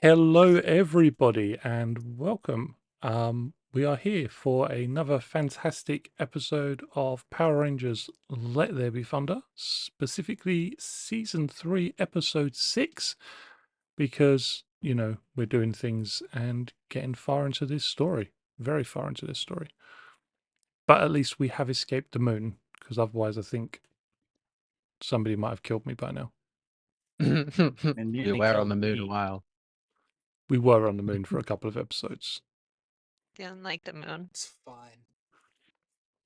Hello, everybody, and welcome. We are here for another fantastic episode of Power Rangers Let There Be Thunder, specifically Season 3, Episode 6, because, we're doing things and getting far into this story, very far into this story. But at least we have escaped the moon, because otherwise I think somebody might have killed me by now. We were on the moon a while. We were on the moon for a couple of episodes. Didn't like the moon. It's fine.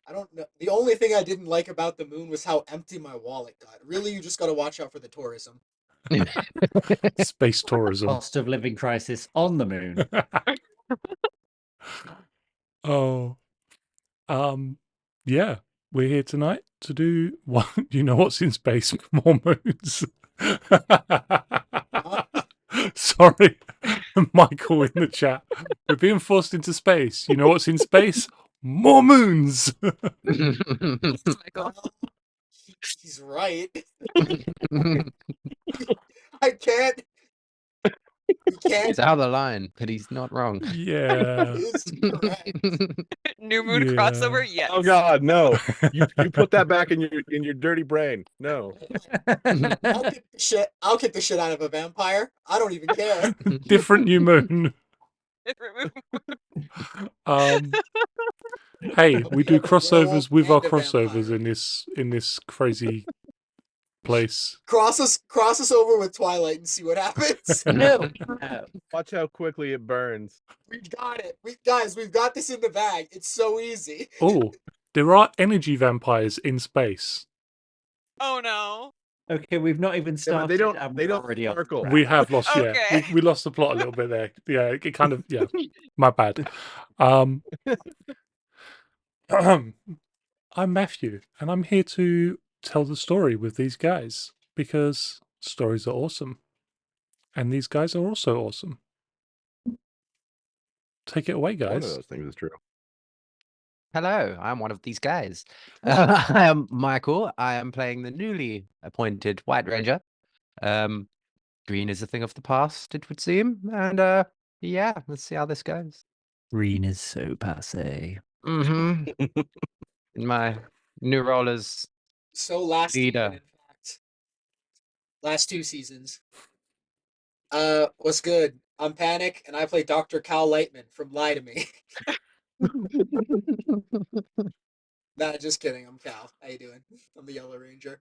I don't know. The only thing I didn't like about the moon was how empty my wallet got. Really, you just got to watch out for the tourism. Space tourism. Cost of living crisis on the moon. Oh, yeah, we're here tonight to do what you know what's in space? More moons. Sorry, Michael in the chat. We're being forced into space. You know what's in space? More moons. Michael. He's right. I can't. You can't. It's out of the line, but he's not wrong. Yeah. It's correct. New moon Yeah. crossover, yes. Oh God, no! You put that back in your dirty brain. No. I'll kick the shit out of a vampire. I don't even care. Different new moon. Different moon. Hey, we do crossovers with our and a crossovers vampire. in this crazy place. Cross us over with Twilight and see what happens. No. Watch how quickly it burns. We've got it. We've got this in the bag. It's so easy. Oh, there are energy vampires in space. Oh no. Okay, we've not even Yeah, started. but they don't. and They we're don't already off sparkle. track. We have lost, yeah. Okay. We lost the plot a little bit there. Yeah, it kind of, yeah. My bad. I'm Matthew, and I'm here to tell the story with these guys because stories are awesome, and these guys are also awesome. Take it away, One of guys. those things is true. Hello, I'm one of these guys. I am Michael. I am playing the newly appointed White Ranger. Green is a thing of the past, it would seem. And yeah, let's see how this goes. Green is so passe. Mm-hmm. In my new role as So last Leader. season, in fact. Last 2 seasons. What's good? I'm Panic, and I play Dr. Cal Lightman from Lie to Me. Nah, just kidding. I'm Cal. How you doing? I'm the Yellow Ranger.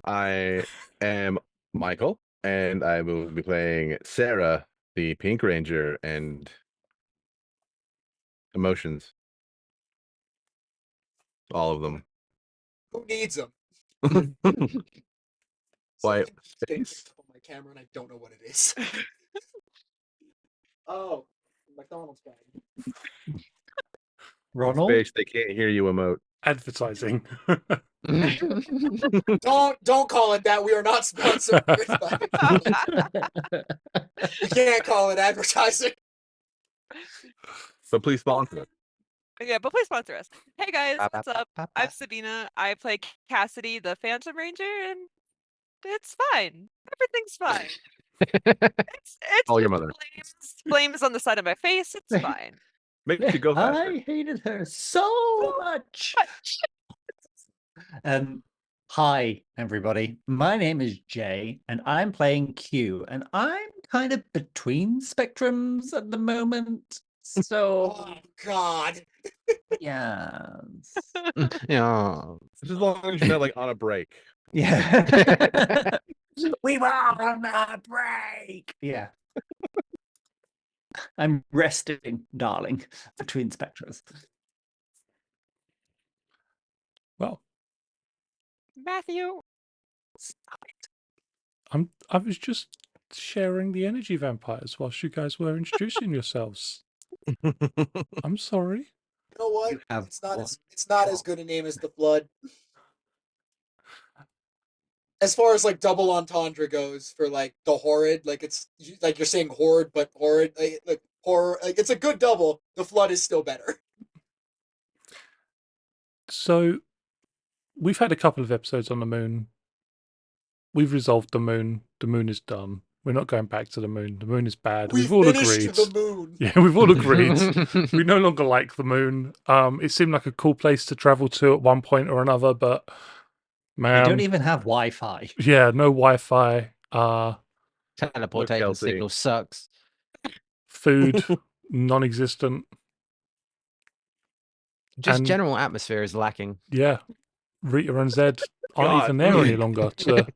I am Michael, and I will be playing Sarah, the Pink Ranger, and emotions. All of them. Who needs them? Why? Getting picked up on my camera, and I don't know what it is. Oh, McDonald's bag. Ronald? Space, they can't hear you emote. Advertising. Don't call it that. We are not sponsored by McDonald's. You can't call it advertising. So please sponsor it. Yeah, but please sponsor us. Hey guys, what's up? I'm Sabina. I play Cassidy, the Phantom Ranger, and it's fine. Everything's fine. It's Call your mother. flames on the side of my face. It's fine. Makes you go faster. I hated her so much. Hi, everybody. My name is Jay, and I'm playing Q, and I'm kind of between spectrums at the moment. So, Oh God. yes. Yeah. Just as long as you're not like on a break. Yeah. We were on a break. Yeah. I'm resting, darling, between spectrums. Well, Matthew. Stop it. I was just sharing the energy vampires whilst you guys were introducing yourselves. I'm sorry. You know what? You have It's not one as good a name as the Flood. As far as like double entendre goes for like the horrid, like it's like you're saying horde, but horrid, like horror, like it's a good double. The Flood is still better. So we've had a couple of episodes on the moon we've resolved the moon. The moon is done. We're not going back to the moon. The moon is bad. We We've all finished agreed. the moon. Yeah, we've all agreed. We no longer like the moon. It seemed like a cool place to travel to at one point or another, but They don't man, even have Wi-Fi. yeah, no Wi-Fi. Teleportation Kelsey. signal sucks. Food non-existent. Just And- general atmosphere is lacking. Yeah, Rita and Zed aren't God. even there any longer. To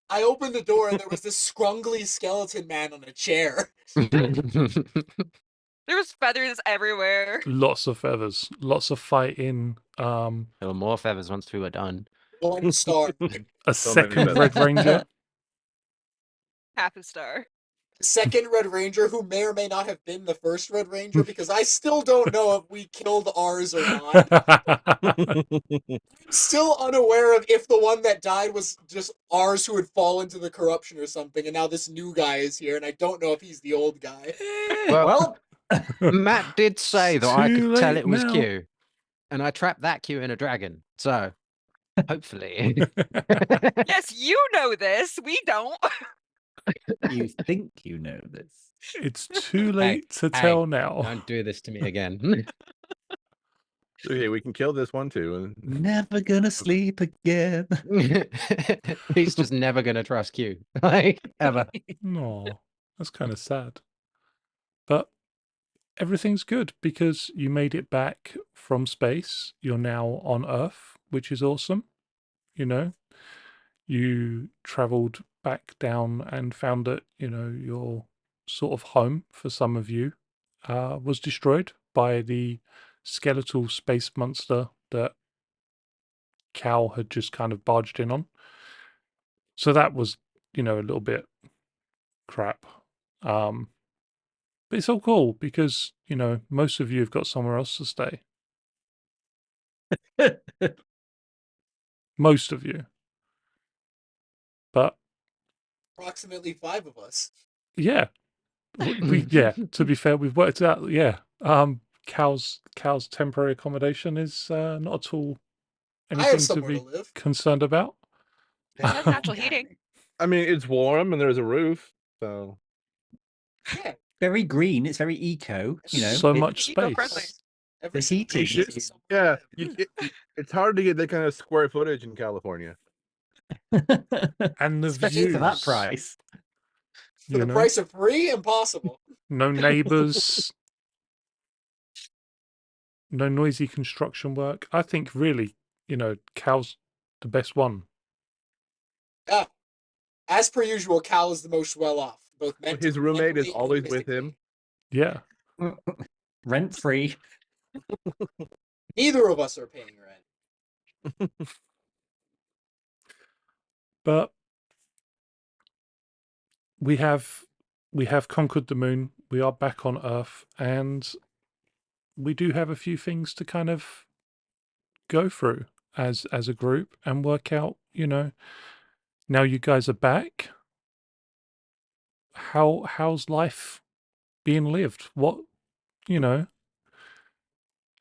I opened the door and there was this scrungly skeleton man on a chair. There was feathers everywhere. lots of feathers, lots of fighting. There were more feathers once we were done. 1 star. A So many second feathers. Red Ranger. Half a star. Second Red Ranger, who may or may not have been the first Red Ranger, because I still don't know if we killed ours or not. I'm still unaware of if the one that died was just ours who had fallen into the corruption or something, and now this new guy is here, and I don't know if he's the old guy. Well, Matt did say that I Too could tell late it was now. Q, and I trapped that Q in a dragon. So, hopefully, Yes, you know this. We don't. You think you know this. It's too late to tell now. don't do this to me again. Okay, we can kill this one too. And Never gonna sleep again. He's just never gonna trust Q, like ever. No, that's kind of sad. But everything's good because you made it back from space. You're now on Earth, which is awesome. You know, you traveled back down and found that, your sort of home for some of you was destroyed by the skeletal space monster that Cal had just kind of barged in on. So that was, a little bit crap. But it's all cool because, most of you have got somewhere else to stay. Most of you. But Approximately 5 of us. yeah, to be fair, we've worked out, yeah. Cal's temporary accommodation is not at all I have anything to somewhere be to live. concerned about. It has natural heating. I mean, it's warm and there's a roof, so Yeah, Very green. It's very eco. So much Eco-friendly. space. The every heating. Spacious. yeah. It's hard to get that kind of square footage in California. And the Especially views. for that price. for the price of free, impossible. No neighbours. No noisy construction work. I think really, Cal's the best one. Yeah. As per usual, Cal is the most well off. Both mentally, His roommate is mentally and always with physically. him. Yeah. Rent free. Neither of us are paying rent. But we have conquered the moon. We are back on Earth, and we do have a few things to kind of go through as a group and work out, now you guys are back. How's life being lived? What,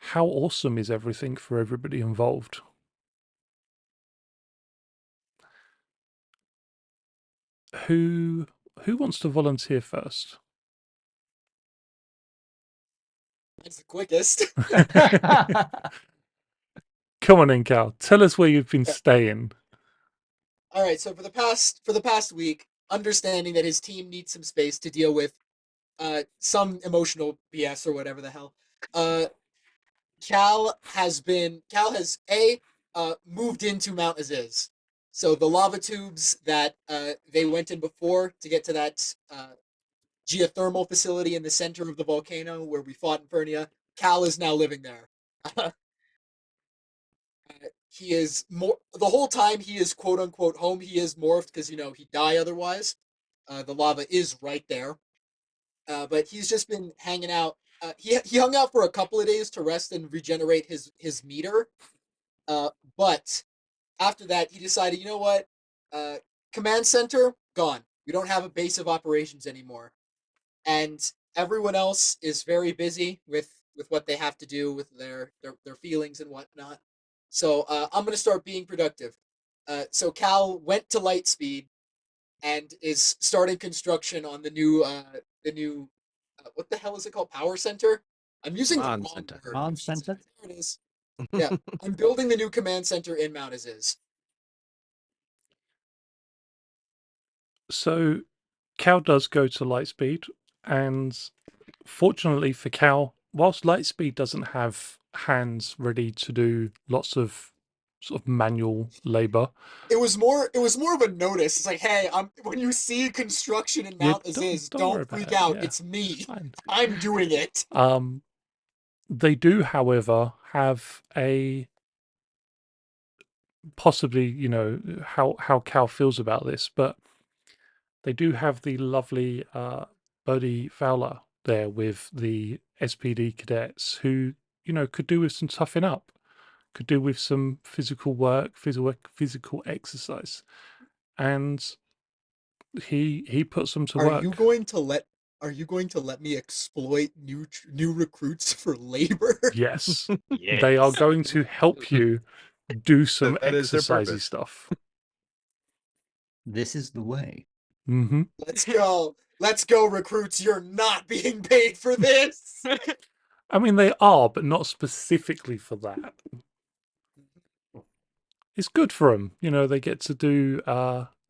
how awesome is everything for everybody involved? Who wants to volunteer first? That's the quickest. Come on in, Cal. Tell us where you've been staying. All right, so for the past week, understanding that his team needs some space to deal with some emotional BS or whatever the hell. Cal has moved into Mount Aziz. So the lava tubes that they went in before to get to that geothermal facility in the center of the volcano where we fought Infernia, Cal is now living there. He is more the whole time he is quote unquote home. He is morphed because he'd die otherwise. The lava is right there, but he's just been hanging out. He hung out for a couple of days to rest and regenerate his meter. But after that, he decided, you know what? Command center gone. We don't have a base of operations anymore, and everyone else is very busy with what they have to do with their feelings and whatnot. So I'm gonna start being productive. So Cal went to Lightspeed and is starting construction on the new what the hell is it called? Power center. I'm using the Command wrong center. word. Command center? There it is. Yeah, I'm building the new command center in Mount Aziz. So Cal does go to Lightspeed, and fortunately for Cal, whilst Lightspeed doesn't have hands ready to do lots of sort of manual labor, It was more of a notice. It's like, hey, when you see construction in yeah, Mount Aziz, don't worry don't about freak it. out. Yeah, It's me. fine. I'm doing it. They do, however, have a possibly, you know, how Cal feels about this, but they do have the lovely Bodhi Fowler there with the SPD cadets who, you know, could do with some toughing up, could do with some physical work, physical exercise, and he puts them to Are you work. going to let me exploit new recruits for labor? Yes, they are going to help you do some That is their exercisey purpose. stuff. This is the way. Hmm. Let's go, recruits. You're not being paid for this. I mean, they are, but not specifically for that. It's good for them. You know, they get to do,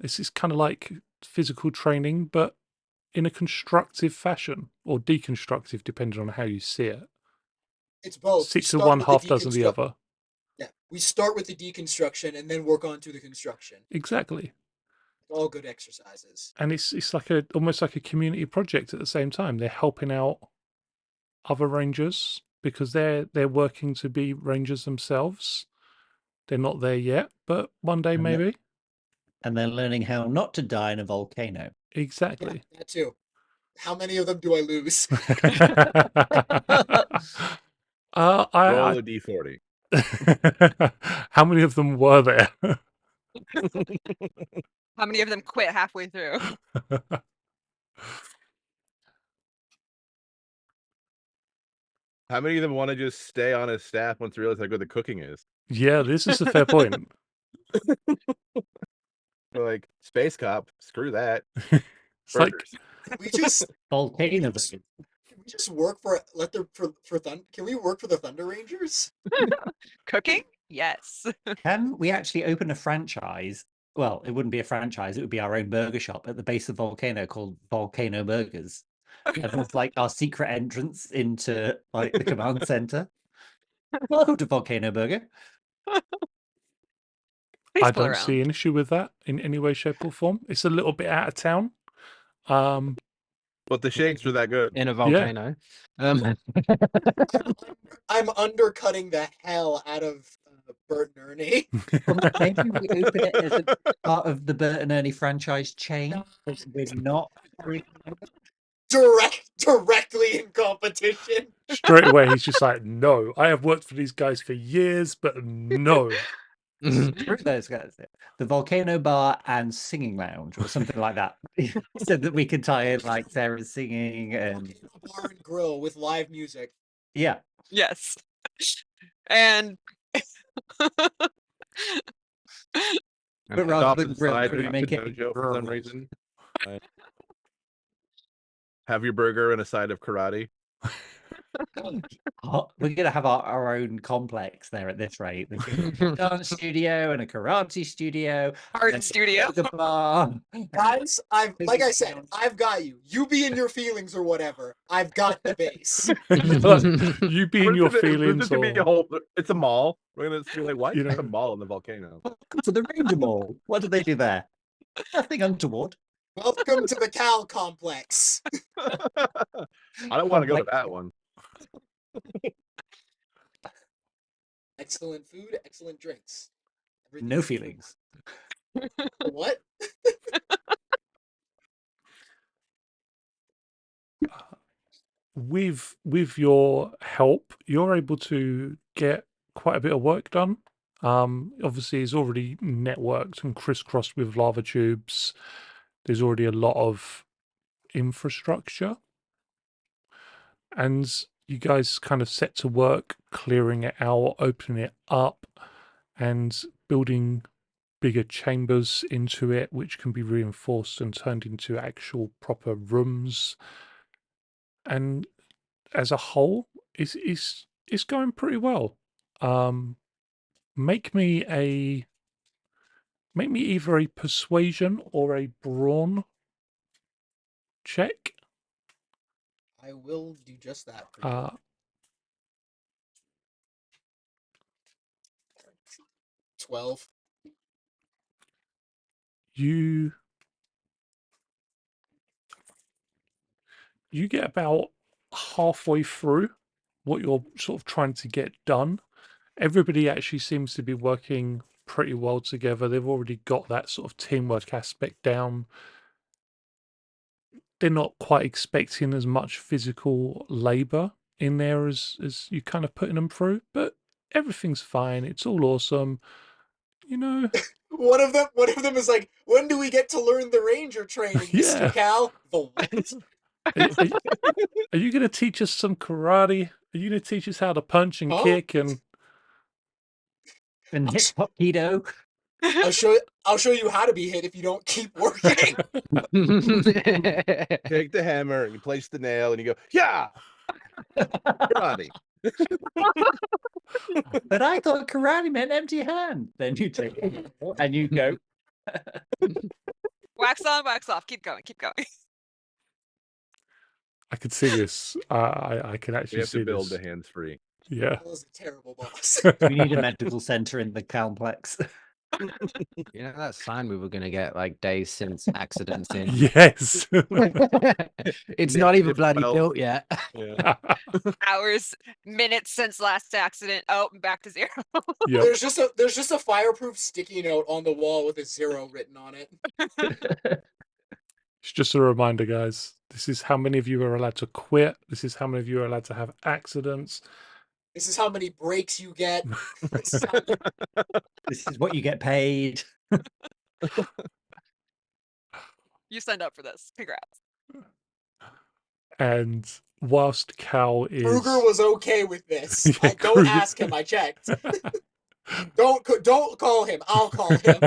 this is kind of like physical training, but in a constructive fashion or deconstructive, depending on how you see it. It's both. We 6 of start one, with the half dozen of the other. Yeah, we start with the deconstruction and then work on to the construction. Exactly. All good exercises. And it's like almost like a community project at the same time. They're helping out other rangers because they're working to be rangers themselves. They're not there yet, but one day And maybe. And they're learning how not to die in a volcano. Exactly. Yeah, that too. How many of them do I lose? Roll a d40. How many of them were there? How many of them quit halfway through? How many of them want to just stay on his staff once they realize how good the cooking is? Yeah, this is a fair point. They're like, Space Cop, screw that. It's like, Burgers. Can we just Volcano. can we just work for Can we work for the Thunder Rangers? Cooking? Yes. Can we actually open a franchise? Well, it wouldn't be a franchise, it would be our own burger shop at the base of the volcano called Volcano Burgers. And it's like our secret entrance into like the command center. Welcome to Volcano Burger. Please I pull don't around. see an issue with that in any way, shape, or form. It's a little bit out of town. But the shakes are that good. In a volcano. I'm undercutting the hell out of Bert and Ernie. Well, maybe we open it as a part of the Bert and Ernie franchise chain. But we're not. Directly in competition. Straight away, he's just like, no, I have worked for these guys for years, but no. Screw those guys. The Volcano Bar and Singing Lounge, or something like that, so that we can tie in like Sarah's singing and Bar and grill with live music. yeah. Yes. And And But rather stop than grill, inside could we the make it dojo for some girls? reason. Have your burger and a side of karate. We're gonna have our own complex there at this rate. There's gonna be a dance studio and a karate studio, art and studio. a bar. Guys, like I said, I've got you. You be in your feelings or whatever. I've got the base. You be in your feelings, Gonna be a or whole, it's a mall. We're gonna be like, why You is there know. a mall in the volcano? Welcome to the Ranger Mall. What do they do there? Nothing untoward. Welcome to the Cal complex. I don't want to go to that one. Excellent food, excellent drinks. No feelings. What? With your help, you're able to get quite a bit of work done. Obviously, it's already networked and crisscrossed with lava tubes. There's already a lot of infrastructure, and you guys kind of set to work clearing it out, opening it up, and building bigger chambers into it, which can be reinforced and turned into actual proper rooms. And as a whole, it's going pretty well. Make me either a persuasion or a brawn check. I will do just that for you. 12. You get about halfway through what you're sort of trying to get done. Everybody actually seems to be working pretty well together. They've already got that sort of teamwork aspect down. They're not quite expecting as much physical labor in there as you kind of putting them through, but everything's fine. It's all awesome. You know, One of them is like, when do we get to learn the ranger training, Yeah. Mr. Cal? The what? Are you going to teach us some karate? Are you going to teach us how to punch and Huh? kick and hip hop keto. I'll show you how to be hit if you don't keep working. Take the hammer and you place the nail and you go, yeah, karate. But I thought karate meant empty hand. Then you take it and you go. Wax on, wax off. Keep going, keep going. I could see this. I can We actually have see to build this. the hands free. Yeah. That was a terrible boss. We need a medical center in the complex. You know that sign we were gonna get like days since accidents in. Yes. It's not even bloody Well, built yet. Yeah. Hours, minutes since last accident. Oh, back to 0. Yep. There's just a fireproof sticky note on the wall with a 0 written on it. It's just a reminder, guys. This is how many of you are allowed to quit. This is how many of you are allowed to have accidents. This is how many breaks you get. This is what you get paid. You signed up for this. Congrats. And whilst Cal is Kruger was okay with this. Yeah, Don't Kruger- ask him. I checked. Don't call him. I'll call him.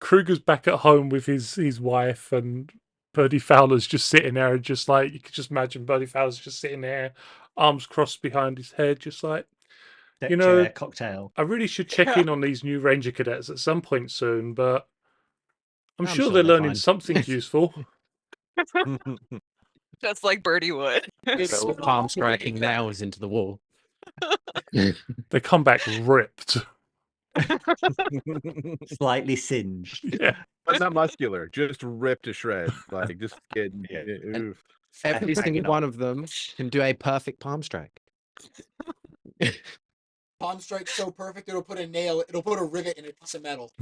Kruger's back at home with his wife, and Birdie Fowler's just sitting there, and just like you could just imagine Birdie Fowler's just sitting there, arms crossed behind his head, just like, Deck you know, chair, cocktail. I really should check in on these new Ranger cadets at some point soon, but I'm I'm sure sure they're they're learning fine. something useful. Just like Birdie would. So palm striking nails into the wall. They come back ripped. Slightly singed. Yeah. But not muscular, just ripped to shreds. Like just getting Yeah. oof. Every Hanging single on. one of them can do a perfect palm strike. Palm strike so perfect it'll put a rivet in a piece of metal.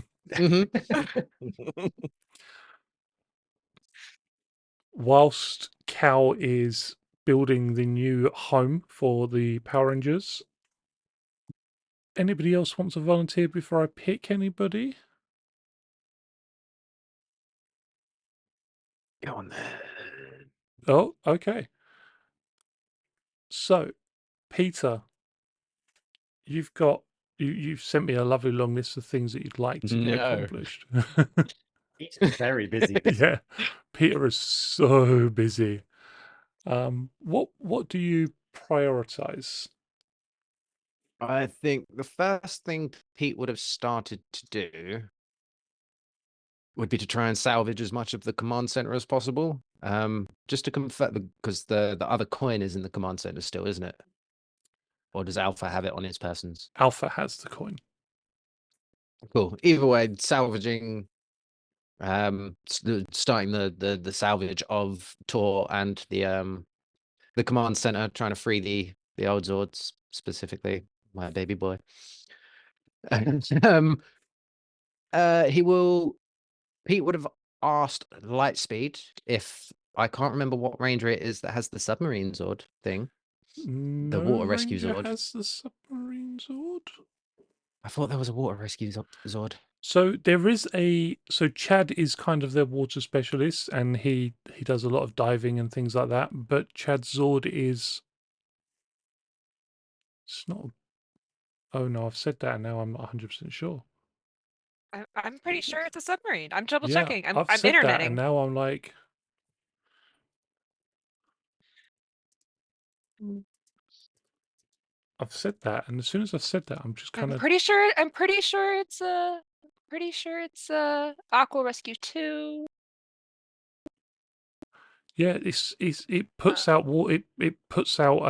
Whilst Cal is building the new home for the Power Rangers, anybody else want to volunteer before I pick anybody? Go on then. Oh, okay. So, Peter, you've sent me a lovely long list of things that you'd like to get No. accomplished. He's very busy. Yeah, Peter is so busy. What do you prioritize? I think the first thing Pete would have started to do would be to try and salvage as much of the command center as possible. Just to confirm, because the other coin is in the command center still, isn't it? Or does Alpha have it on his persons? Alpha has the coin. Cool. Either way, salvaging, starting the salvage of Tor and the command center, trying to free the old Zords, specifically my baby boy. Pete would have asked Lightspeed if I can't remember what ranger it is that has the submarine Zord thing. No water rescue ranger Zord. has the submarine Zord. I thought there was a water rescue Zord. So Chad is kind of their water specialist, and he does a lot of diving and things like that. But Chad's Zord it's not Oh no, I've said that and now I'm not 100% sure. I'm pretty sure it's a submarine. I'm double Yeah, checking. I'm I've said that and interneting. now I'm like, Mm. I've said that, and as soon as I've said that, I'm just kind I'm of pretty sure. I'm pretty sure it's a. Pretty sure it's Aqua Rescue 2. yeah. It puts out water. It puts out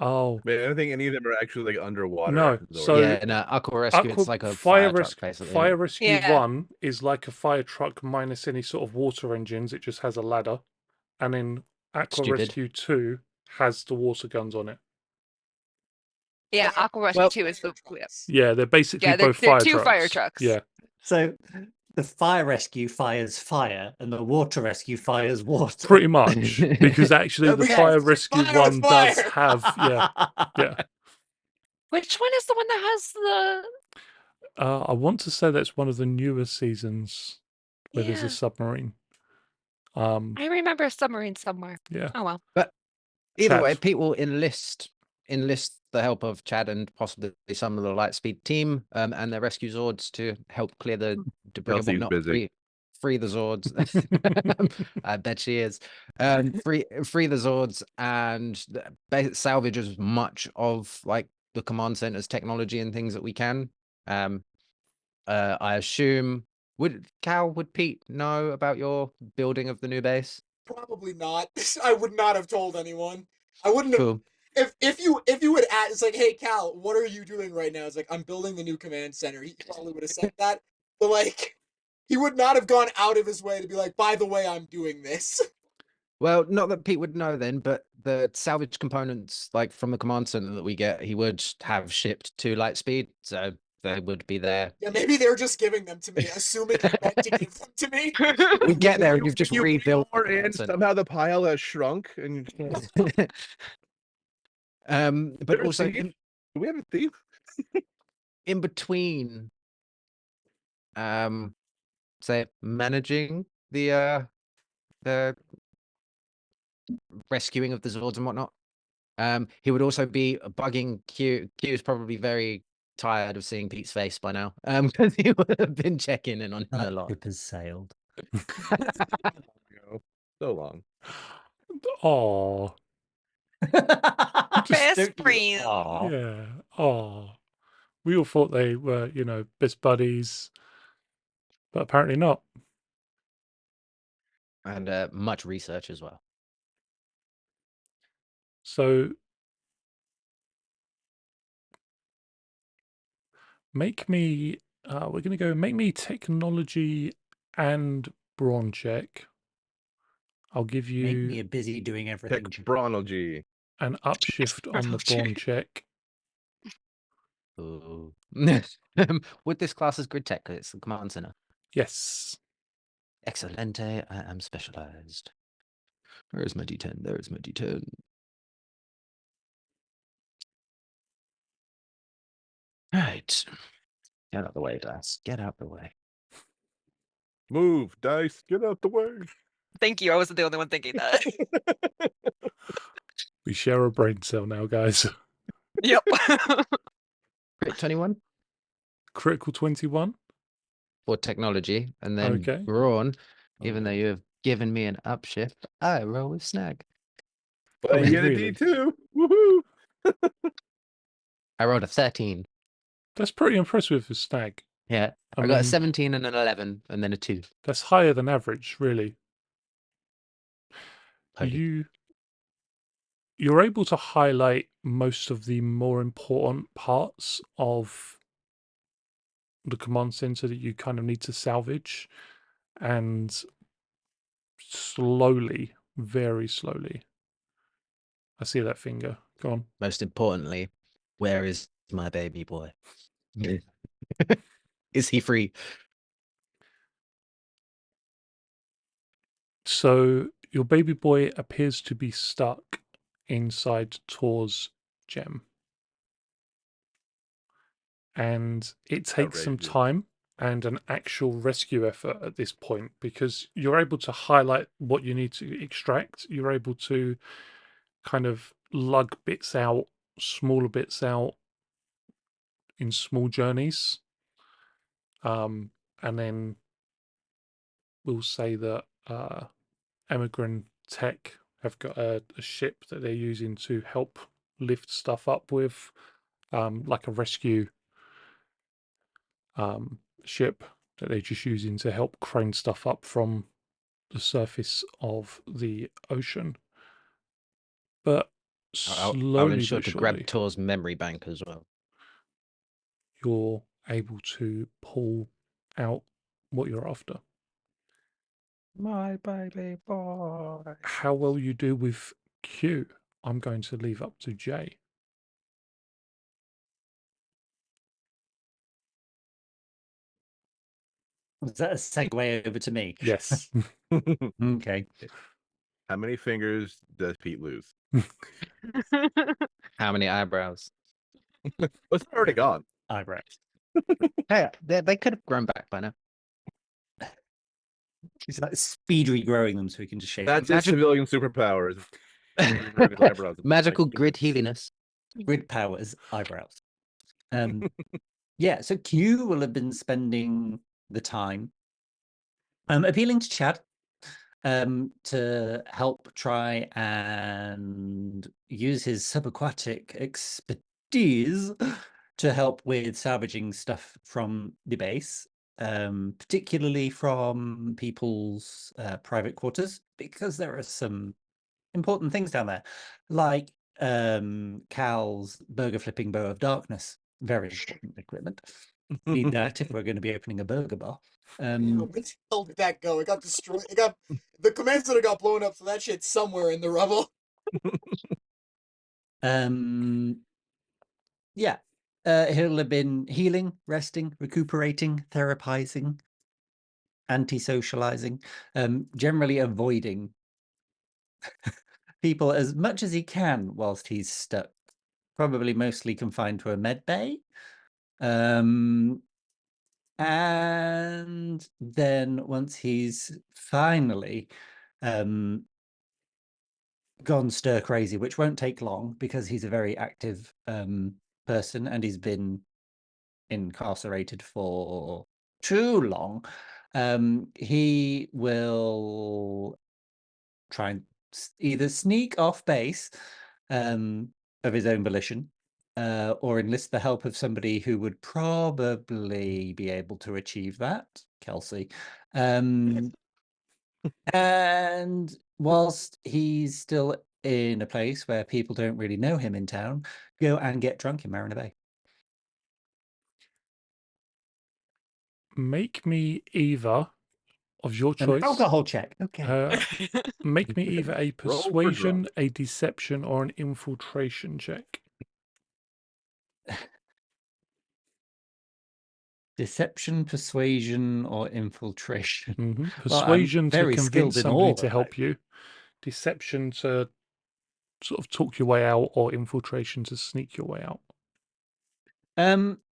Oh Wait, I don't think any of them are actually like underwater. no, Zords. so Yeah, no, Aqua Rescue, Aqua it's like a Fire fire truck, Rescue basically. Fire Rescue Yeah. 1 is like a fire truck minus any sort of water engines. It just has a ladder, and then Aqua Stupid. Rescue 2 has the water guns on it. Yeah, they're Aqua Rescue Well- 2 is the. trucks. Yeah, they're basically Yeah, they're both fire two trucks. fire trucks. Yeah, So the fire rescue fires fire, and the water rescue fires water. pretty much. Because actually, Yeah, the we got Fire to fight Rescue fire with 1 does fire. have yeah. Which one is the one that has the? I want to say that's one of the newer seasons where there's Yeah. a submarine. I remember a submarine somewhere. Yeah. Oh well. Either way, Chad. Pete will enlist the help of Chad and possibly some of the Lightspeed team and their rescue Zords to help clear the debris and Kelsey's whatnot. busy. Free the Zords. I bet she is. Free the Zords and salvage as much of like the command center's technology and things that we can. I assume would Pete know about your building of the new base? Probably not. I would not have told anyone. I wouldn't have. Cool. If you would ask, it's like, hey Cal, what are you doing right now? It's like, I'm building the new command center. He probably would have said that, but like, he would not have gone out of his way to be like, by the way, I'm doing this. Well, not that Pete would know then, but the salvage components, like from the command center that we get, he would have shipped to Lightspeed, so they would be there. Yeah, maybe they're just giving them to me, assuming he meant to give them to me. We get there and you've just You bring rebuilt. more the in, command center. somehow the pile has shrunk, and But There's also Steve. Do we have a thief? in between, say managing the rescuing of the Zords and whatnot. He would also be bugging Q. Q is probably very tired of seeing Pete's face by now. Because he would have been checking in on him a That lot. ship has sailed. So long. Oh, Best Don't you- friends. Aw. yeah. Oh, we all thought they were, best buddies, but apparently not. And much research as well. So make me. We're gonna go. Make me technology and brawn check. I'll give Make me you a busy doing everything. check. Technology. an upshift on the brawn check. Ooh. With this class as grid tech, 'cause it's the command center. Yes. Excelente, I am specialized. Where is my D10? There is my D10. Right. Get out the way, dice. Get out the way. Move, dice, get out the way. Thank you. I wasn't the only one thinking that. We share a brain cell now, guys. Yep. Crit 21 Critical 21. for technology. And then Okay. brawn, even though Oh. you have given me an upshift, I roll with snag. But I you mean, get a really? D2. Woohoo! I rolled a 13. That's pretty impressive for Snag. Yeah. I I got a mean- 17 and an 11 and then a 2. That's higher than average, really. Holy. You're able to highlight most of the more important parts of the command center that you kind of need to salvage, and slowly, very slowly. I see that finger. Go on. Most importantly, where is my baby boy? Is he free? So your baby boy appears to be stuck inside Tor's gem. And it takes some Outrageous. time and an actual rescue effort at this point, because you're able to highlight what you need to extract. You're able to kind of lug bits out, smaller bits out in small journeys. And then we'll say that Emigrant Tech have got a ship that they're using to help lift stuff up with, like a rescue ship that they're just using to help crane stuff up from the surface of the ocean. But I'll slowly ensure but to grab surely, Tor's memory bank as well. you're able to pull out what you're after. My baby boy. How well you do with Q, I'm going to leave up to Jay. Was that a segue over to me? Yes. Okay. How many fingers does Pete lose? How many eyebrows? It's already gone. Eyebrows. Hey, they could have grown back by now. He's like speed regrowing them so he can just shave That's them. his civilian superpower. Is growing his eyebrows. Magical Like, grid healiness. Grid powers, eyebrows. Yeah, so Q will have been spending the time appealing to Chad to help try and use his subaquatic expertise to help with salvaging stuff from the base, particularly from people's private quarters, because there are some important things down there, like Cal's burger flipping bow of darkness. Very important equipment. Need that if we're going to be opening a burger bar. Where the hell did that go? It got destroyed. The command center got blown up, so that shit's somewhere in the rubble. Yeah. He'll have been healing, resting, recuperating, therapizing, anti-socializing, generally avoiding people as much as he can whilst he's stuck, probably mostly confined to a med bay. And then once he's finally gone stir crazy, which won't take long because he's a very active person and he's been incarcerated for too long, he will try and either sneak off base of his own volition, or enlist the help of somebody who would probably be able to achieve that, Kelsey. And whilst he's still in a place where people don't really know him in town, go and get drunk in Marina Bay. Make me either of your An choice. alcohol check. Okay. Make me either a Roll for persuasion, drunk. a deception, or an infiltration check. Deception, persuasion, or infiltration. Well, I'm Persuasion to very convince skilled in somebody all to of help those. you. Deception to sort of talk your way out, or infiltration to sneak your way out.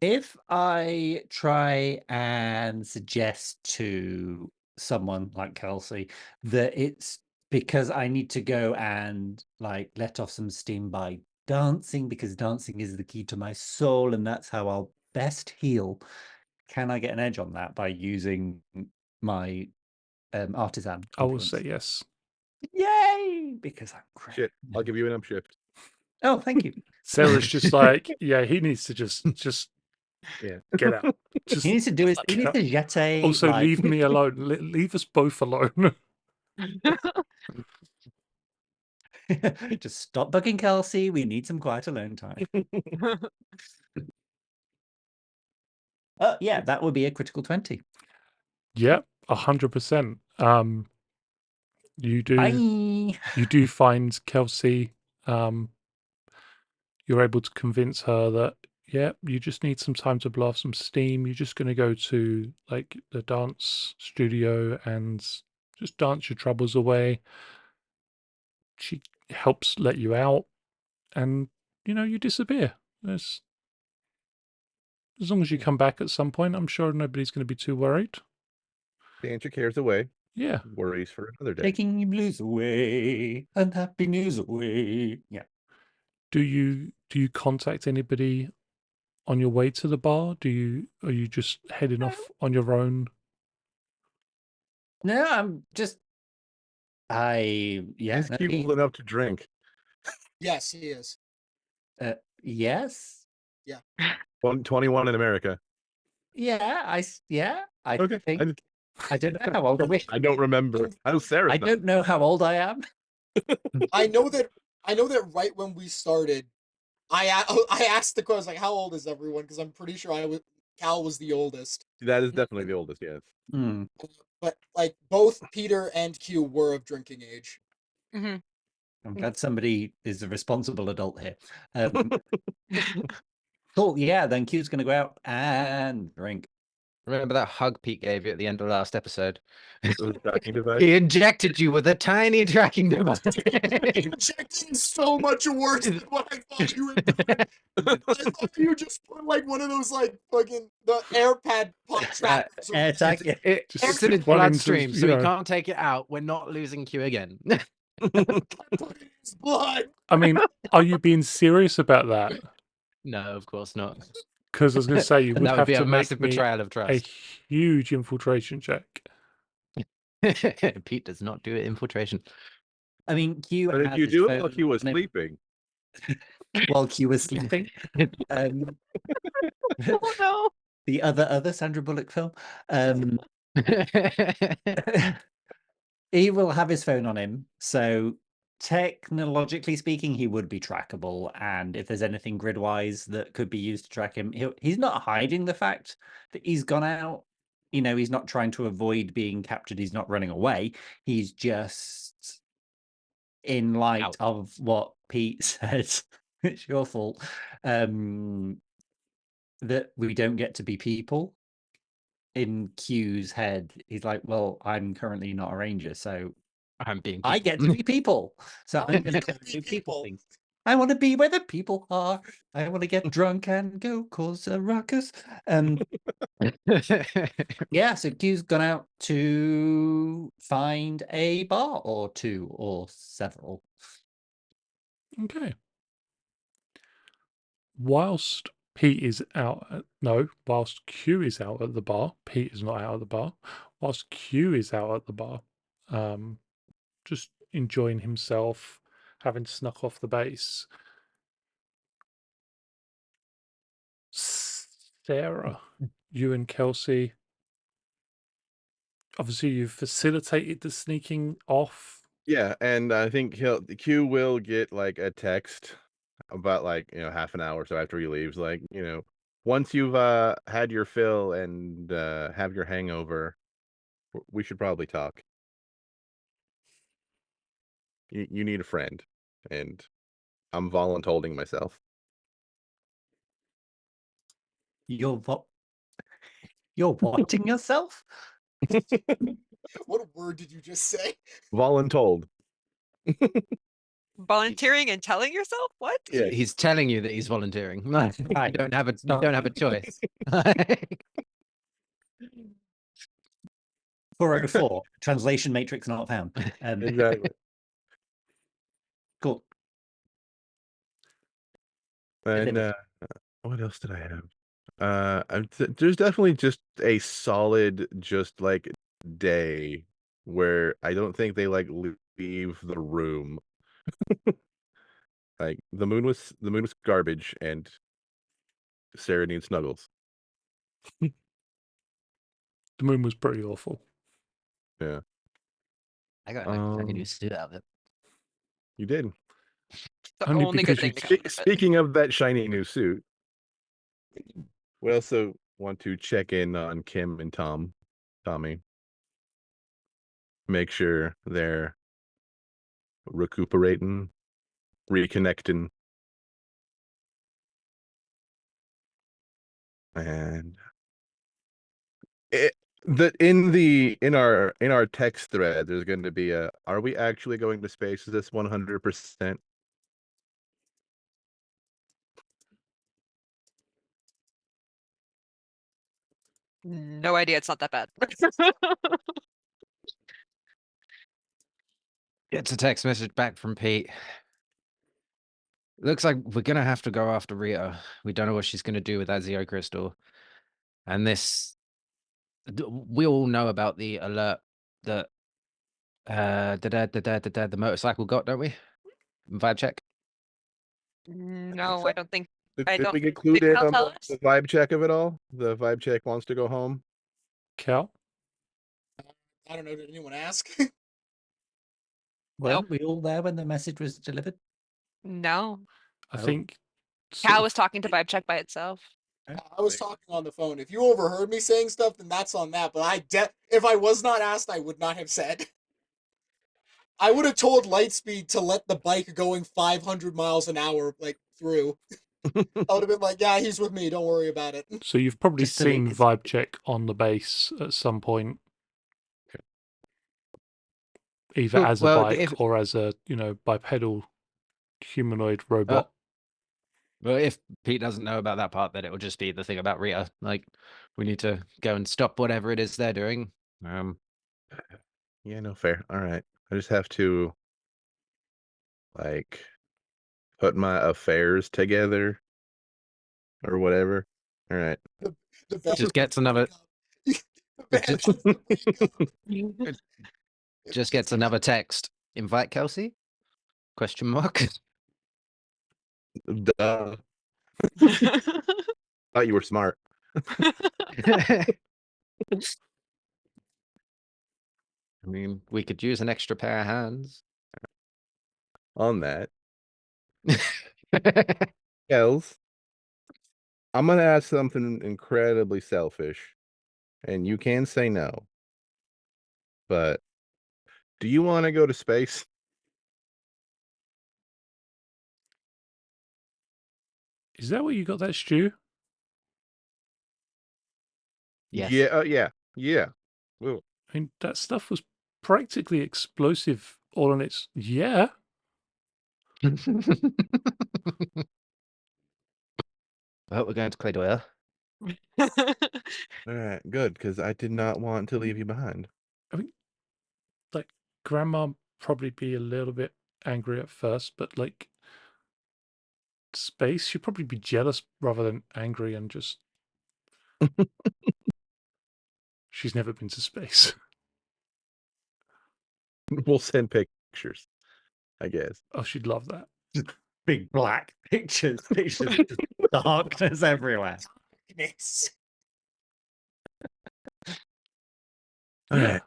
If I try and suggest to someone like Kelsey that it's because I need to go and like let off some steam by dancing, because dancing is the key to my soul and that's how I'll best heal, can I get an edge on that by using my artisan I will influence? say yes. Yay! Because I'm crap. Shit, I'll give you an upshift. Oh, thank you. Sarah's just like, yeah, he needs to just Yeah. get out. Just He needs to do his. He needs to jete. also like... leave me alone. Leave us both alone. Just stop bugging Kelsey. We need some quiet alone time. Yeah, that would be a critical 20. Yeah, 100%. You do Bye. you do find Kelsey. You're able to convince her that, yeah, you just need some time to blow off some steam. You're just going to go to like the dance studio and just dance your troubles away. She helps let you out, and you disappear. As long as you come back at some point, I'm sure nobody's going to be too worried. Dance your cares away. Yeah. Worries for another day. Taking blues away, unhappy news away. Yeah. Do you contact anybody on your way to the bar? Are you just heading off on your own? No, I'm just. Yeah. Is no, Q old enough to drink? Yes, he is. Yes. 21 in America. Yeah. I Okay. think. I don't know how old are we. I don't remember. Oh, Sarah's I not. don't know how old I am. I know that right when we started, I asked the question like, how old is everyone? Because I'm pretty sure Cal was the oldest. That is definitely the oldest, yes. Hmm. But like both Peter and Q were of drinking age. Hmm. I'm glad somebody is a responsible adult here. Cool. Yeah. Then Q's going to go out and drink. Remember that hug Pete gave you at the end of last episode? Those tracking device. He injected you with a tiny tracking device. Injecting so much worse than what I thought you would do. I thought you just put like one of those like fucking the AirPad pop trackers. Air tag, yeah. Just It's in his one into, bloodstream, so you he know. can't take it out. We're not losing Q again. Put it in his blood. I mean, are you being serious about that? No, of course not. Because I was going to say you would That would have be to a massive make me betrayal of a trust. huge infiltration check. Pete does not do infiltration. I mean, Q But if has you his do it while phone Q was on him sleeping, while Q was sleeping. Oh no. The other Sandra Bullock film. He will have his phone on him, so technologically speaking, he would be trackable. And if there's anything grid-wise that could be used to track him, he's not hiding the fact that he's gone out. You know, he's not trying to avoid being captured. He's not running away. He's just in light Out. of what Pete said. It's your fault. That we don't get to be people. In Q's head, he's like, well, I'm currently not a ranger, so I'm being I get to be people. So I'm going to gonna be do people people. things. I want to be where the people are. I want to get drunk and go cause a ruckus. Yeah, so Q's gone out to find a bar or two or several. Okay. Whilst Pete is out, whilst Q is out at the bar, Pete is not out at the bar. Whilst Q is out at the bar, just enjoying himself, having snuck off the base. Sarah, you and Kelsey, obviously you've facilitated the sneaking off. yeah, and I think Q will get like a text about like half an hour or so after he leaves. Like once you've had your fill and have your hangover, we should probably talk. You need a friend, and I'm voluntolding myself. You're wanting yourself? What word did you just say? Voluntold. Volunteering and telling yourself what? Yeah. He's telling you that he's volunteering. You Right. don't have a Stop. don't have a choice. 404, translation matrix not found. Exactly. Cool. And what else did I have? There's definitely just a solid, just like day where I don't think they like leave the room. Like the moon was garbage, and Sarah needs snuggles. The moon was pretty awful. Yeah, I got like a new suit out of it. you did. The Only only because good you thing to come out of it. Speaking of that shiny new suit, we also want to check in on Kim and Tommy. Make sure they're recuperating, reconnecting, and in our text thread, there's going to be are we actually going to space this 100%? No idea. It's not that bad. It's a text message back from Pete. Looks like we're gonna have to go after Rita. We don't know what she's gonna do with that Zeo crystal. And this, we all know about the alert that the motorcycle got, don't we? Vibe check. No, so. I don't think. Did, I did don't. we get clued Did in Cal on tell the us? vibe check of it all? The vibe check wants to go home. Cal? I don't know. Did anyone ask? Well, Weren't we all there when the message was delivered? No. I Oh. think Cal was talking to Vibe Check by itself. I was talking on the phone. If you overheard me saying stuff, then that's on that. But if I was not asked, I would not have said. I would have told Lightspeed to let the bike going 500 miles an hour like through. I would have been like, "Yeah, he's with me. Don't worry about it." so. You've probably Just delete seen his- Vibe Check on the base at some point, either Cool. as a Well, bike or as a bipedal humanoid robot. Well, if Pete doesn't know about that part, then it will just be the thing about Rita. Like, we need to go and stop whatever it is they're doing. Yeah, no, fair. All right. I just have to, like, put my affairs together or whatever. All right. The band Just wants gets to another. break up. The band Just, wants to break up. just gets another text. Invite Kelsey? Question mark. Duh. Thought you were smart. I mean, we could use an extra pair of hands. On that, Kels, I'm gonna ask something incredibly selfish, and you can say no. But do you want to go to space? Is that where you got that stew? Yes. Yeah. Ooh. I mean, that stuff was practically explosive all on its. Yeah. Well, we're going to Claydwell. All right, good, because I did not want to leave you behind. I mean, like, Grandma probably be a little bit angry at first, but like, space, she'd probably be jealous rather than angry and just. She's never been to space. We'll send pictures, I guess. Oh, she'd love that. Big black pictures, just darkness everywhere. Darkness. All Yeah. right.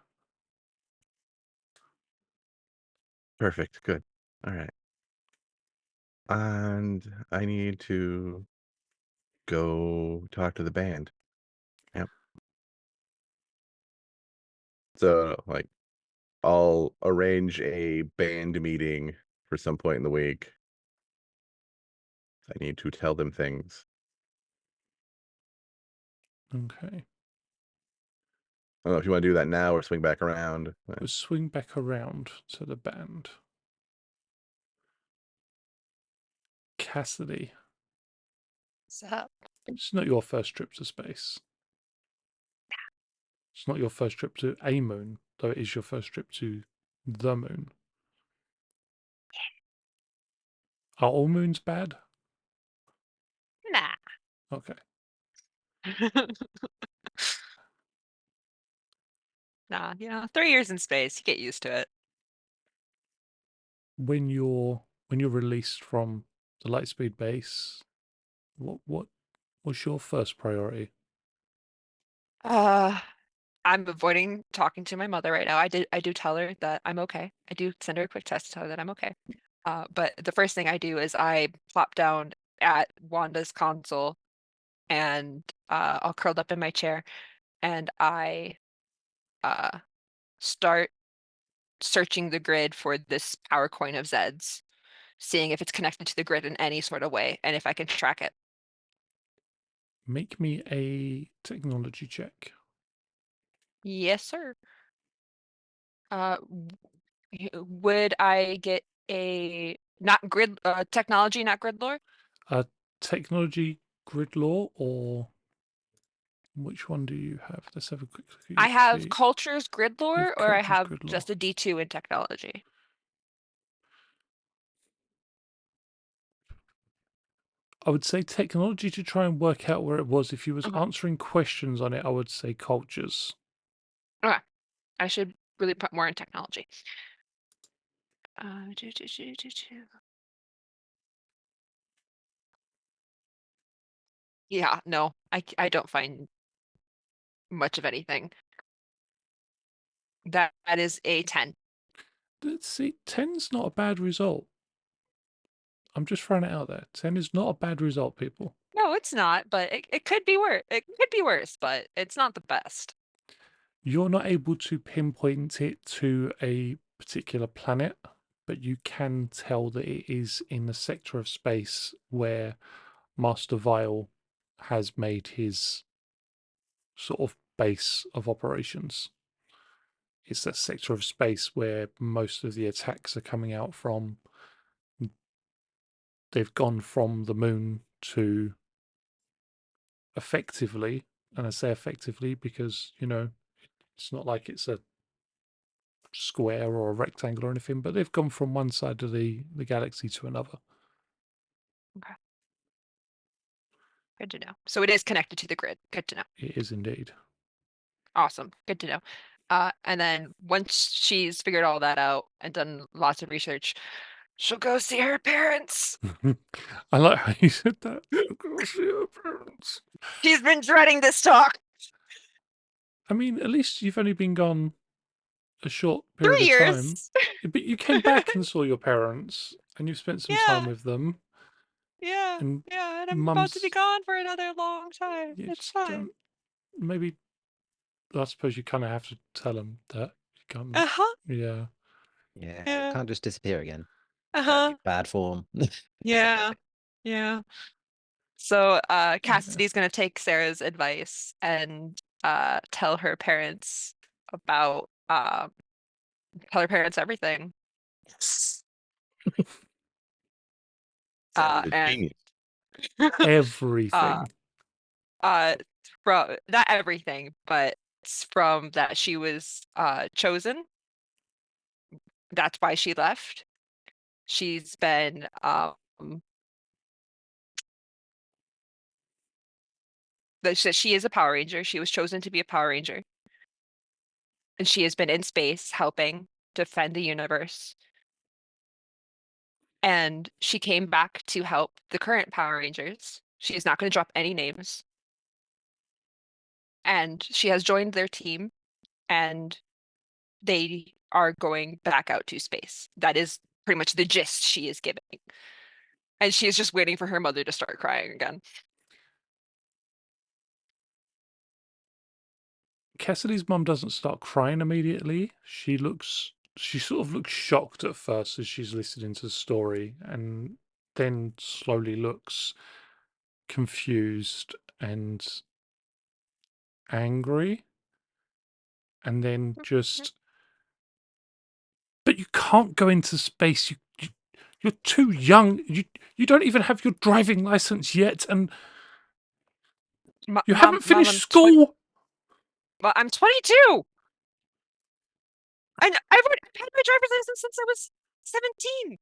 Perfect. Good. All right. And I need to go talk to the band. Yep. So, like, I'll arrange a band meeting for some point in the week. I need to tell them things. Okay. I don't know if you want to do that now or swing back around. We'll swing back around to the band. Cassidy. What's up? It's not your first trip to space. It's not your first trip to a moon, though it is your first trip to the moon. Are all moons bad? Nah. Okay. Nah, 3 years in space, you get used to it. When you're released from the Lightspeed base, what's your first priority? I'm avoiding talking to my mother right now. I do tell her that I'm okay. I do send her a quick text to tell her that I'm okay. But the first thing I do is I plop down at Wanda's console and I'll curled up in my chair and I start searching the grid for this power coin of Zed's, seeing if it's connected to the grid in any sort of way and if I can track it. Make me a technology check. Yes, sir. Would I get a not grid technology, not grid lore? Technology, grid law, or which one do you have? Let's have a quick look at I your have sheet. cultures grid You have lore, or I cultures have grid lore. just a D2 in technology. I would say technology to try and work out where it was. If you was Okay. answering questions on it, I would say cultures. Okay. I should really put more in technology. Yeah, no, I don't find much of anything. That is a 10. Let's see, 10's not a bad result. I'm just throwing it out there. 10 is not a bad result, people. No, it's not, but it could be worse. It could be worse, but it's not the best. You're not able to pinpoint it to a particular planet, but you can tell that it is in the sector of space where Master Vile has made his sort of base of operations. It's that sector of space where most of the attacks are coming out from. They've gone from the moon to effectively, and I say effectively because, it's not like it's a square or a rectangle or anything, but they've gone from one side of the galaxy to another. Okay. Good to know. So it is connected to the grid. Good to know. It is indeed. Awesome. Good to know. And then once she's figured all that out and done lots of research, she'll go see her parents. I like how you said that. Go see her parents. She's been dreading this talk. I mean, at least you've only been gone a short period 3 of time. years. But you came back and saw your parents, and you've spent some time Yeah. with them. Yeah. And Yeah. And I'm about to be Mum's, gone for another long time. yeah, It's just fine. maybe. I suppose you kind of have to tell them that you can't. Uh-huh. Yeah. Yeah, Yeah. it can't just disappear again. That'd Uh-huh. be bad form. Yeah. Yeah. So Cassidy's gonna take Sarah's advice and tell her parents about tell her parents everything. Yes. Sarah's a And genius. Everything. from not everything, but from that she was chosen. That's why she left. She's been that she is a Power Ranger. She was chosen to be a Power Ranger. And she has been in space helping defend the universe. And she came back to help the current Power Rangers. She is not going to drop any names. And she has joined their team, and they are going back out to space. That is pretty much the gist she is giving. And she is just waiting for her mother to start crying again. Cassidy's mum doesn't start crying immediately. She sort of looks shocked at first as she's listening to the story, and then slowly looks confused and angry, and then just, but you can't go into space. You're too young. You don't even have your driving license yet, and you haven't finished I'm school. Well, I'm 22. I've had my driver's license since I was 17.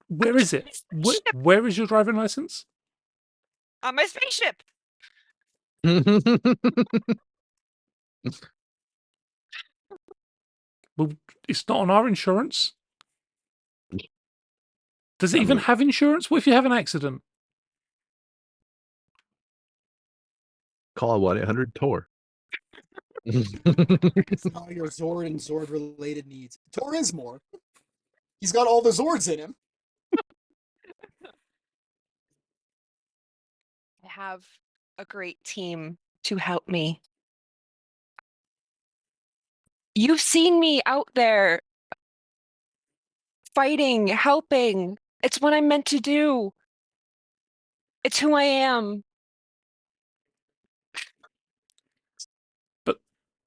Where is it? Where is your driving license? On my spaceship. Well, it's not on our insurance. Does it I even mean- have insurance? What if you have an accident? Call 1-800-TOR. All your Zord and Zord related needs. Tor is more. He's got all the Zords in him. I have a great team to help me. You've seen me out there fighting, helping. It's what I'm meant to do. It's who I am. But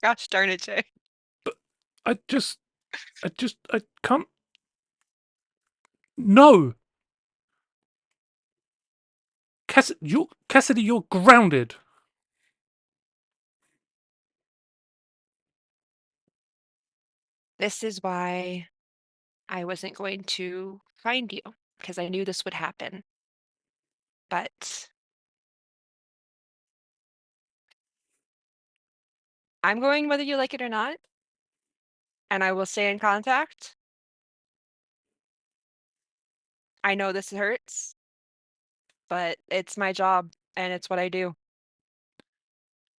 Gosh darn it, Jay. I can't. No. Cassidy, you're grounded. This is why I wasn't going to find you, because I knew this would happen. But I'm going whether you like it or not. And I will stay in contact. I know this hurts, but it's my job and it's what I do.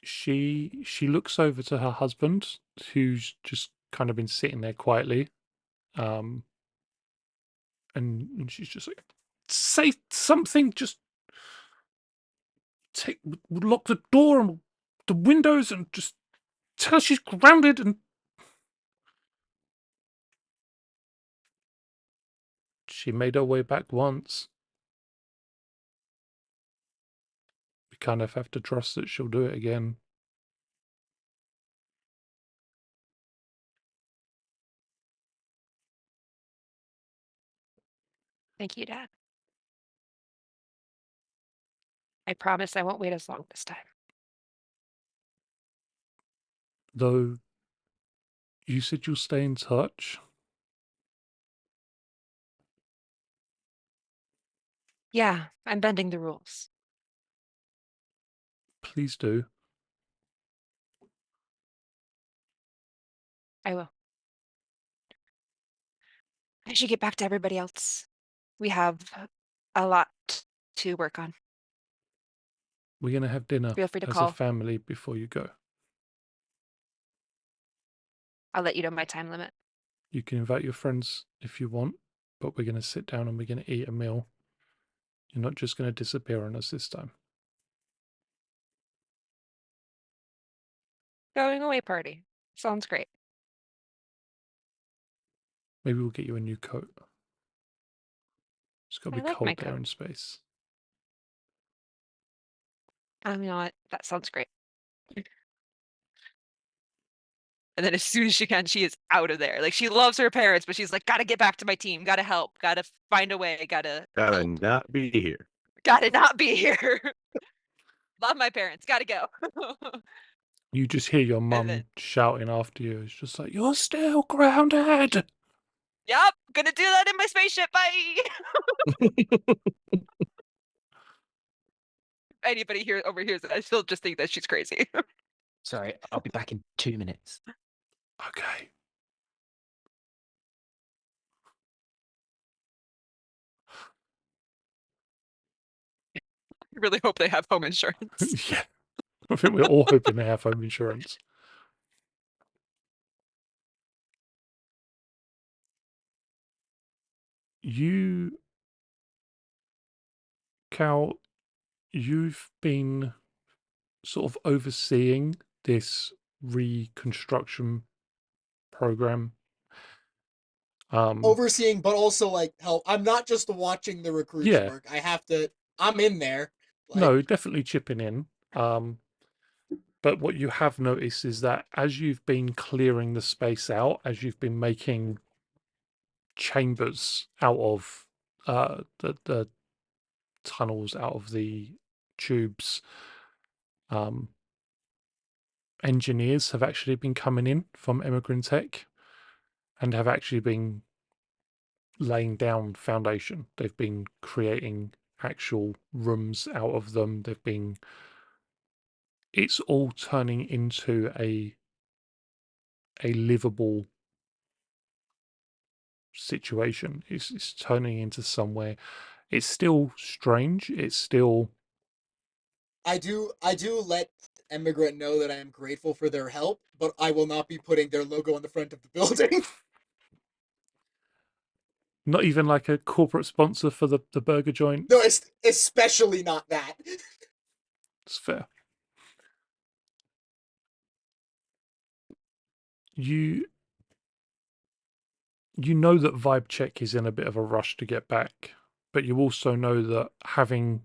She looks over to her husband, who's just kind of been sitting there quietly, and she's just like, "Say something, just lock the door and the windows, and just tell her she's grounded." And she made her way back once. We kind of have to trust that she'll do it again. Thank you, Dad. I promise I won't wait as long this time. Though you said you'll stay in touch. Yeah, I'm bending the rules. Please do. I will. I should get back to everybody else. We have a lot to work on. We're going to have dinner Feel free to as a call. family before you go. I'll let you know my time limit. You can invite your friends if you want, but we're going to sit down and we're going to eat a meal. You're not just going to disappear on us this time. Going away party. Sounds great. Maybe we'll get you a new coat. It's got to I be like my cold there coat. in space. You know what? That sounds great. And then as soon as she can, she is out of there. Like, she loves her parents, but she's like, gotta get back to my team, gotta help, gotta find a way, gotta Gotta help, not be here. gotta not be here. Love my parents, gotta go. You just hear your And mum then, shouting after you. It's just like, "You're still grounded!" yep, gonna do that in my spaceship. Bye. Anybody here overhears that, she'll just think that she's crazy. Sorry, I'll be back in 2 minutes. Okay. I really hope they have home insurance. Yeah. I think we're all hoping they have home insurance. You, Cal, you've been sort of overseeing this reconstruction program. Overseeing, but also like help. I'm not just watching the recruits Yeah. work. I have to. I'm in there. Like, No, definitely chipping in. But what you have noticed is that as you've been clearing the space out, as you've been making chambers out of the tunnels, out of the tubes, engineers have actually been coming in from Immigrant Tech and have actually been laying down foundation. They've been creating actual rooms out of them. It's all turning into a livable situation. It's turning into somewhere. It's still strange. It's still I do let Immigrant know that I am grateful for their help, but I will not be putting their logo on the front of the building. not even like a corporate sponsor for the burger joint. No, it's especially not that. It's fair. You know that Vibe Check is in a bit of a rush to get back, but you also know that having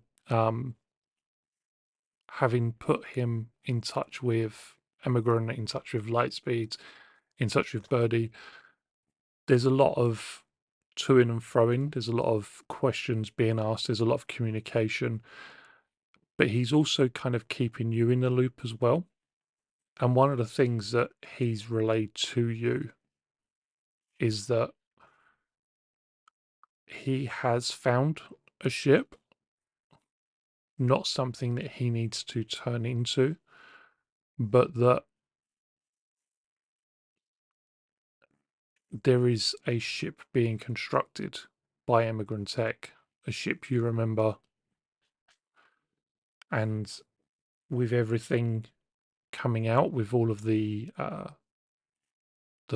put him in touch with Emigrant, in touch with Lightspeed, in touch with Birdie, there's a lot of to-ing and fro-ing. There's a lot of questions being asked. There's a lot of communication. But he's also kind of keeping you in the loop as well. And one of the things that he's relayed to you is that he has found a ship not something that he needs to turn into, but that there is a ship being constructed by Immigrant Tech, a ship you remember, and with everything coming out, with all of the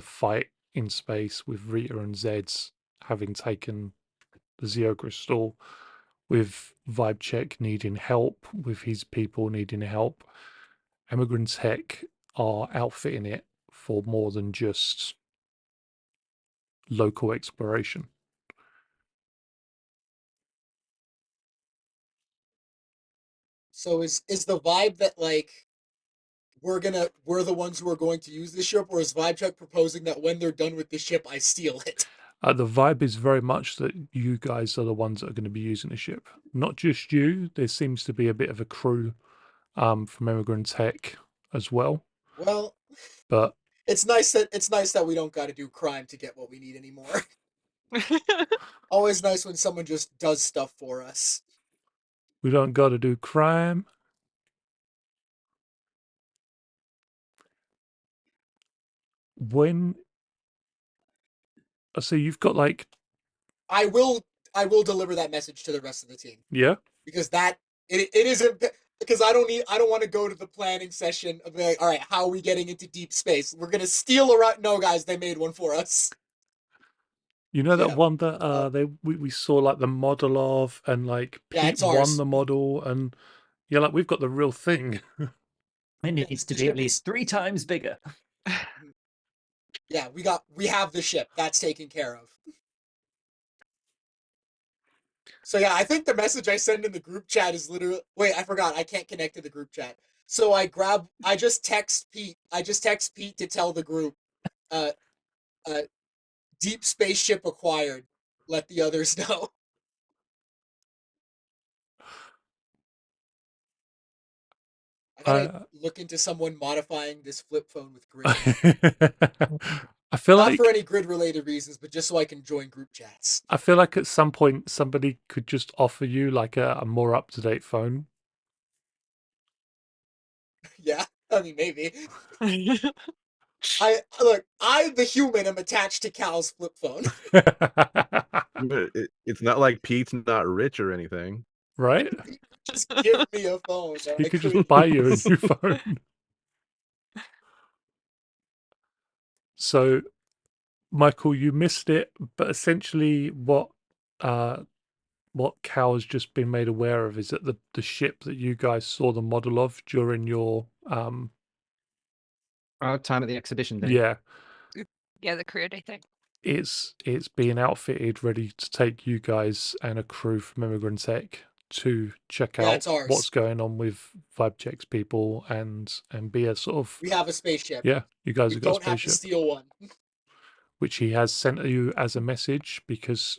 fight in space, with Rita and Zeds having taken the Zeo Crystal, with Vibe Check needing help, with his people needing help, Immigrant Tech are outfitting it for more than just local exploration. So is the vibe that like we're the ones who are going to use the ship, or is Vibe Check proposing that when they're done with the ship, I steal it? The vibe is very much that you guys are the ones that are going to be using the ship. Not just you. There seems to be a bit of a crew from Immigrant Tech as well. Well, But it's nice that we don't got to do crime to get what we need anymore. Always nice when someone just does stuff for us. we don't got to do crime. When so you've got like I will deliver that message to the rest of the team, yeah, because that it isn't, because I don't want to go to the planning session of like, all right, how are we getting into deep space? We're gonna steal around. No, guys, they made one for us. you know that Yeah. one that we saw like the model of, and like Yeah, Pete it's won ours. the model, and yeah, like we've got the real thing. It needs to be at least 3 times bigger. Yeah, we have the ship. That's taken care of. So yeah, I think the message I send in the group chat is literally, wait, I forgot. I can't connect to the group chat. So I just text Pete. I just text Pete to tell the group, uh, deep spaceship acquired. Let the others know. I gotta I look into someone modifying this flip phone with grid. I feel Not for like any grid related reasons, but just so I can join group chats. I feel like at some point somebody could just offer you like a more up to date phone. Yeah, I mean maybe. I the human am attached to Cal's flip phone. It's not like Pete's not rich or anything. Right? Just give me a phone that He I could could just buy you a use. new phone. So, Michael, you missed it, but essentially what Cal has just been made aware of is that the ship that you guys saw the model of during your Our time at the exhibition day. yeah, Yeah, the career day thing. it's being outfitted ready to take you guys and a crew from Immigrant Tech to check Yeah, out it's ours. what's going on with Vibe Check's people and be a sort of We have a spaceship. yeah, you guys We have got a don't have to spaceship, steal one. which he has sent you as a message because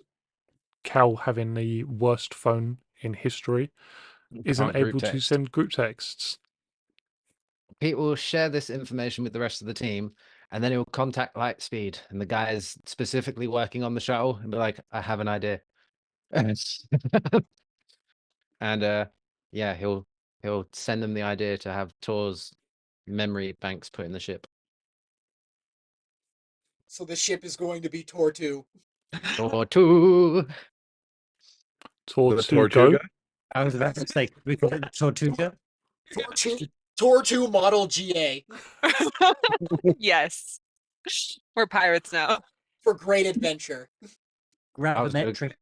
Cal, having the worst phone in history, isn't Can't group able to text. send group texts. Pete will share this information with the rest of the team, and then he'll contact Lightspeed and the guys specifically working on the shuttle and be like, I have an idea. And yeah, he'll send them the idea to have Tor's memory banks put in the ship. So the ship is going to be Tor 2. Tor 2. Tor The 2 go. Tortuga? I was about to say, we call it Tortuga. Tor 2 model GA Yes. We're pirates now. for great adventure. Gravimetric.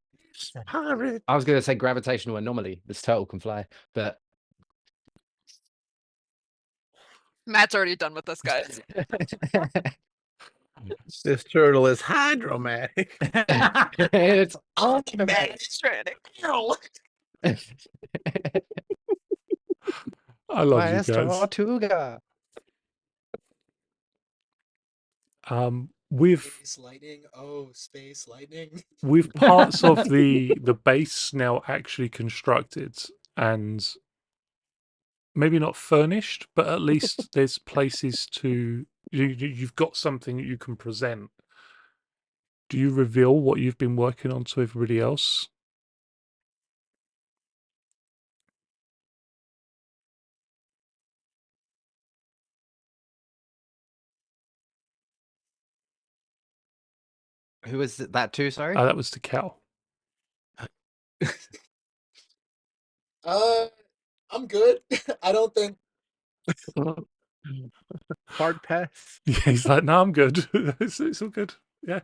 Pirate. I was going to say gravitational anomaly. This turtle can fly, but Matt's already done with us, guys. This turtle is hydromatic. it's Stranding. I love you guys. Tortuga. With Space lightning. Oh, space lightning. with parts of the base now actually constructed and maybe not furnished, but at least there's places to you've got something that you can present. Do you reveal what you've been working on to everybody else? Who is that to? Sorry. That was to Cal. I'm good. I don't think. Hard pass. Yeah, he's like, no, I'm good. It's all good. Yeah.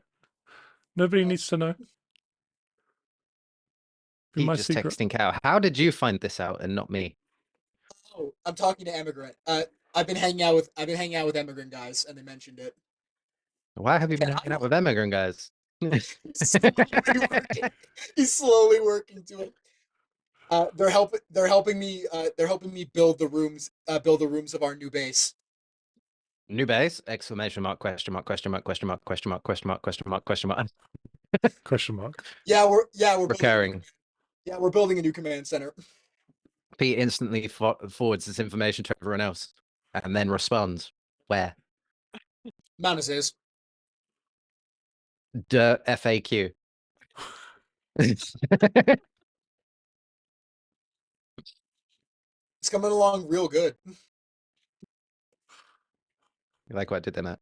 Nobody needs to know. Be Pete my just secret. texting Cal. How did you find this out and not me? Oh, I'm talking to Emigrant. I've been hanging out with Emigrant guys, and they mentioned it. Why have you been Yeah, hanging out with immigrant guys? Slowly working. He's slowly working to it. They're helping me. They're helping me build the rooms. Build the rooms of our new base. New base? Exclamation mark, question mark, question mark, question mark, question mark, question mark, question mark, question mark. Question mark. Yeah, we're building Recurring. we're building a new command center. Pete instantly forwards this information to everyone else and then responds. Where? Mount is. Duh, FAQ. It's coming along real good. You like what I did there, Matt?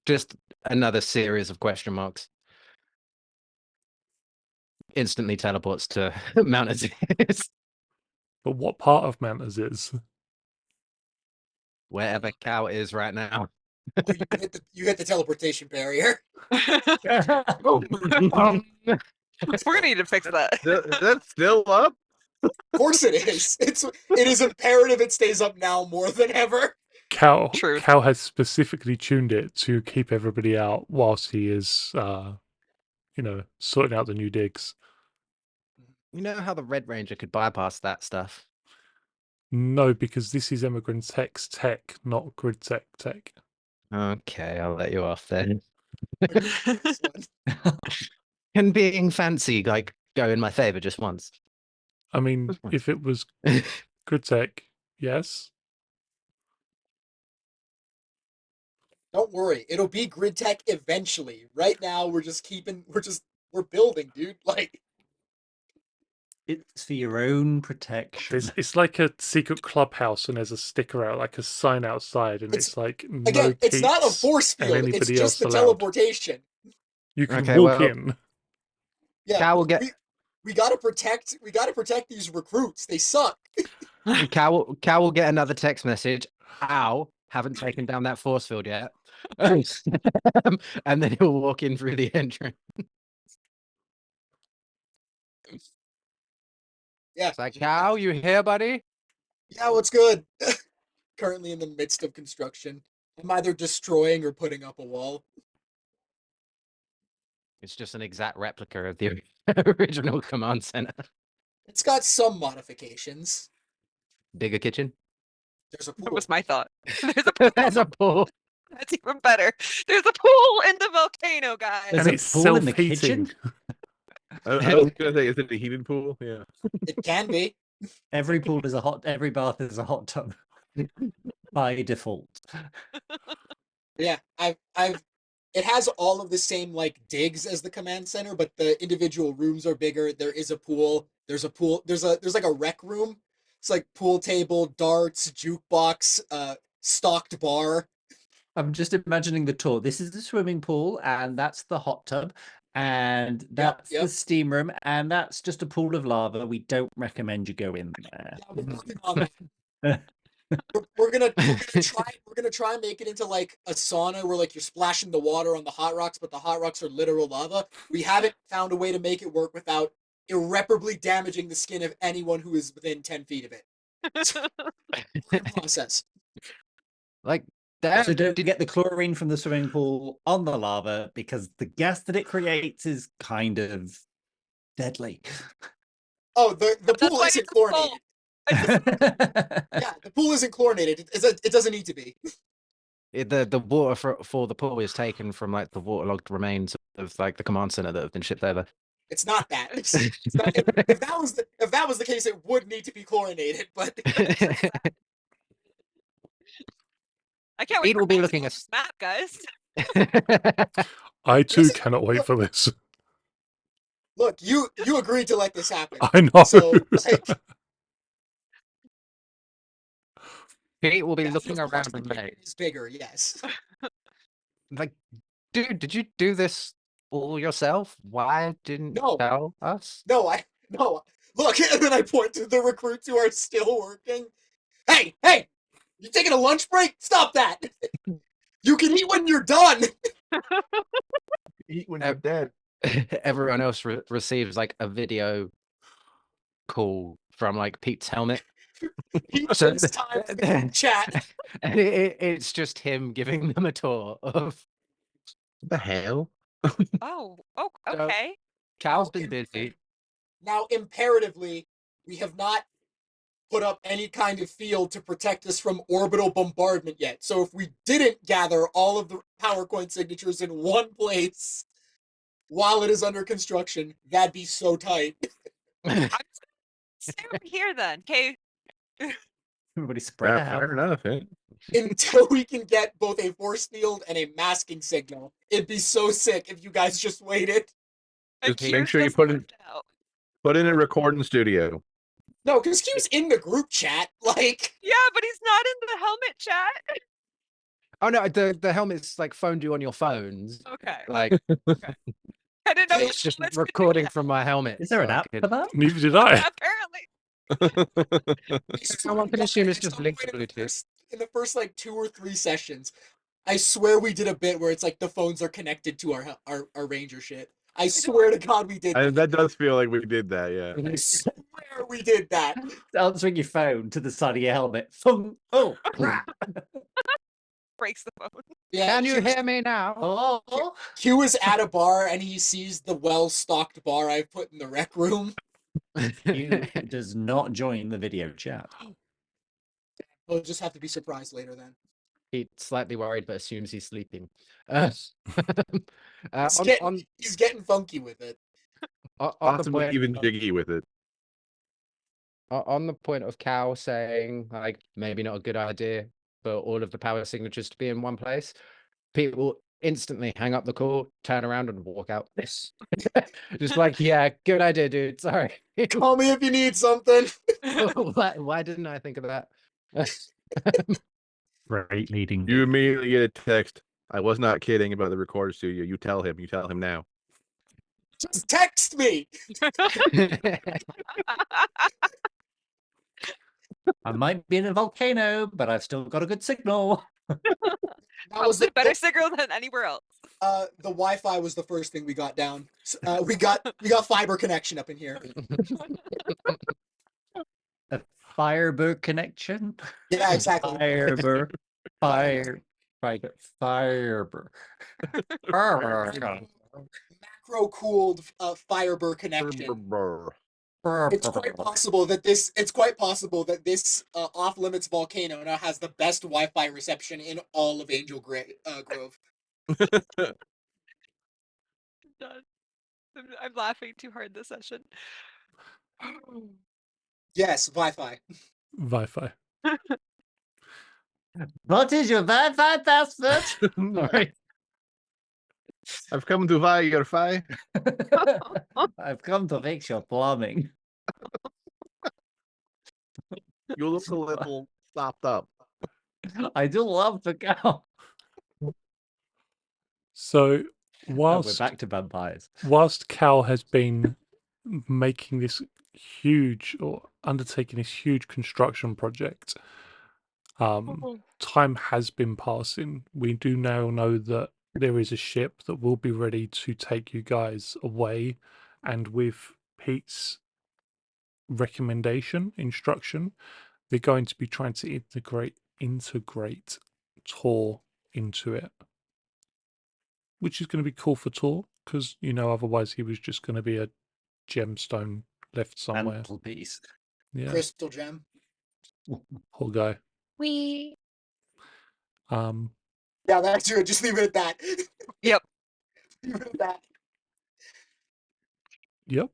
Just another series of question marks. Instantly teleports to Mount Aziz. But what part of Mantas is? Wherever Cal is right now. Oh, you hit the teleportation barrier. We're gonna need to fix that. That's still up. Of course it is. It is imperative it stays up now more than ever. Cal Truth. has specifically tuned it to keep everybody out whilst he is, sorting out the new digs. You know how the Red Ranger could bypass that stuff? No, because this is Emigrant Tech's tech, not Grid Tech. Okay, I'll let you off then. This one. Can being fancy like go in my favor just once? I mean, if it was Grid Tech, yes. Don't worry, it'll be grid tech eventually. Right now, we're building, dude. Like, It's for your own protection. It's like a secret clubhouse, and there's a sticker out, like a sign outside, and it's like no again, it's not a Keats force and field. It's anybody just else the allowed. teleportation. You can Okay, walk well- in. Yeah, Cal will get we gotta protect these recruits. They suck. Cal will get another text message. Ow, haven't taken down that force field yet. And then he'll walk in through the entrance. Yeah. It's like, Cal, you here, buddy? Yeah, what's good? Currently in the midst of construction. I'm either destroying or putting up a wall. It's just an exact replica of the original command center. It's got some modifications. Bigger kitchen. There's a That pool. was my thought. There's a pool. There's a pool. That's even better. There's a pool in the volcano, guys. There's And a it's pool in the self-heating. kitchen? I was gonna say, is it a heated pool? Yeah. It can be. Every bath is a hot tub by default. Yeah, it has all of the same like digs as the command center, but the individual rooms are bigger. There is a pool. There's like a rec room. It's like pool table, darts, jukebox, stocked bar. I'm just imagining the tour. This is the swimming pool, and that's the hot tub, and that's yep. the steam room, and that's just a pool of lava. We don't recommend you go in there. Yeah, we're working on that. We're gonna try and make it into like a sauna where like you're splashing the water on the hot rocks, but the hot rocks are literal lava. We haven't found a way to make it work without irreparably damaging the skin of anyone who is within 10 feet of it. Process. Like So that. don't get the chlorine from the swimming pool on the lava, because the gas that it creates is kind of deadly. Oh, the That's pool why isn't it's chlorinated. Yeah, the pool isn't chlorinated. It doesn't need to be. The water for the pool is taken from like the waterlogged remains of like the command center that have been shipped over. It's not that. It's not, if that was the case, it would need to be chlorinated. But I can't wait. It will be for looking this map, guys. I too Listen, cannot wait for this. look, you agreed to let this happen. I know. So like, Pete will be Yeah, looking of course around the and picture like, is bigger, yes. like, dude, did you do this all yourself? Why didn't you No. tell us? No. Look, and then I point to the recruits who are still working. Hey, you taking a lunch break? Stop that. You can eat when you're done. Eat when Uh, you're dead. Everyone else receives like a video call from like Pete's helmet. He So FaceTimes the group chat. and it's just him giving them a tour of. What the hell? Oh, So- okay. Cal's been busy. Now, imperatively, we have not put up any kind of field to protect us from orbital bombardment yet. So if we didn't gather all of the PowerCoin signatures in one place while it is under construction, that'd be so tight. I'm just gonna stay over here then. Okay. Everybody spread out. Fair enough. Eh? Until we can get both a force field and a masking signal. It'd be so sick if you guys just waited. Just make Q's sure you just put it left out. put in a recording studio. No, because Q's in the group chat. Like, Yeah, but he's not in the helmet chat. Oh no, the helmet's like phoned you on your phones. Okay. Like I didn't know It's it's the just helmets could do recording that. from my helmet. Is there an so I app could- for that? Neither did I. Apparently. Someone can assume it's just linked to Bluetooth. In the first like 2 or 3 sessions, I swear we did a bit where it's like the phones are connected to our ranger shit. I swear to God we did that. That does feel like we did that, yeah. I swear we did that. Answering your phone to the side of your helmet. Thump. Oh. Breaks the phone. Yeah, Can you hear me now? Oh. Q is at a bar and he sees the well-stocked bar I've put in the rec room. You does not join the video chat. He'll just have to be surprised later then. He's slightly worried, but assumes he's sleeping. He's getting funky with it. On the Possibly point even of- jiggy with it. on the point of Cal saying like maybe not a good idea for all of the power signatures to be in one place, Pete will instantly hang up the call, turn around and walk out. Just like, yeah, good idea, dude. Sorry. Call me if you need something. Why didn't I think of that? Great leading. You immediately get a text. I was not kidding about the recorder studio. You tell him. You tell him now. Just text me. I might be in a volcano, but I've still got a good signal. That was Probably the better signal than anywhere else. the Wi-Fi was the first thing we got down. We got fiber connection up in here. A Firebird connection. Yeah, exactly. Firebird. Firebird. Macro cooled Firebird connection. It's quite possible that this off limits volcano now has the best Wi-Fi reception in all of Angel Grove. Done. I'm laughing too hard this session. Yes, Wi-Fi. Wi-Fi. What is your Wi-Fi password? Sorry. I've come to buy your fi. I've come to fix your plumbing. You look a little stopped up. I do love the cow. So We're whilst back to vampires. Cal has been making this huge or undertaking this huge construction project, time has been passing. We do now know that there is a ship that will be ready to take you guys away, and with Pete's instruction, they're going to be trying to integrate Tor into it, which is going to be cool for Tor because otherwise he was just going to be a gemstone left somewhere. Mantelpiece. Yeah, Crystal gem. poor guy. We. Yeah, that's true. Just leave it at that. Yep. Leave it at that. Yep.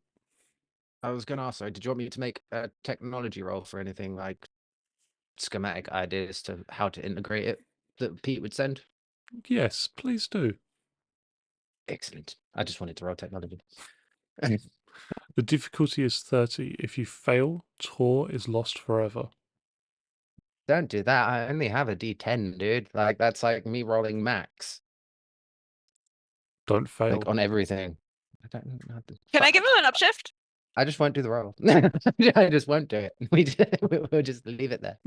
I was gonna ask, did you want me to make a technology roll for anything like schematic ideas to how to integrate it that Pete would send? Yes, please do. Excellent. I just wanted to roll technology. The difficulty is 30. If you fail, Tor is lost forever. Don't do that. I only have a D10, dude. Like that's like me rolling max, Don't fail. like on everything. I don't know. Can I give him an upshift? I just won't do the roll. I just won't do it. We'll just leave it there.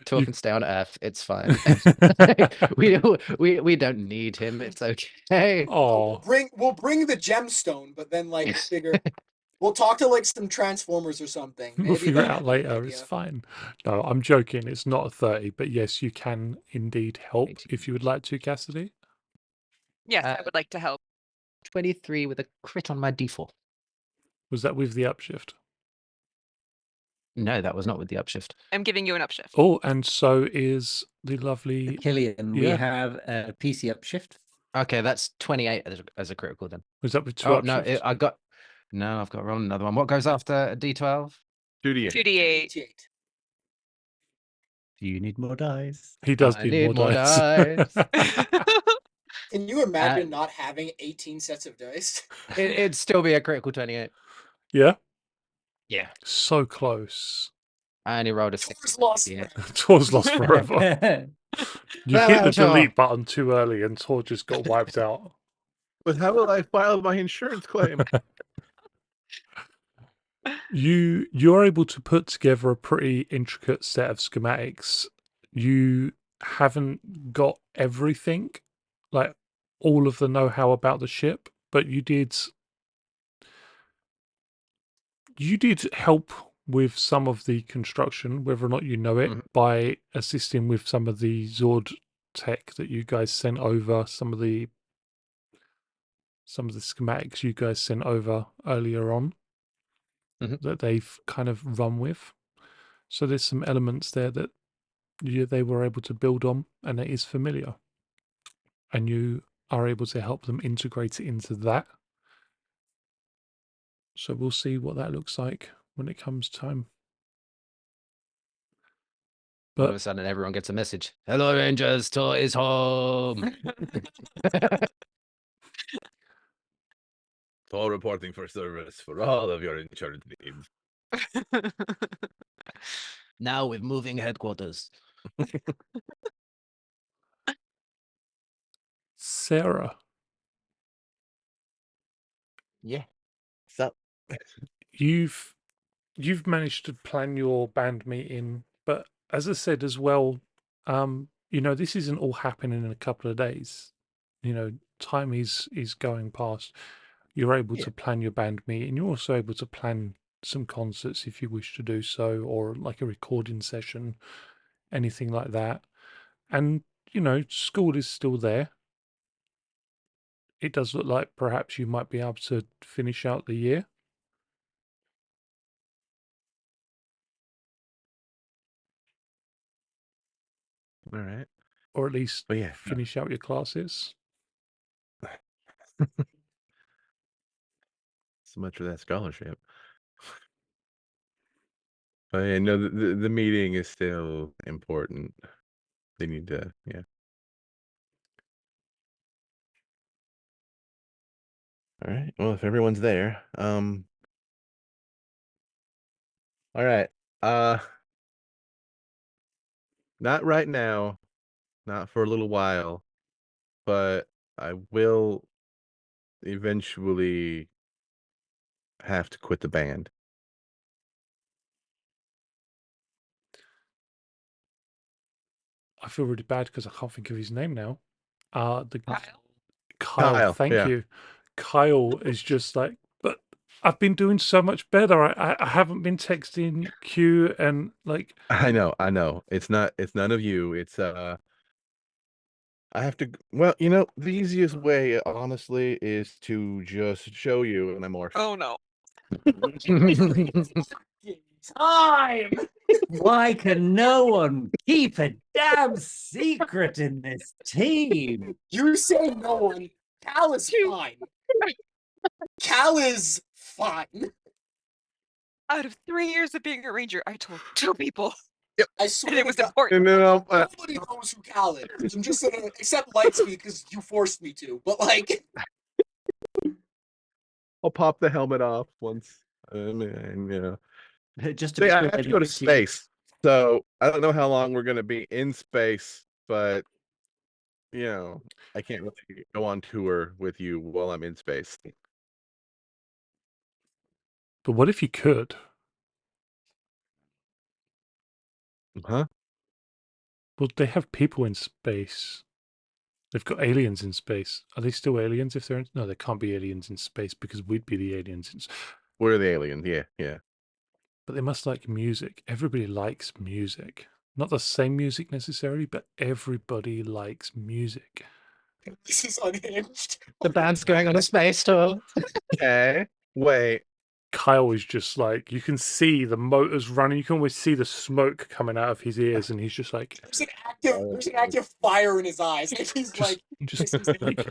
Talk You- and stay on Earth. It's fine. we don't need him. It's okay. Oh, We'll bring the gemstone, but then like figure we'll talk to like some transformers or something. we'll Maybe figure it they'll out have an later. It's idea. fine. No, I'm joking. It's not a 30, but yes, you can indeed help 18. if you would like to, Cassidy. Yes, I Uh, would like to help. 23 with a crit on my D4. Was that with the upshift? No, that was not with the upshift. I'm giving you an upshift. Oh, and so is the lovely. Killian, we Yeah. have a PC upshift. Okay, that's 28 as a critical then. Was that with two Oh no, upshifts? I've got to roll another one. What goes after a D12? 2d8. 2d8. 88. Do you need more dice? He does I need need more more dice. Can you imagine not having 18 sets of dice? It'd still be a critical 28. Yeah, Yeah. so close. I only rolled a Tor's 6. lost. Yeah. Tor's lost forever. You hit Farewell, the Tor. delete button too early, and Tor just got wiped out. But how will I file my insurance claim? You're able to put together a pretty intricate set of schematics. You haven't got everything, like all of the know-how about the ship, but you did help with some of the construction, whether or not you know it, Mhm. by assisting with some of the Zord tech that you guys sent over, some of the schematics you guys sent over earlier on that they've kind of run with. So there's some elements there that they were able to build on, and it is familiar. And you are able to help them integrate it into that. So we'll see what that looks like when it comes time. All of a But sudden, everyone gets a message. Hello, Rangers. Tor is home. All reporting for service for all of your insurance needs. Now with moving headquarters. Sarah, Yeah. So you've managed to plan your band meeting, but as I said as well, this isn't all happening in a couple of days. Time is going past. You're able Yeah. to plan your band meeting. You're also able to plan some concerts if you wish to do so, or like a recording session, anything like that. And school is still there. It does look like perhaps you might be able to finish out the year. all right. Or at least But yeah, finish out your classes. so much for that scholarship. But yeah, no, the meeting is still important. They need to, yeah. All right. Well, if everyone's there, all right. Not right now, not for a little while, but I will eventually have to quit the band. I feel really bad because I can't think of his name now. The Kyle. Kyle, thank yeah. you. Kyle is just like, but I've been doing so much better. I haven't been texting Q and like. I know. It's none of you. It's I have to. Well, the easiest way, honestly, is to just show you an morph. Oh no. Time. Why can no one keep a damn secret in this team? You say no one. Cal is fine. Cal is fine. Out of 3 years of being a ranger, I told 2 people, I and swear it to was God, important. No, nobody knows who Cal is. I'm just gonna accept Lightspeed because you forced me to. But like, I'll pop the helmet off once. And Just to See, be I sure have they to go to don't see- space, so I don't know how long we're gonna be in space, but I can't really go on tour with you while I'm in space. But what if you could? Huh? Well, they have people in space. They've got aliens in space. Are they still aliens if they're in... No, they can't be aliens in space because we'd be the aliens. We're the aliens. Yeah, yeah. But they must like music. Everybody likes music. Not the same music necessarily, but everybody likes music. This is unhinged. The band's going on a space tour. Okay. Wait. Kyle is just like, you can see the motors running. You can always see the smoke coming out of his ears, and he's just like, There's an active fire in his eyes. And he's just, like, just this is like,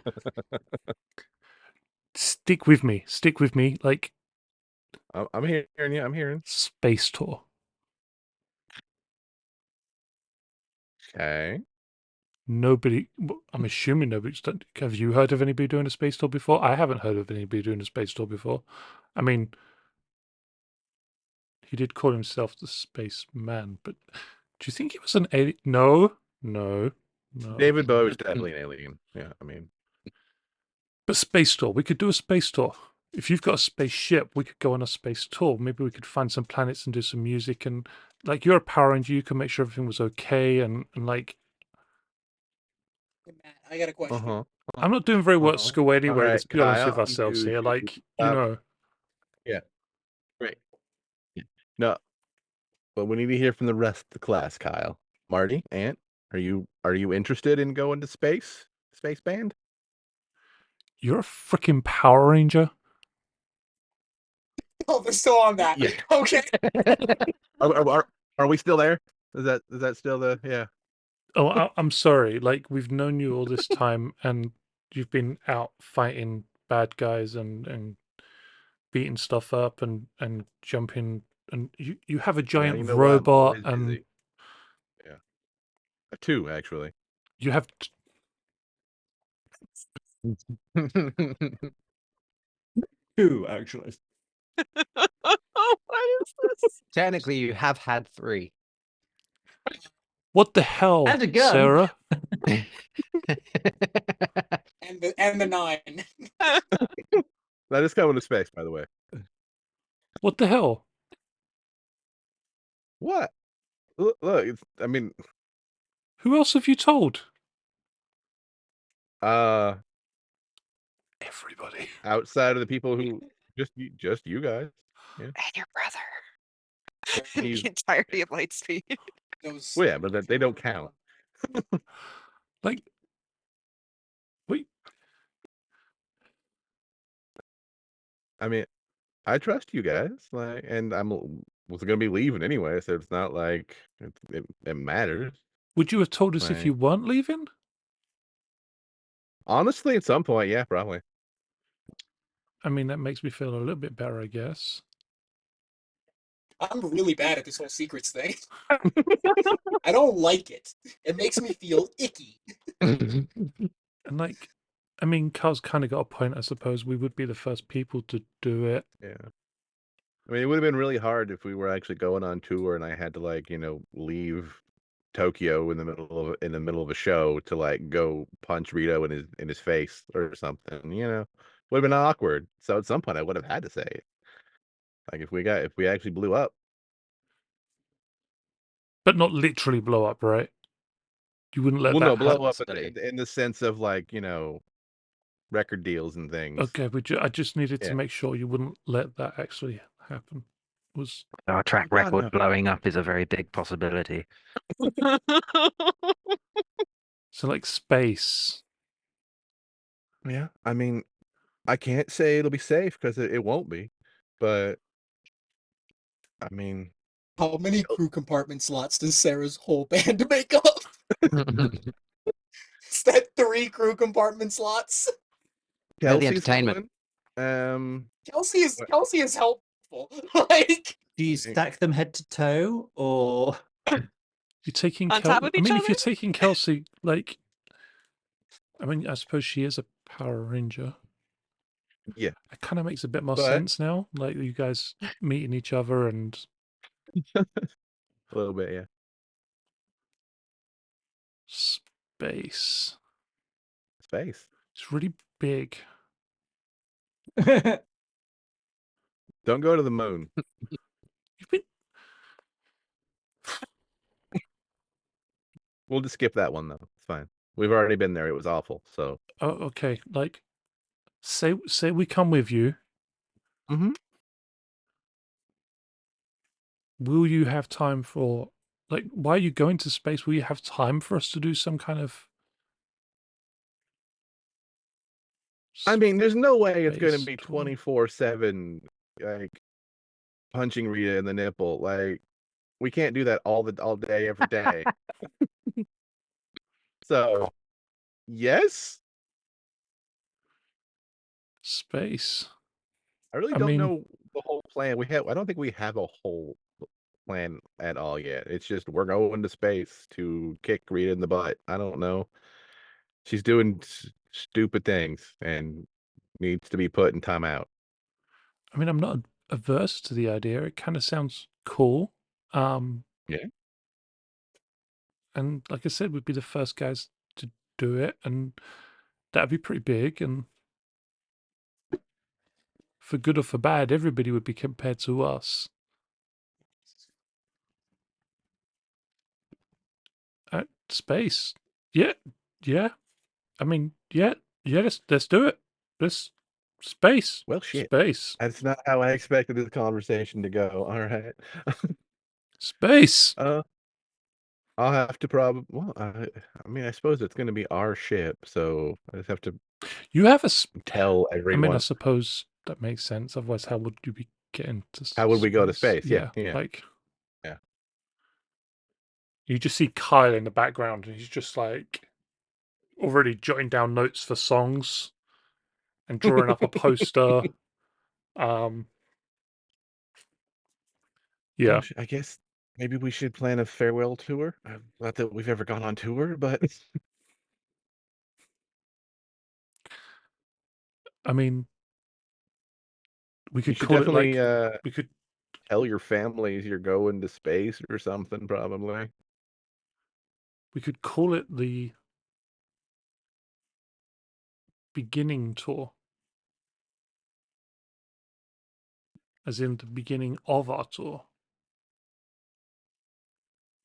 stick with me, stick with me. Like, I'm hearing you. I'm hearing. space tour. Okay. Nobody, I'm assuming nobody's done. Have you heard of anybody doing a space tour before? I haven't heard of anybody doing a space tour before. I mean, he did call himself the space man, but do you think he was an alien? No, no, no. David Bowie's definitely an alien. Yeah, I mean, But space tour, we could do a space tour. If you've got a spaceship, we could go on a space tour. Maybe we could find some planets and do some music. And like, you're a Power Ranger, you can make sure everything was okay. And like, Matt, I got a question. uh-huh. I'm not doing very well at school anyway. All right, Let's be honest with Kyle, ourselves here. Like, Yeah. Great. No, but we need to hear from the rest of the class, Kyle. Marty, Ant, are you interested in going to space? Space band? you're a freaking Power Ranger. Oh, they're still on that. Yeah. Okay. Are we still there? Is that still the yeah? Oh, I'm sorry. Like, we've known you all this time, and you've been out fighting bad guys and beating stuff up and jumping, and you have a giant you know what? I'm robot, always and busy. Yeah. Two, actually. you have Two, actually. What is this? Technically, you have had 3. what the hell, And a gun. Sarah? And the 9. That is coming to space, by the way. What the hell? What? Look, I mean, Who else have you told? Everybody. outside of the people who just you guys. And your brother. He's- The entirety of Lightspeed. Those. Well, yeah, but they don't count. Like, wait, I mean, I trust you guys, like, and was gonna be leaving anyway, so it's not like it matters. would you have told us if Right. you weren't leaving? Honestly, at some point, yeah, probably. I mean, that makes me feel a little bit better, I guess. I'm really bad at this whole secrets thing. I don't like it. It makes me feel icky. And like, I mean, Carl's kind of got a point, I suppose. We would be the first people to do it. Yeah. I mean, it would have been really hard if we were actually going on tour and I had to leave Tokyo in the middle of a show to go punch Rito in his face or something, would have been awkward. So at some point I would have had to say it. Like if we actually blew up. But not literally blow up, right? You wouldn't let Well, that no, blow happen. up Possibly. in the sense of record deals and things. Okay, I just needed Yeah. to make sure you wouldn't let that actually happen. Was Our track God, record no. blowing up is a very big possibility. so like space. Yeah, I mean, I can't say it'll be safe because it won't be, but I mean, How many crew compartment slots does Sarah's whole band make up? Is that 3 crew compartment slots? They're the Kelsey's entertainment. going. Kelsey is helpful. Do you stack them head to toe, or You're taking On top of I each mean, if you're other? taking Kelsey, like, I mean, I suppose she is a Power Ranger. Yeah. It kind of makes a bit more But- sense now. Like you guys meeting each other and A little bit, yeah. Space. Space. It's really big. Don't go to the moon. You've been We'll just skip that one though. It's fine. We've already been there. It was awful. So. oh, okay. Like, say we come with you. Mm-hmm. Will you have time for, like, why are you going to space? Will you have time for us to do some kind of I mean, there's no way it's going to space be tour? 24/7, like punching Rita in the nipple. Like, we can't do that all day every day. So, yes, Space. I really I don't mean, know the whole plan. I don't think we have a whole plan at all yet. It's just we're going to space to kick Rita in the butt. I don't know. She's doing stupid things and needs to be put in timeout. I'm not averse to the idea. It kind of sounds cool. Yeah. And like I said, we'd be the first guys to do it, and that'd be pretty big. And for good or for bad, everybody would be compared to us. At space, yeah, yeah. Yeah. Let's do it. Let's space, Well, shit. space, That's not how I expected this conversation to go. All right. space. I'll have to probably. Well, I mean, I suppose it's going to be our ship, so I just have to You have a. tell I everyone. suppose that makes sense. Otherwise, how would you be getting to How would we go to space? space? Yeah. Like, Yeah. you just see Kyle in the background, and he's just like already jotting down notes for songs and drawing up a poster. Yeah. Well, I guess maybe we should plan a farewell tour. Not that we've ever gone on tour, but I mean, we you could should call it definitely like we could tell your families you're going to space or something. Probably. call it the beginning tour, as in the beginning of our tour.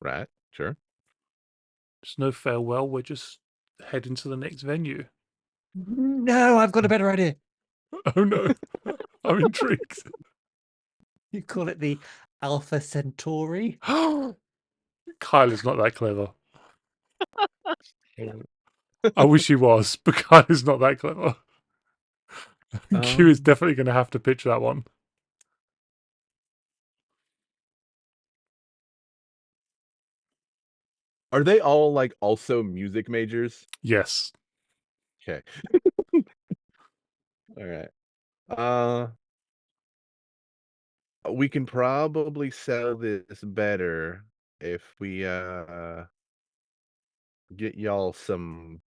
Right. Sure. There's no farewell. We're just heading to the next venue. No, I've got a better idea. Oh no, I'm intrigued. You call it the Alpha Centauri. Kyle is not that clever. I wish he was, but Kyle is not that clever. Q is definitely going to have to pitch that one. Are they all like also music majors? Yes. Okay. All right. We can probably sell this better if we get y'all some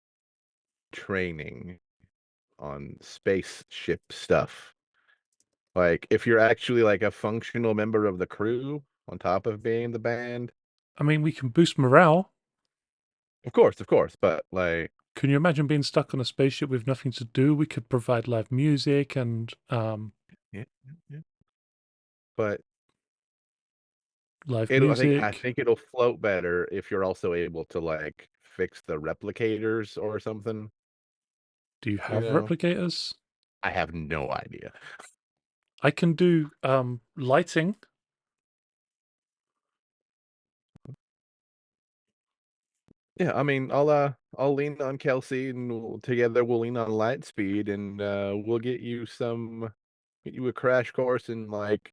training on spaceship stuff. Like if you're actually like a functional member of the crew on top of being the band. I mean, we can boost morale. Of course, but like Can you imagine being stuck on a spaceship with nothing to do? We could provide live music and yeah. But live I music. think it'll float better if you're also able to like fix the replicators or something. Do you You have know? replicators? I have no idea. I can do lighting. Yeah, I mean, I'll lean on Kelsey, and together we'll lean on Lightspeed, and we'll get you a crash course in like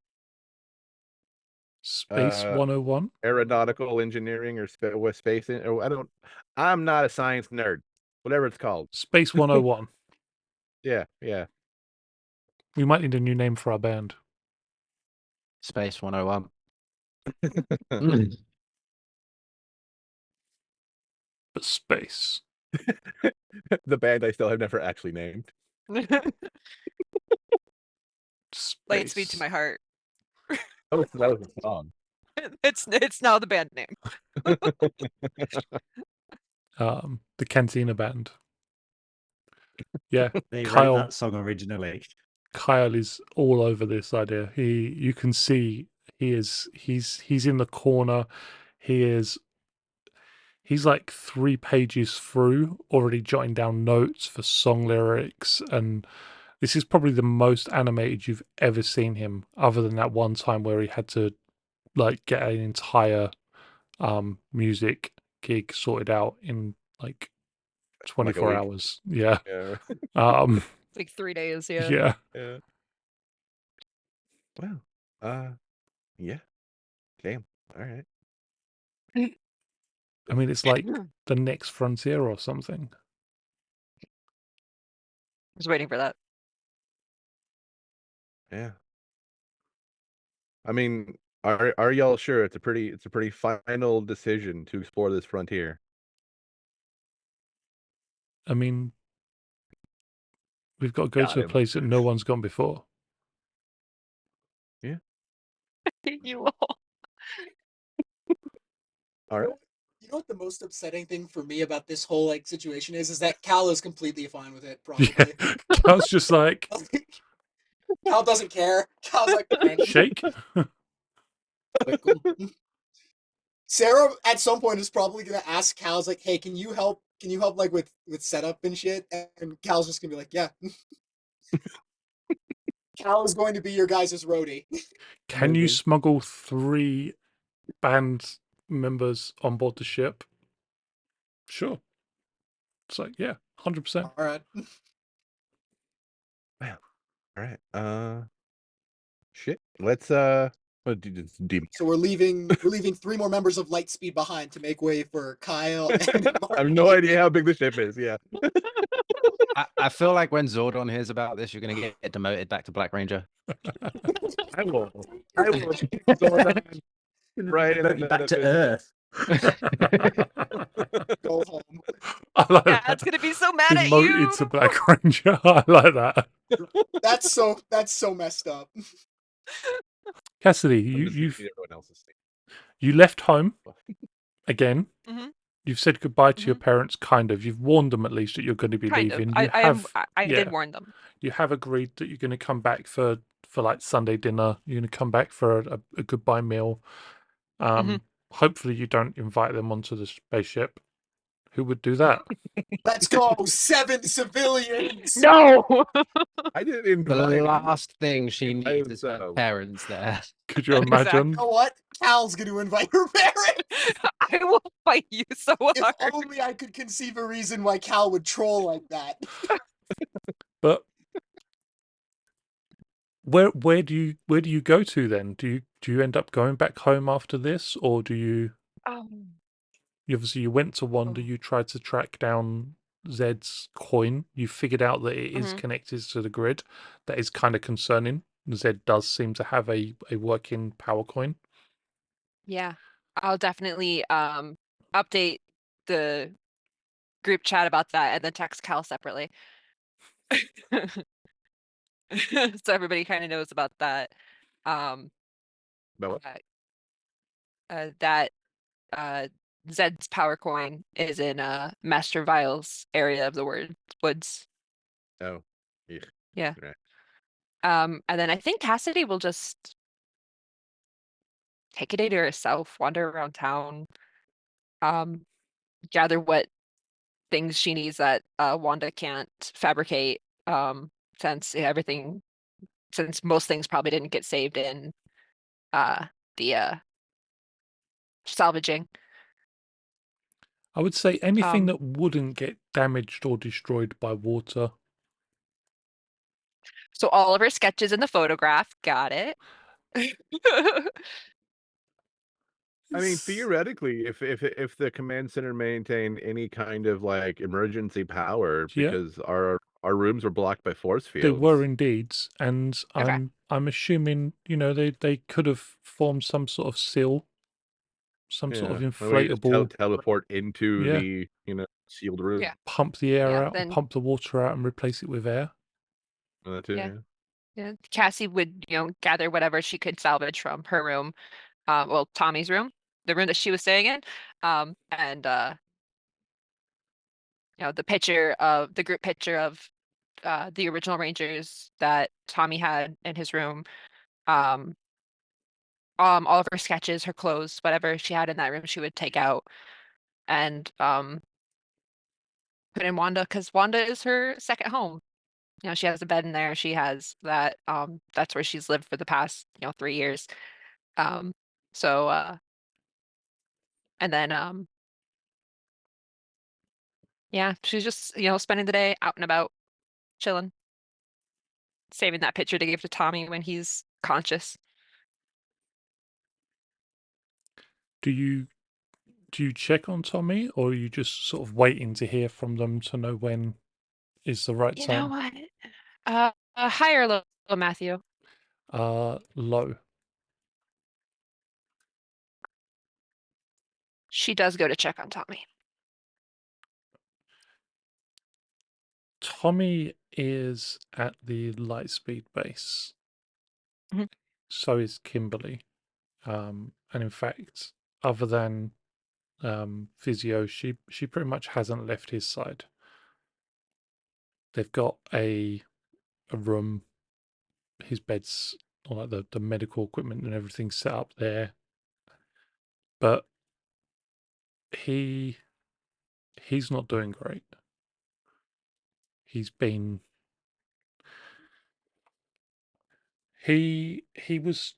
Space 101. aeronautical engineering or space or I'm not a science nerd, whatever it's called. Space 101. Yeah. We might need a new name for our band. Space 101. But space. The band I still have never actually named. Space. Lightspeed to my heart. That was a song. It's now the band name. The Cantina Band. Yeah, They wrote Kyle. that song originally. Kyle is all over this idea. You can see he's in the corner. He's like 3 pages through, already jotting down notes for song lyrics, and this is probably the most animated you've ever seen him, other than that one time where he had to like get an entire music gig sorted out in like Like a 24 week. hours. Yeah. Yeah. Um Like 3 days, yeah. yeah. Yeah. Well, yeah. Damn. All right. I mean, it's like the next frontier or something. I was waiting for that. Yeah. I mean, are y'all sure it's a pretty final decision to explore this frontier? I mean, we've got to go Got to a him. place that no one's gone before. You all. All right. You know what the most upsetting thing for me about this whole like situation is that Cal is completely fine with it. Probably. Yeah. Cal's just like, Cal doesn't care. Cal's like, fine. shake. Like, cool. Sarah at some point is probably gonna ask Cal's like, hey, can you help? Can you help like with setup and shit? And Cal's just gonna be like, yeah. Cal is going to be your guys' roadie. Can you Maybe. smuggle 3 band members on board the ship? Sure. It's like, yeah, 100%. All right. All right. Shit. Let's what do this demon? So we're leaving 3 more members of Lightspeed behind to make way for Kyle and I have no idea how big the ship is. Yeah. I feel like when Zordon hears about this, you're going to get demoted back to Black Ranger. I will Zordon right in the middle Back of to it. Earth. go home. I like Dad's that. gonna be so mad at Demoted you. to Black Ranger. I like that. That's so messed up. Cassidy, I'm just you've repeating everyone else's thing. you left home again. Mhm. You've said goodbye to your parents, kind of. You've warned them at least that you're going to be Kind leaving. of. You I have, did yeah, warn them. you have agreed that you're going to come back for like Sunday dinner. You're going to come back for a goodbye meal. Hopefully, you don't invite them onto the spaceship. Who would do that? Let's go. 7 civilians. No. I didn't The invite last thing she Invite needs is her themselves. parents there. Could you Exactly. imagine? You know what? Cal's going to invite her parents. I will fight you so If hard. only I could conceive a reason why Cal would troll like that. But where do you go to then? Do you end up going back home after this, or do you? Oh. Obviously, you went to Wanda. Oh. You tried to track down Zed's coin. You figured out that it is Mhm. connected to the grid. That is kind of concerning. Zed does seem to have a working power coin. Yeah. I'll definitely update the group chat about that and then text Cal separately. So everybody kind of knows about that. About what? That Zed's power coin is in Master Vile's area of the woods. Oh. Yeah. Yeah. Right. And then I think Cassidy will just take a day to herself, wander around town, gather what things she needs that Wanda can't fabricate, since most things probably didn't get saved in the salvaging. I would say anything Um, that wouldn't get damaged or destroyed by water. So all of her sketches in the photograph, got it. I mean, theoretically, if the command center maintained any kind of like emergency power, Yeah. because our rooms were blocked by force fields. They were indeed, and Okay. I'm assuming they could have formed some sort of seal, some sort of Yeah. Why don't we just inflatable, teleport into Yeah. the sealed room. Yeah. pump the air Yeah, out, or then- pump the water out, and replace it with air. That too, Yeah. yeah. Yeah, Cassie would, gather whatever she could salvage from her room, well, Tommy's room, the room that she was staying in, and the group picture of the original Rangers that Tommy had in his room. Um, all of her sketches, her clothes, whatever she had in that room, she would take out and put in Wanda because Wanda is her second home. She has a bed in there. She has that. That's where she's lived for the past 3 years. Um, so and then yeah, she's just spending the day out and about, chilling, saving that picture to give to Tommy when he's conscious. Do you check on Tommy, or are you just sort of waiting to hear from them to know when is the right You know time? what? Higher low, Matthew. Low. She does go to check on Tommy. Tommy is at the Lightspeed base. Mhm. So is Kimberly. And in fact, other than Physio, she pretty much hasn't left his side. They've got a room, his bed's all like the medical equipment and everything set up there. But he's not doing great. He's been he was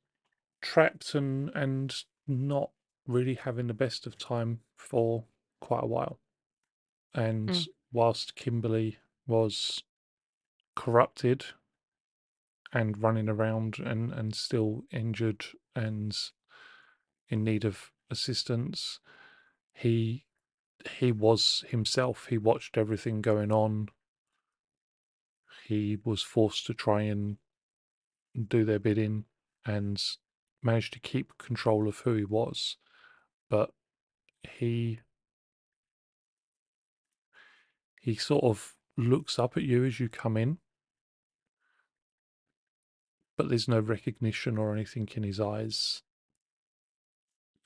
trapped and not really having the best of time for quite a while. And Mm. whilst Kimberly was corrupted and running around and still injured and in need of assistance, he was himself. He watched everything going on. He was forced to try and do their bidding and managed to keep control of who he was. But he sort of looks up at you as you come in, but there's no recognition or anything in his eyes.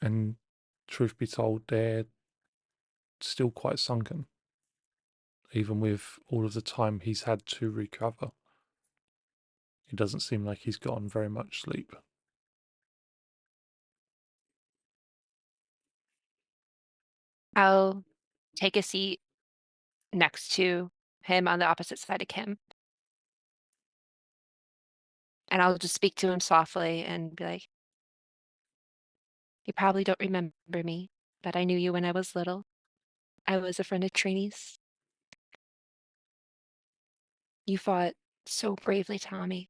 And truth be told, they're still quite sunken, even with all of the time he's had to recover. It doesn't seem like he's gotten very much sleep. I'll take a seat next to him on the opposite side of Kim. And I'll just speak to him softly and be like, "You probably don't remember me, but I knew you when I was little. I was a friend of Trini's. You fought so bravely, Tommy,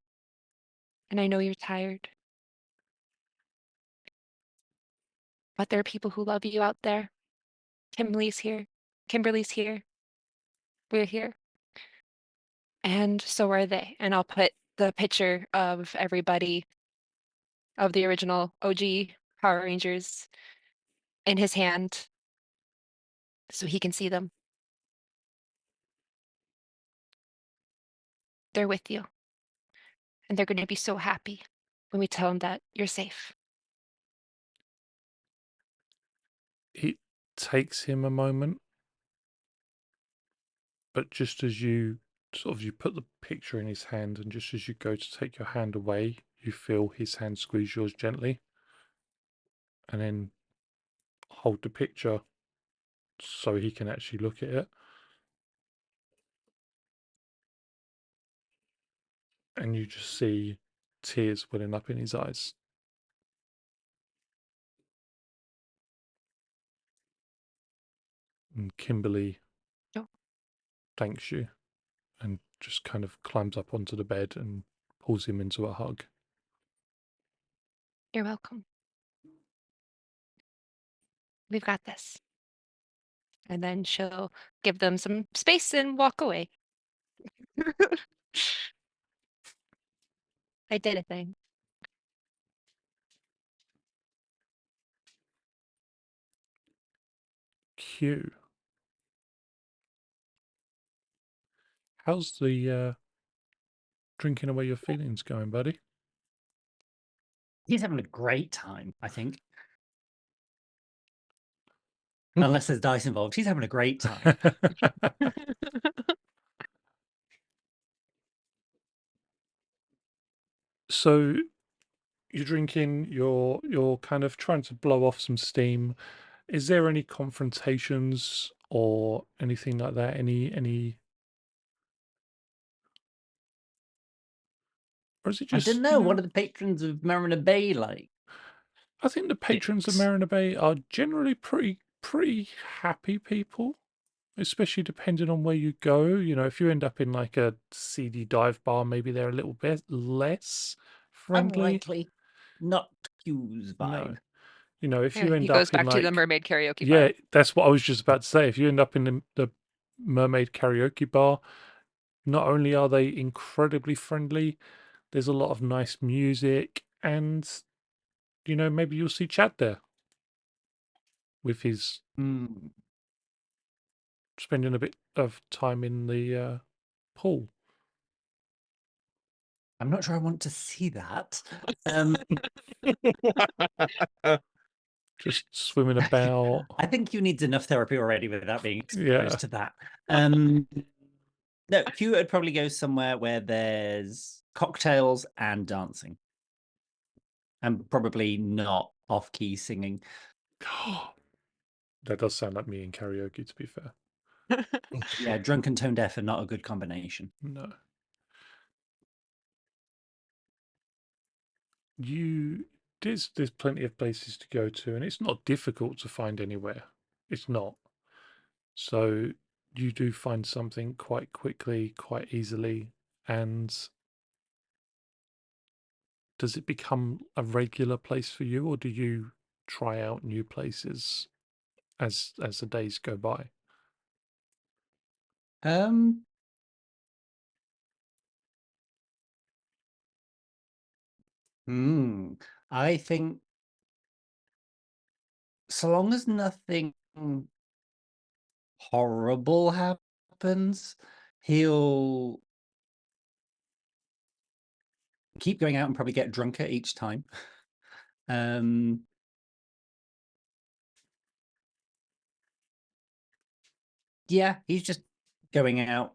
and I know you're tired. But there are people who love you out there. Kimberly's here. Kimberly's here. We're here. And so are they." And I'll put the picture of everybody of the original OG Power Rangers in his hand so he can see them. They're with you. And they're going to be so happy when we tell them that you're safe. It takes him a moment, but just as you put the picture in his hand, and just as you go to take your hand away, you feel his hand squeeze yours gently, and then hold the picture so he can actually look at it. And you just see tears welling up in his eyes. And Kimberly Oh. thanks you and just kind of climbs up onto the bed and pulls him into a hug. You're welcome. We've got this. And then she'll give them some space and walk away. I did a thing. Q. How's the drinking away your feelings going, buddy? He's having a great time, I think. Unless there's dice involved, he's having a great time. So you're drinking, you're kind of trying to blow off some steam. Is there any confrontations or anything like that? Any or is it I just, don't know. What are the patrons of Marina Bay like? I think the patrons of Dicks. Marina Bay are generally pretty happy people, especially depending on where you go. You know, if you end up in like a seedy dive bar, maybe they're a little bit less friendly. Unlikely. Not Q's No. vibe. You know, if Yeah, you he end goes up in back to the like, mermaid karaoke yeah, bar. that's what I was just about to say. If you end up in the mermaid karaoke bar, not only are they incredibly friendly, there's a lot of nice music, and you know, maybe you'll see Chad there with his Hmm. spending a bit of time in the pool. I'm not sure I want to see that. Just swimming about. I think you need enough therapy already without being exposed Yeah. to that. No, Q would probably go somewhere where there's cocktails and dancing. And probably not off-key singing. That does sound like me in karaoke, to be fair. Yeah, drunk and tone deaf are not a good combination. No. There's plenty of places to go to, and it's not difficult to find anywhere. It's not. So you do find something quite quickly, quite easily, and does it become a regular place for you, or do you try out new places as the days go by? Um, I think so long as nothing horrible happens, he'll keep going out and probably get drunker each time. Yeah, he's just going out,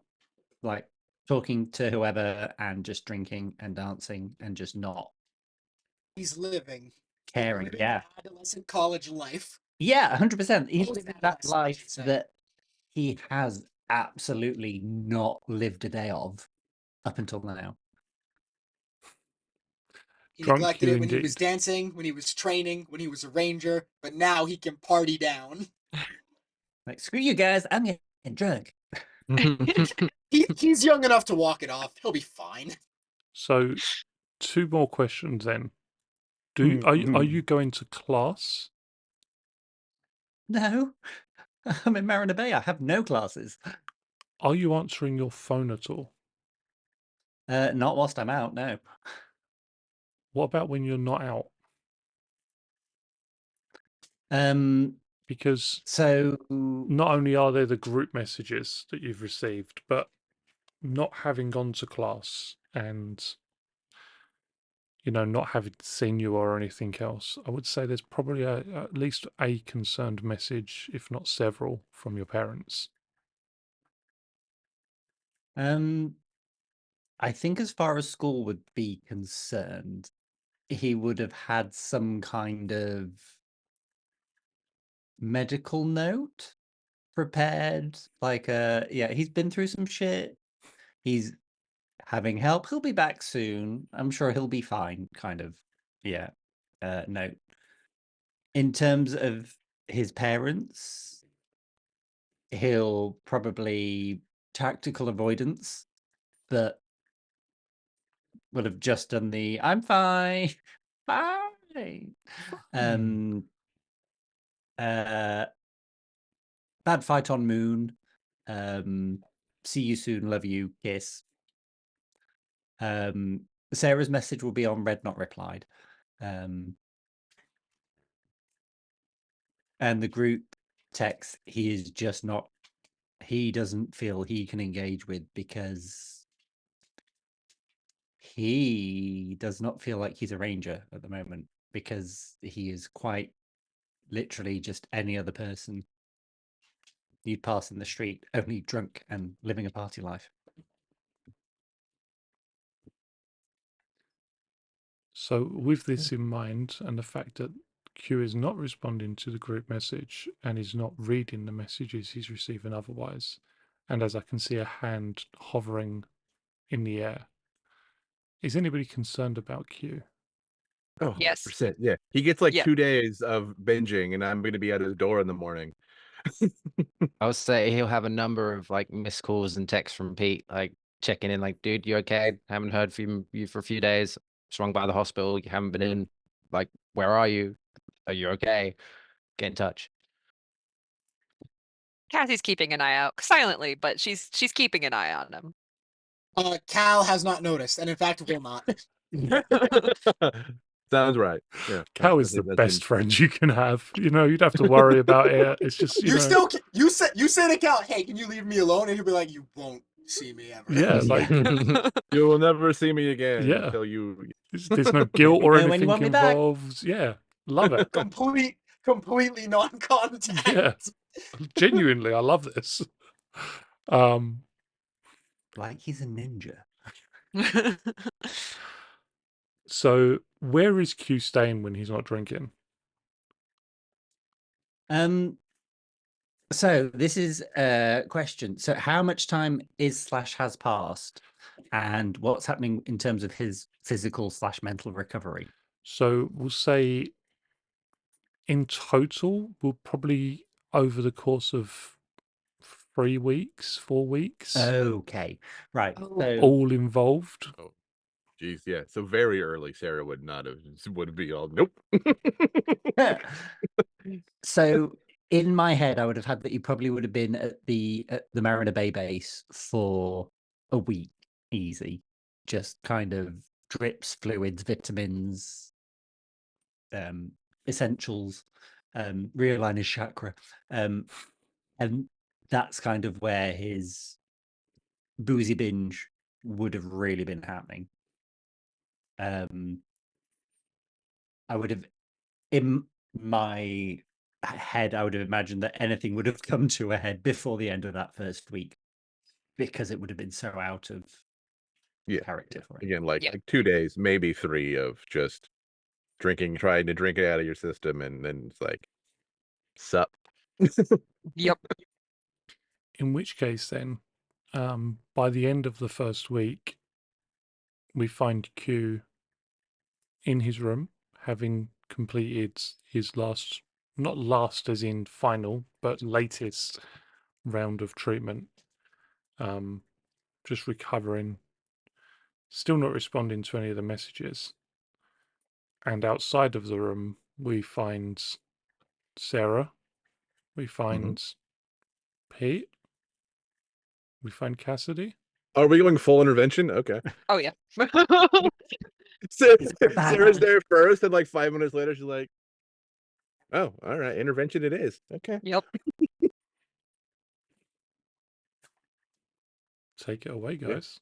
like talking to whoever and just drinking and dancing and just not He's living. caring. Living Yeah. the adolescent college life. Yeah, 100%. He's Most living that adolescents, I life should say. that he has absolutely not lived a day of up until now. He Drunk neglected you it when he was indeed. dancing, when he was training, when he was a ranger, but now he can party down. Like, screw you guys, I'm getting drunk. He's young enough to walk it off. He'll be fine. So, two more questions then. Are you going to class? No, I'm in Marina Bay. I have no classes. Are you answering your phone at all? Not whilst I'm out, no. What about when you're not out? Because So not only are there the group messages that you've received, but not having gone to class and, you know, not having seen you or anything else, I would say there's probably at least a concerned message, if not several, from your parents. I think as far as school would be concerned, he would have had some kind of medical note prepared. Like, yeah, he's been through some shit. He's having help. He'll be back soon. I'm sure he'll be fine, kind of. Yeah. Note. In terms of his parents, he'll probably tactical avoidance, but would have just done the I'm fine. Fine. Bad fight on moon. See you soon, love you, kiss. Sarah's message will be on read not replied. And the group text he is just not, he doesn't feel he can engage with because he does not feel like he's a ranger at the moment because he is quite literally just any other person you'd pass in the street, only drunk and living a party life. So, with this in mind, and the fact that Q is not responding to the group message and is not reading the messages he's receiving otherwise, and as I can see a hand hovering in the air, is anybody concerned about Q? Oh, Yes. 100%. Yeah. He gets like Yeah. 2 days of binging, and I'm going to be at his door in the morning. I would say he'll have a number of like missed calls and texts from Pete, like checking in, like, dude, you okay? Haven't heard from you for a few days. Swung by the hospital. You haven't been in. Like, where are you? Are you okay? Get in touch. Cassie's keeping an eye out silently, but she's keeping an eye on him. Cal has not noticed, and in fact will not. Sounds right. Yeah. Cal I is the think that's best friend you can have. You know, you'd have to worry about it. It's just, you know, you say to Cal, hey, can you leave me alone? And he'll be like, you won't see me ever. yeah, like, You will never see me again Yeah. until you. there's no guilt or know when you anything want me back. involved. Yeah, love it. Completely non-contact. Yeah. Genuinely, I love this. Like he's a ninja. So where is Q staying when he's not drinking? So this is a question. So how much time has passed, and what's happening in terms of his physical / mental recovery? So we'll say in total, we'll probably over the course of 3 weeks, 4 weeks, Okay, right. Oh. So all involved. Oh, geez. Yeah. So very early, Sarah would not have, would be all, nope. so in my head, I would have had that you probably would have been at the Marina Bay base for a week, easy. Just kind of drips, fluids, vitamins, essentials, realign his chakra, and that's kind of where his boozy binge would have really been happening. I would have, in my head, I would have imagined that anything would have come to a head before the end of that first week, because it would have been so out of Yeah. character for him. Again, like, Yeah. like 2 days, maybe 3 of just drinking, trying to drink it out of your system, and then it's like, sup. Yep. In which case, then, by the end of the first week, we find Q in his room, having completed his last, not last as in final, but latest round of treatment. Just recovering, still not responding to any of the messages. And outside of the room, we find Sarah, we find Pete, we find Cassidy. Are we going full intervention? Okay. Oh yeah. Sarah's there first, and like 5 minutes later, she's like, "Oh, all right, intervention it is." Okay. Yep. Take it away, Yeah. guys.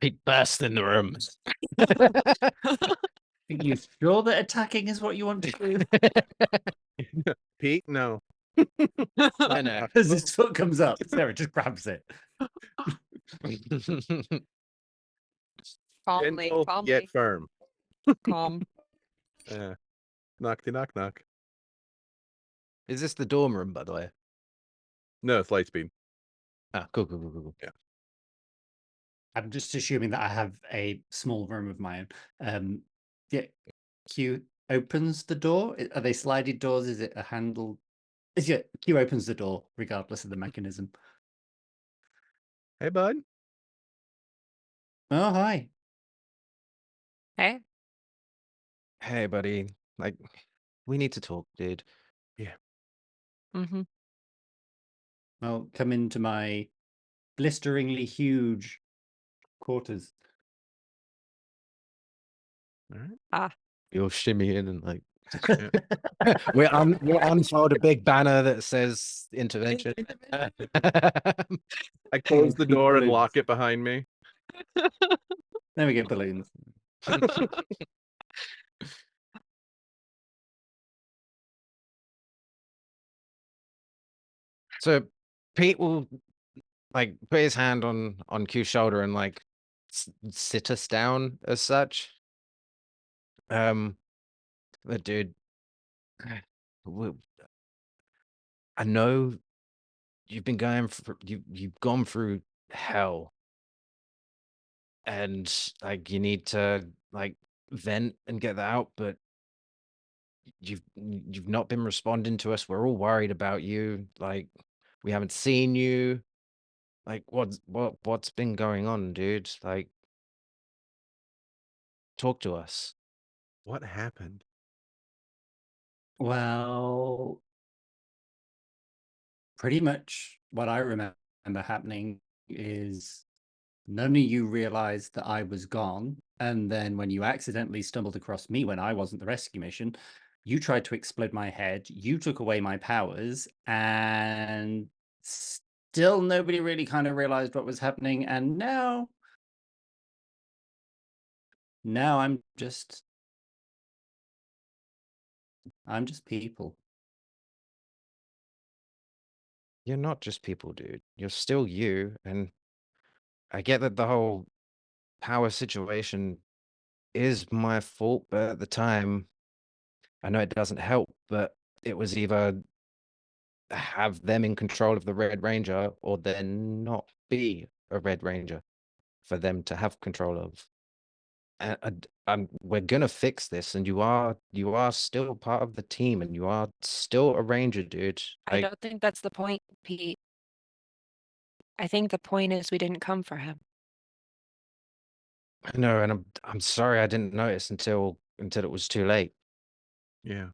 Pete burst in the room. Are you sure that attacking is what you want to do? Pete, no. I know. As his foot comes up, Sarah just grabs it. Calmly, Gentle calmly, yet firm. calm. Knock, knock, knock. Is this the dorm room, by the way? No, it's Lightspeed. Ah, cool. I'm just assuming that I have a small room of my own. Yeah, Q opens the door. Are they sliding doors? Is it a handle? Q opens the door regardless of the mechanism. Hey, bud. Oh, hi. Hey. Hey, buddy. Like, we need to talk, dude. Mm-hmm. Well, come into my blisteringly huge quarters. All right. Ah. You'll shimmy in and like We'll unfold a big banner that says intervention. I close the Pink door and balloons. lock it behind me. Then we get balloons. So Pete will like put his hand on Q's shoulder and like sit us down as such. But dude, we- I know you've been going for you've gone through hell, and like you need to like vent and get that out, but you've not been responding to us. We're all worried about you. Like we haven't seen you. Like what's been going on, dude? Like talk to us. What happened? Well, pretty much what I remember happening is none of you realized that I was gone. And then when you accidentally stumbled across me when I wasn't the rescue mission, you tried to explode my head. You took away my powers, and still nobody really kind of realized what was happening. And now I'm just people. You're not just people, dude. You're still you. And I get that the whole power situation is my fault, but at the time, I know it doesn't help, but it was either have them in control of the Red Ranger or then not be a Red Ranger for them to have control of. And we're gonna fix this, and you are still part of the team, and you are still a Ranger, dude. I Like, don't think that's the point, Pete. I think the point is we didn't come for him. I know, and I'm sorry I didn't notice until it was too late. Yeah.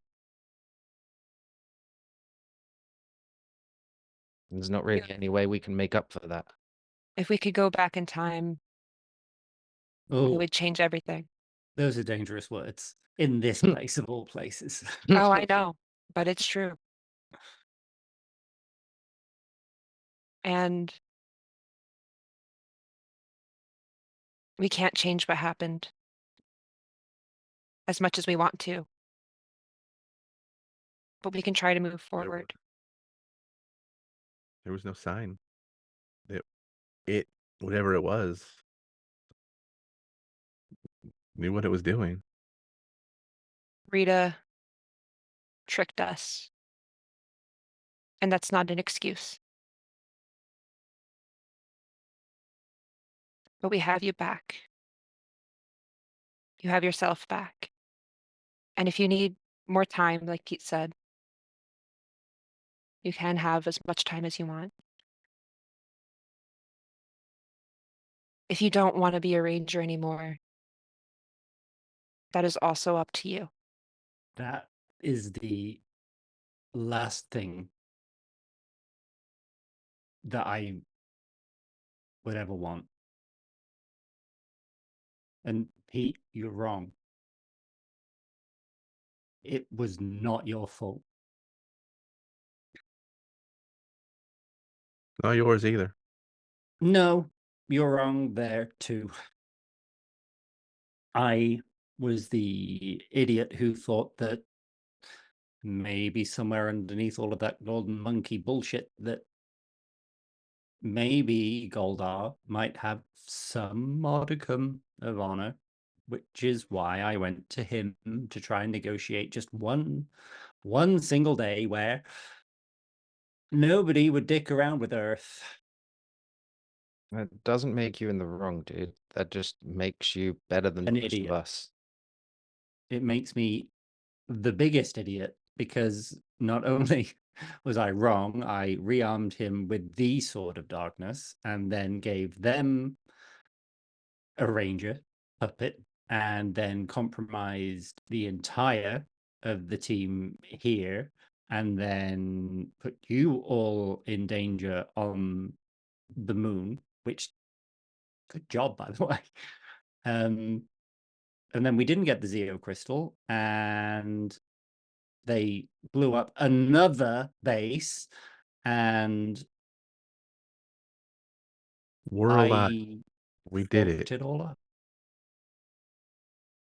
There's not really any way we can make up for that. If we could go back in time, it Oh, would change everything. those are dangerous words in this place of all places. Oh, I know, but it's true. And we can't change what happened as much as we want to. But we can try to move forward. There was no sign that it, whatever it was, knew what it was doing. Rita tricked us. And that's not an excuse. But we have you back. You have yourself back. And if you need more time, like Pete said, you can have as much time as you want. If you don't want to be a ranger anymore, that is also up to you. That is the last thing that I would ever want. And Pete, you're wrong. It was not your fault. Not yours either. No, you're wrong there too. I was the idiot who thought that maybe somewhere underneath all of that golden monkey bullshit that maybe Goldar might have some modicum of honor, which is why I went to him to try and negotiate just one single day where nobody would dick around with Earth. That doesn't make you in the wrong, dude. That just makes you better than An most idiot. of us. It makes me the biggest idiot because not only was I wrong, I rearmed him with the Sword of Darkness and then gave them a ranger puppet and then compromised the entire of the team here and then put you all in danger on the moon, which good job, by the way. And then we didn't get the Zeo crystal, and they blew up another base, and We're alive. I We did fucked it. it all up.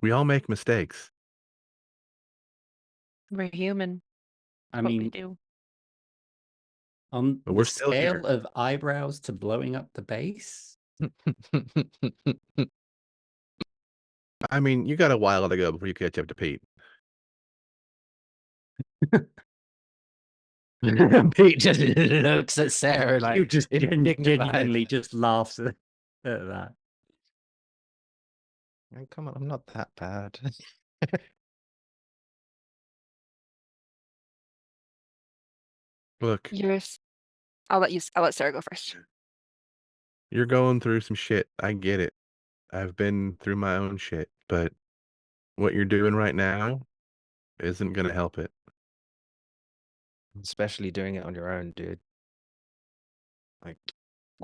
We all make mistakes. We're human. I What we mean, do. on But the we're still scale here. of eyebrows to blowing up the base, I mean, you got a while to go before you catch up to Pete. Pete just looks at Sarah like you just indignified. genuinely just laughs at that. Oh, come on, I'm not that bad. Look, Yours. I'll let Sarah go first. you're going through some shit. I get it. I've been through my own shit, but what you're doing right now isn't going to help it. Especially doing it on your own, dude. Like,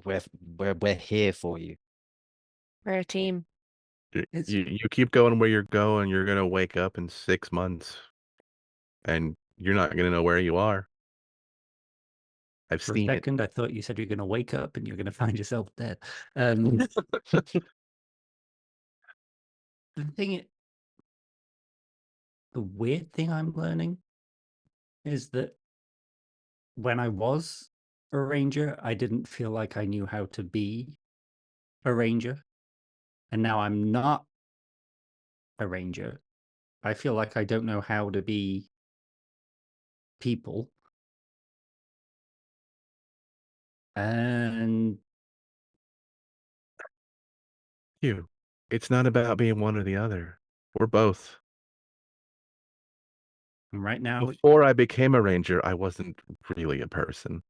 we're here for you. We're a team. It's You keep going where you're going, you're going to wake up in 6 months and you're not going to know where you are. I've for a seen it. second, I thought you said you're going to wake up and you're going to find yourself dead. The weird thing I'm learning is that when I was a ranger, I didn't feel like I knew how to be a ranger. And now I'm not a ranger. I feel like I don't know how to be people. And You. It's not about being one or the other. We're both. right now, Before I became a ranger, I wasn't really a person.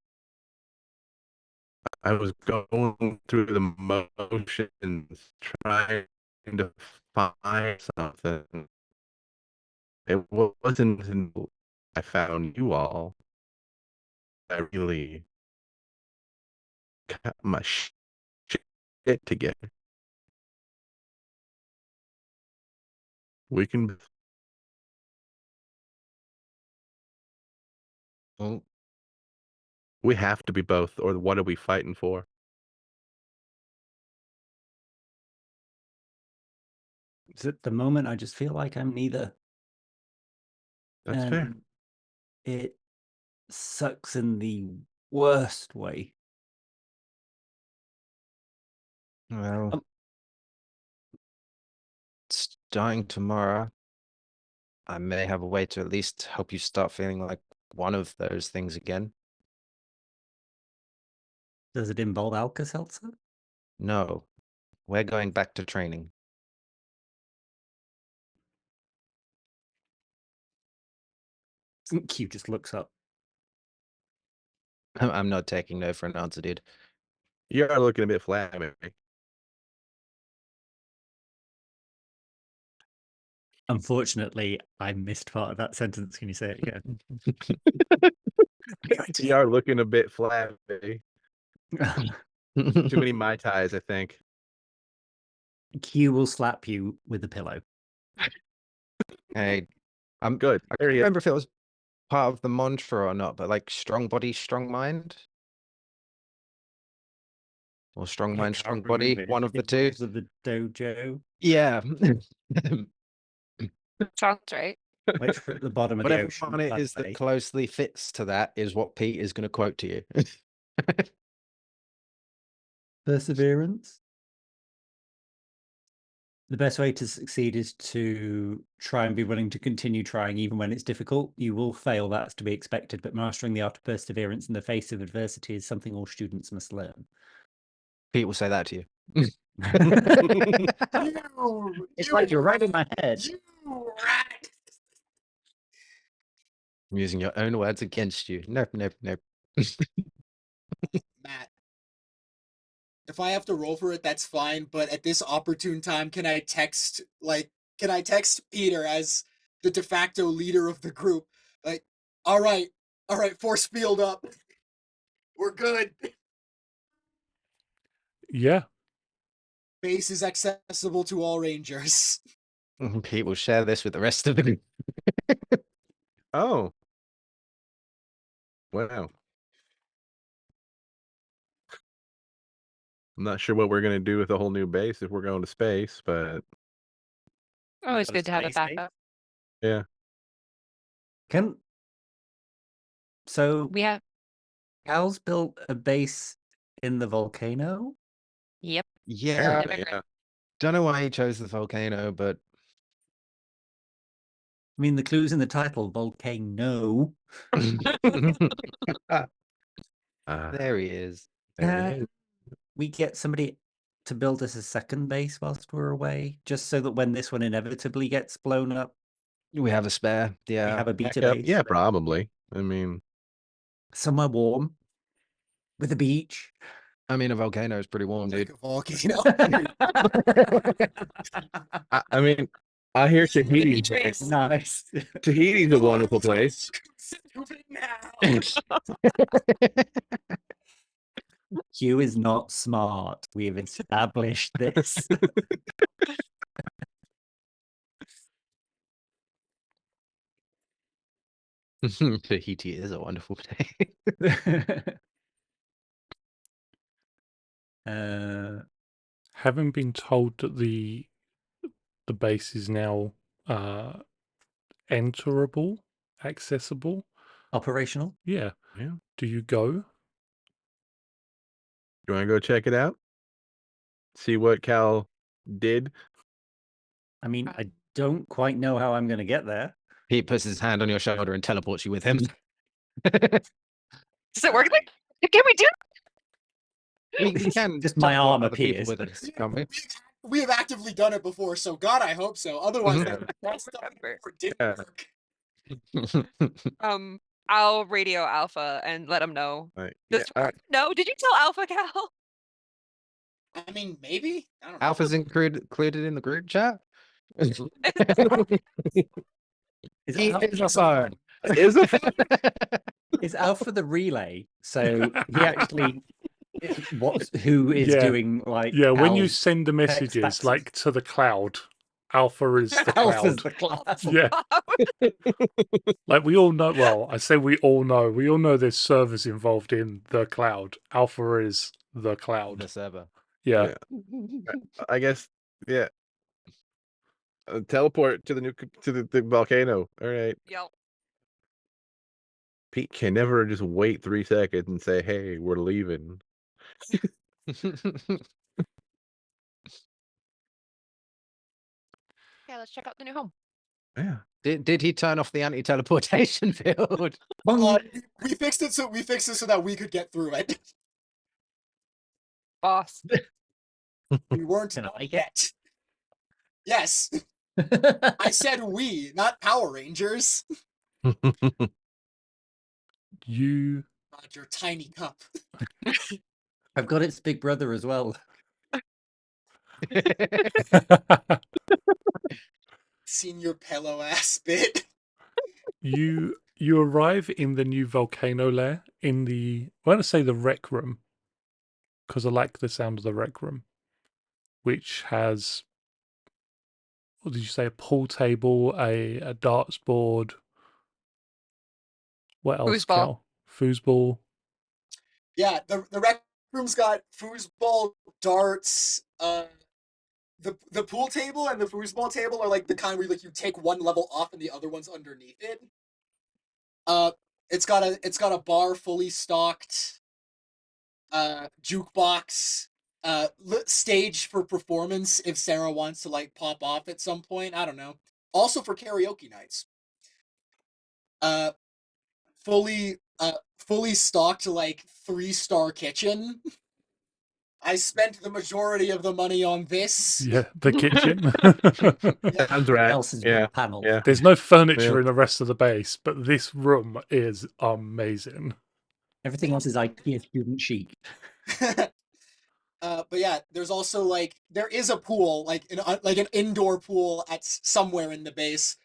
I was going through the motions, trying to find something. It wasn't until I found you all I really got my shit together. We can. Well, We have to be both, or what are we fighting for? at the moment, I just feel like I'm neither. That's fair. And it sucks in the worst way. well, starting tomorrow, I may have a way to at least help you start feeling like one of those things again. Does it involve Alka-Seltzer? No, we're going back to training. Q just looks up. I'm not taking no for an answer, dude. You are looking a bit flabby. Unfortunately, I missed part of that sentence. Can you say it again? You are looking a bit flabby. Too many Mai Tais, I think. Q will slap you with a pillow. Hey, I'm Good. I There can't he is. remember if it was part of the mantra or not, but like strong body, strong mind. Or strong I mind, can't strong body, remember one of the the two. rules of the dojo. Yeah. Sounds right. Wait for at the bottom of the Whatever ocean. one it by the is that way. closely fits to that is what Pete is going to quote to you. Perseverance. The best way to succeed is to try and be willing to continue trying even when it's difficult. You will fail, that's to be expected, but mastering the art of perseverance in the face of adversity is something all students must learn. Pete will say that to you. It's like you're right in my head. You rat. I'm using your own words against you. Nope, nope, nope. Matt. If I have to roll for it, that's fine. But at this opportune time, can I text Peter as the de facto leader of the group? Like, all right, force field up. We're good. Yeah. Base is accessible to all rangers. Pete will share this with the rest of the group. Oh. Wow. I'm not sure what we're gonna do with a whole new base if we're going to space, but Always Got a good to have a space base. backup. yeah. So We have. Cal's built a base in the volcano. Yep. Yeah. Apparently, immigrant. Don't know why he chose the volcano, but I mean, the clue's in the title, volcano. there he is. There he is. We get somebody to build us a second base whilst we're away, just so that when this one inevitably gets blown up, We have a spare. we Yeah. have a beta Backup? base Yeah, probably. I mean, somewhere warm with a beach. I mean, a volcano is pretty warm, Like dude. a volcano. I mean, I hear Tahiti's Nice. Tahiti's a wonderful place. Stupid now. Q is not smart. We have established this. Tahiti is a wonderful place. Having been told that the base is now enterable, accessible, Operational. yeah. Yeah. Do you go? You want to go check it out? See what Cal did? I mean, I don't quite know how I'm going to get there. He puts his hand on your shoulder and teleports you with him. Does it work? Can we do? We can Just my teleport arm other people appears. with us, can't we? We have actively done it before, so God, I hope so. Otherwise, Mhm. that stuff Remember. didn't Yeah. work. I'll radio Alpha and let him know. Like, Does yeah, no? Did you tell Alpha, Cal? I mean, maybe. I don't know. Alpha's included in the group chat. Is He Alpha, is a phone. is a is Alpha the relay? So he actually who is Yeah. doing like Yeah, when you Cal's send the messages faxes. like to the cloud, Alpha is the Alpha's cloud. the class. Yeah, like we all know. Well, I say we all know. We all know there's servers involved in the cloud. Alpha is the cloud. The server. Yeah. I guess, yeah. Teleport to the volcano. All right. Yep. Pete can never just wait 3 seconds and say, "Hey, we're leaving." Yeah, let's check out the new home. Yeah. Did he turn off the anti-teleportation field? We fixed it so that we could get through it. Boss. We weren't Can done I get- yet. Yes, I said we, not Power Rangers. You Not your tiny cup. I've got its big brother as well. Senior pillow ass bit. you arrive in the new volcano lair in the I want to say the rec room because I like the sound of the rec room, which has, what did you say, a pool table, a darts board. What else, Foosball. Cal? Foosball. Yeah, the rec room's got foosball, darts. The pool table and the foosball table are like the kind where like you take one level off and the other one's underneath it. It's got a bar fully stocked. Jukebox. Stage for performance if Sarah wants to like pop off at some point. I don't know. Also for karaoke nights. Fully stocked like 3-star kitchen. I spent the majority of the money on this. Yeah, the kitchen. Sounds right. Else is Yeah. panel. Yeah. There's no furniture Yeah. in the rest of the base, but this room is amazing. Everything else is IKEA student chic. But yeah, there's also like there is a pool, like an indoor pool at somewhere in the base,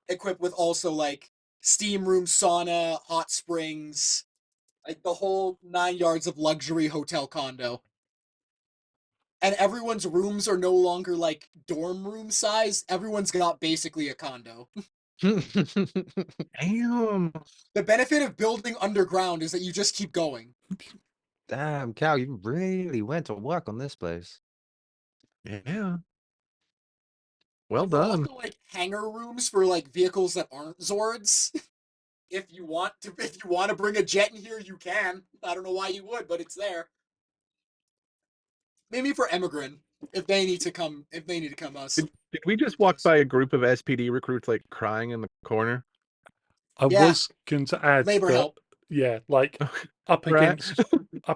equipped with also like steam room, sauna, hot springs, like the whole 9 yards of luxury hotel condo. And everyone's rooms are no longer like dorm room size. Everyone's got basically a condo. Damn. The benefit of building underground is that you just keep going. Damn, Cal, you really went to work on this place. Yeah. Well There are done. also like hangar rooms for like vehicles that aren't Zords. If you want to bring a jet in here, you can. I don't know why you would, but it's there. Maybe for Emigrant, if they need to come Did we just walk by a group of SPD recruits like crying in the corner? I Yeah. was going to add labor that, help. yeah, like up Right.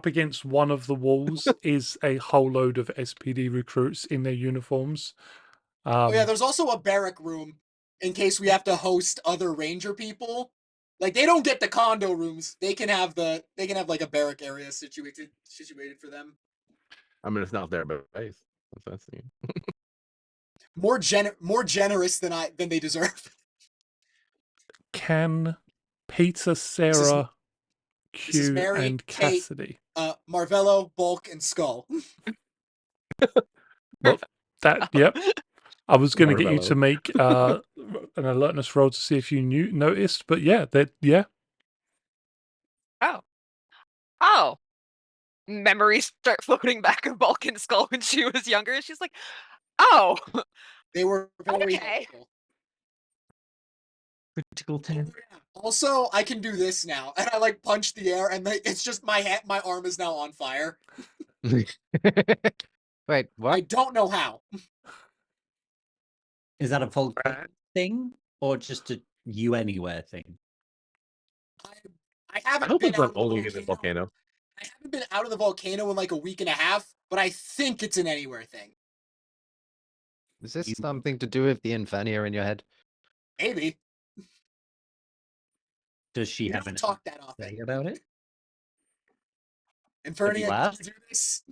against one of the walls is a whole load of SPD recruits in their uniforms. Oh yeah, there's also a barrack room in case we have to host other ranger people. Like they don't get the condo rooms. They can have like a barrack area situated for them. I mean, it's not their base. That's the More generous than they deserve. Can Peter, This is Sarah, Q, Mary, and Kate, Cassidy? Marvello, Bulk, and Skull. Well, yep. I was going to get you Marvello. to make an alertness roll to see if you noticed, but yeah, yeah. Oh. Memories start floating back of Balkan's skull when she was younger. She's like, oh, They were very okay. helpful. Critical 10. Also, I can do this now, and I like punch the air, and it's just my arm is now on fire. Wait, what? I don't know how. Is that a volcano Right. thing or just a you anywhere thing? I I haven't hope been it's out not of the only in the volcano. I haven't been out of the volcano in like a week and a half, but I think it's an anywhere thing. Is this something to do with the Infernia in your head? Maybe. Does she We have don't an talk that often. say about it? Infernia, can asked? you do this?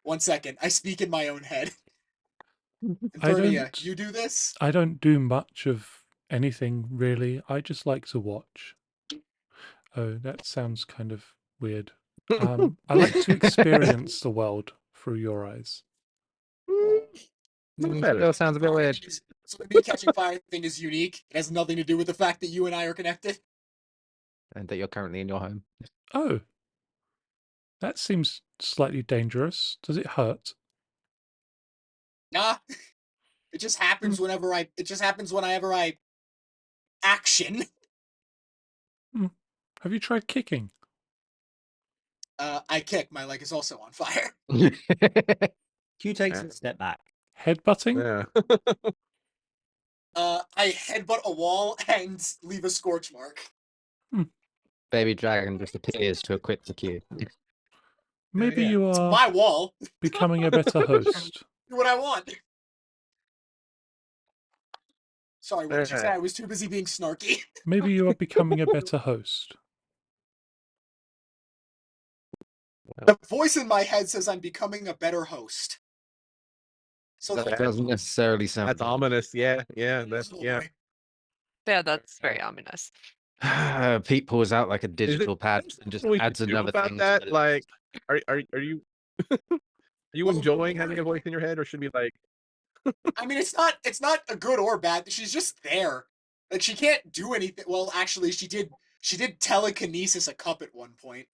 One second. I speak in my own head. Infernia, you do this? I don't do much of anything really. I just like to watch. Oh, that sounds kind of weird. I like to experience the world through your eyes. Not better. Still sounds a bit weird. So the me catching fire thing is unique. It has nothing to do with the fact that you and I are connected. And that you're currently in your home. Oh, that seems slightly dangerous. Does it hurt? Nah. It just happens whenever I action. Have you tried kicking? I kick. My leg is also on fire. Q takes a step back. Headbutting? Yeah. I headbutt a wall and leave a scorch mark. Baby dragon just appears to equip the queue. Maybe yeah. you It's are my wall. becoming a better host. Do what I want. Sorry, what did you say? Alright. I was too busy being snarky. Maybe you are becoming a better host. The voice in my head says I'm becoming a better host. So That doesn't necessarily sound. That's ominous. Yeah. Yeah. That's yeah. Yeah, that's very ominous. Pete pulls out like a Is digital it pad and just something we adds should do another about thing. that? To Like, are you are you Well, enjoying having a voice in your head, or should we like? I mean, it's not a good or bad. She's just there. Like she can't do anything. Well, actually, she did telekinesis a cup at one point,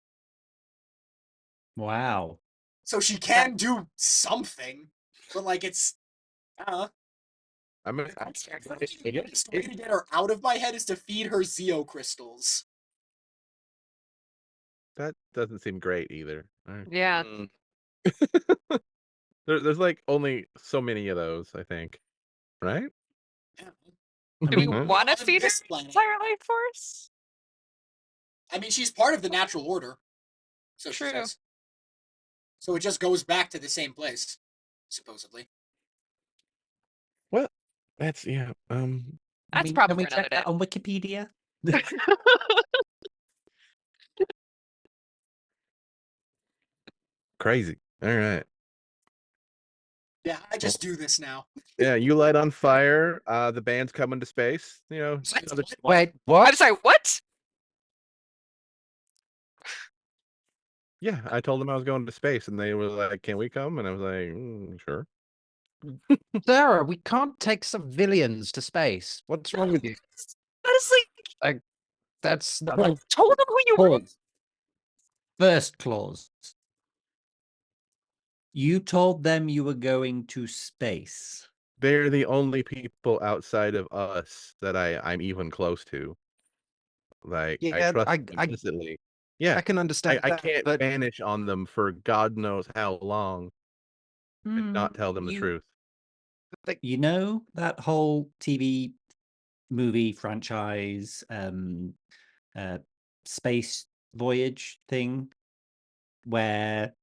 Wow. so she can do something. But like it's, I mean, the best way to get her out of my head is to feed her Zeo crystals. that doesn't seem great either. Alright. Yeah. There's like only so many of those, I think. Right? Do we mean, want to On feed her this planet. entire life force? I mean, she's part of the natural order. So she True. says. So it just goes back to the same place, supposedly. Well, that's yeah. That's Can probably we for another check day. that on Wikipedia? Crazy. All right. Yeah, I just do this now. Yeah, you light on fire. The band's coming to space. You know, Wait, I'm what? sorry, what? yeah. I told them I was going to space, and they were like, "Can we come?" And I was like, "Sure." Sarah, we can't take civilians to space. What's wrong with you? Honestly, Like, that's not Well, told them who you were. pause. First clause. You told them you were going to space. They're the only people outside of us that I'm even close to. Like, I yeah, trust I them I implicitly. Yeah, I can understand I that, can't but banish on them for God knows how long and not tell them the You truth. you know that whole TV movie franchise uh space voyage thing where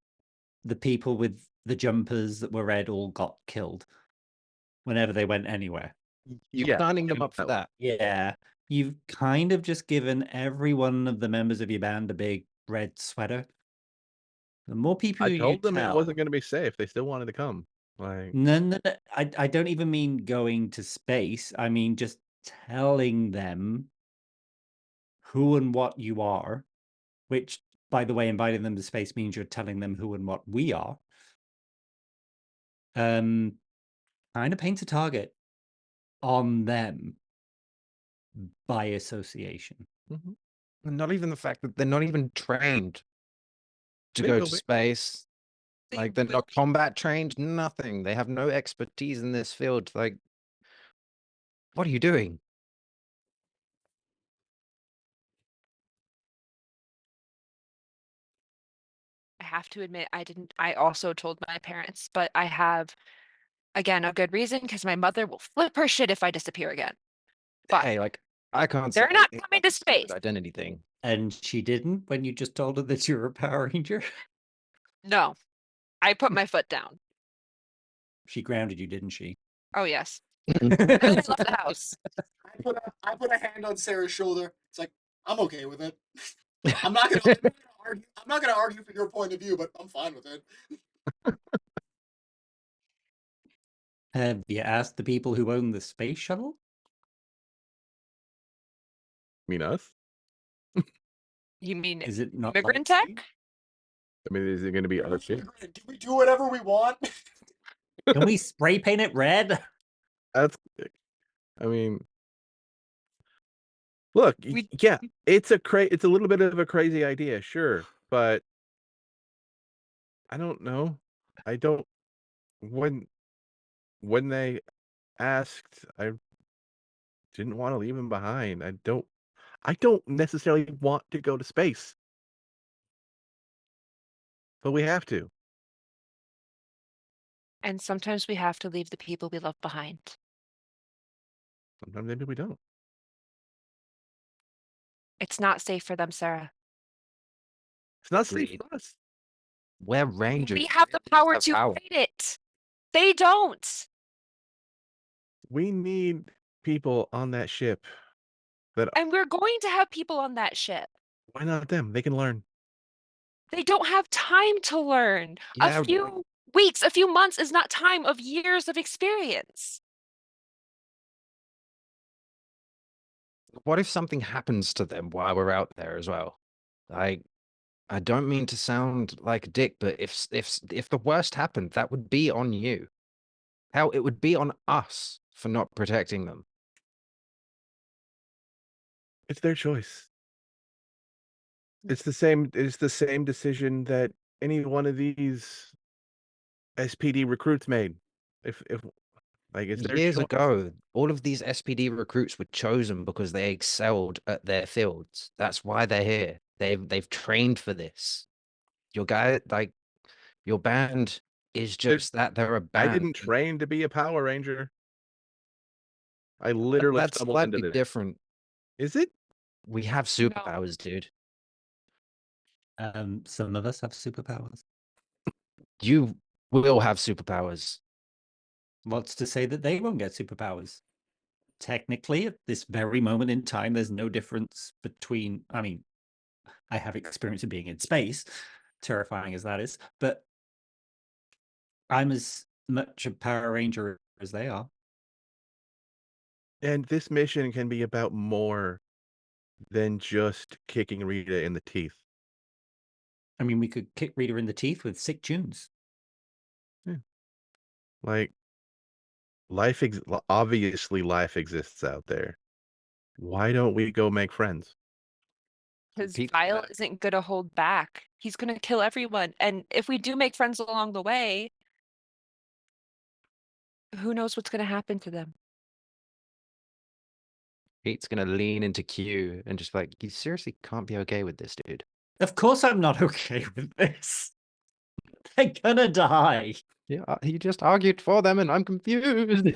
the people with the jumpers that were red all got killed whenever they went anywhere. you're Yeah, signing I them know up for that one. that. Yeah. You've kind of just given every one of the members of your band a big red sweater. The more people I you told them it tell, wasn't gonna be safe. They still wanted to come. Like, no, I don't even mean going to space. I mean just telling them who and what you are, which, by the way, inviting them to space means you're telling them who and what we are. Kind of paints a target on them by association. mhm. And not even the fact that they're not even trained to They go will to be. space. They Like, they're will not combat trained, nothing. They have no expertise in this field. Like, what are you doing? I have to admit, I didn't. I also told my parents, but I have, again, a good reason because my mother will flip her shit if I disappear again. But Hey, like, I can't say they're not anything coming about to the secret space. identity thing. And she didn't when you just told her that you were a Power Ranger? No, I put my foot down. She grounded you, didn't she? Oh yes. And then I left the house. I put a hand on Sarah's shoulder. It's like, I'm okay with it. I'm not gonna argue. I'm not gonna argue for your point of view, but I'm fine with it. Have you asked the people who own the space shuttle? Mean us? You mean Is it not immigrant like tech? I mean, is it gonna be our shit? Do we do whatever we want? Can we spray paint it red? That's I mean, look, We yeah, it's a little bit of a crazy idea, sure, but I don't know. I don't when they asked, I didn't want to leave him behind. I don't necessarily want to go to space, but we have to. and sometimes we have to leave the people we love behind. Sometimes maybe we don't. It's not safe for them, Sarah. It's not safe Agreed. for us. We're rangers. We have the power have to power. fight it. They don't. We need people on that ship that And we're going to have people on that ship. why not them? They can learn. They don't have time to learn. Yeah, A few weeks, a few months is not time of years of experience. what if something happens to them while we're out there as well? Like, I don't mean to sound like a dick, but if the worst happened, that would be on you. How it would be on us for not protecting them. It's their choice. It's the same decision that any one of these SPD recruits made. If like it's their Years choice. ago, all of these SPD recruits were chosen because they excelled at their fields. That's why they're here. They've trained for this. Your guy, like your band, is just that they're a I band. didn't train to be a Power Ranger. I literally That's stumbled into slightly this. different. Is it? We have superpowers, dude. Some of us have superpowers. You will have superpowers. What's to say that they won't get superpowers? Technically, at this very moment in time, there's no difference between. I mean, I have experience of being in space, terrifying as that is, but I'm as much a Power Ranger as they are. And this mission can be about more than just kicking Rita in the teeth. I mean, we could kick Rita in the teeth with sick tunes. Like obviously life exists out there. Why don't we go make friends? Because Pete- Vile isn't gonna hold back. He's gonna kill everyone. And if we do make friends along the way, who knows what's gonna happen to them? Pete's gonna lean into Q and just like, you seriously can't be okay with this, dude. Of course I'm not okay with this. They're gonna die. Yeah, you just argued for them, and I'm confused.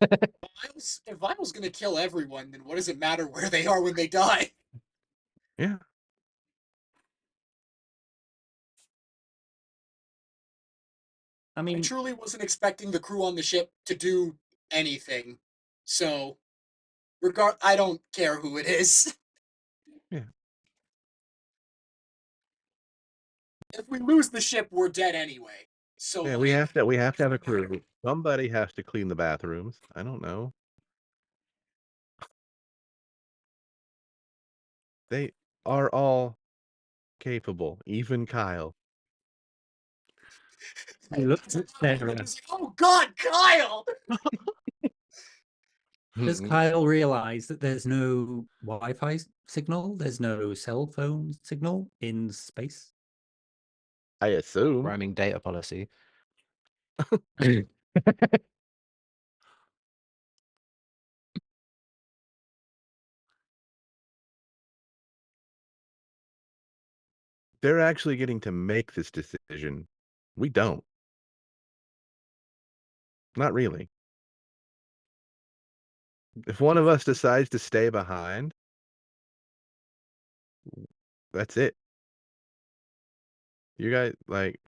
If Vital's gonna kill everyone, then what does it matter where they are when they die? Yeah. I I mean, truly wasn't expecting the crew on the ship to do anything. So, I don't care who it is. Yeah. If we lose the ship, we're dead anyway. So Yeah, like, we have to have a crew. Somebody has to clean the bathrooms. I don't know. They are all capable, even Kyle. I looked at Sarah. He's like, oh God, Kyle! Does Kyle realize that there's no Wi-Fi signal? There's no cell phone signal in space? I assume. Roaming data policy. They're actually getting to make this decision. We don't. Not really. If one of us decides to stay behind, that's it. You guys, like,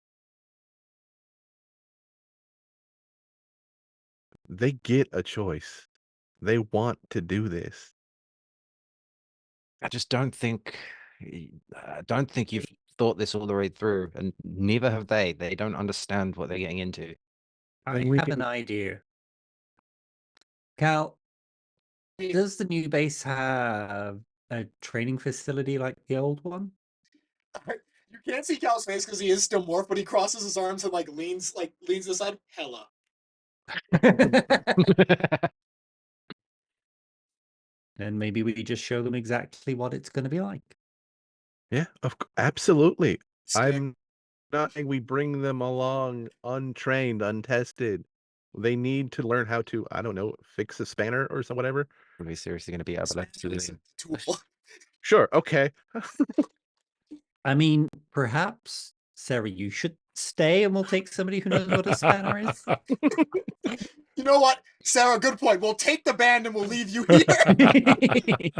they get a choice. They want to do this. I just don't think you've thought this all the way through, and neither have they. They don't understand what they're getting into. I Then we have can- an idea. Cal, does the new base have a training facility like the old one? You can't see Cal's face because he is still morph, but he crosses his arms and leans aside. Hella. Then maybe we just show them exactly what it's going to be like. Yeah, absolutely. Sick. I'm not saying we bring them along untrained, untested. They need to learn how to, I don't know, fix a spanner or some whatever. Are we seriously going to be able to? Tool. Sure, okay. I mean, perhaps, Sarah, you should stay and we'll take somebody who knows what a spanner is. You know what, Sarah? Good point. We'll take the band and we'll leave you here.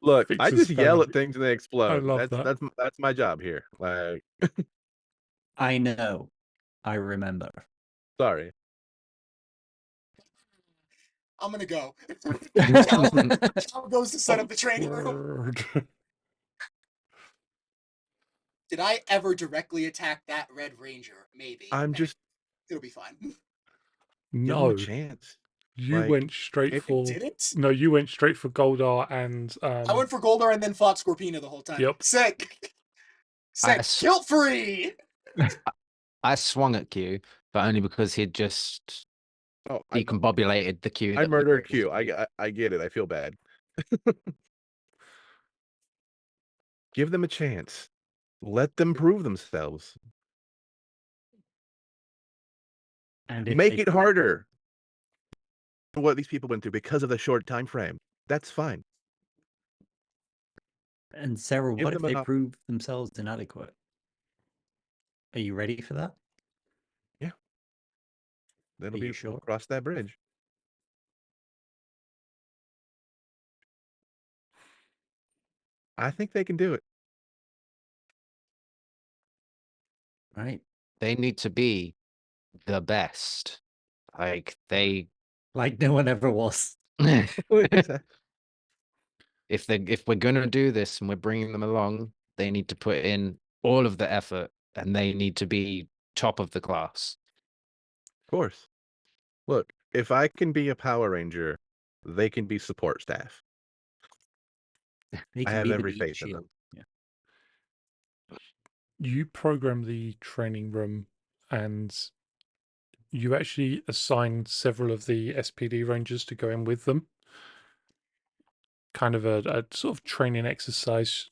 Look, Fix I a just yell spanner. at things and they explode. love that. That's my job here. Like, I know. I remember. sorry. I'm gonna go. Cal goes to set up the training room. Word. Did I ever directly attack that Red Ranger? Maybe. I'm just It'll be fine. give No, them a chance. you Like, went straight it for. Didn't? No, you went straight for Goldar and. I went for Goldar and then fought Scorpina the whole time. Yep. Sick. Sick. Guilt free. I swung at Q, but only because he'd just Oh, decombobulated the Q. I murdered Q. I get it. I feel bad. Give them a chance. Let them prove themselves. And if Make they- it harder. What these people went through because of the short time frame. That's fine. And Sarah, Give what if them they an prove themselves inadequate? Are you ready for that? That'll Are be you sure? we'll cross that bridge. I think they can do it. Right. They need to be the best. Like they Like no one ever was. if we're gonna do this and we're bringing them along, they need to put in all of the effort, and they need to be top of the class. Of course. Look, if I can be a Power Ranger, they can be support staff. They I can have be the every meat faith in shield. them. Yeah. You program the training room, and you actually assign several of the SPD rangers to go in with them. Kind of a sort of training exercise.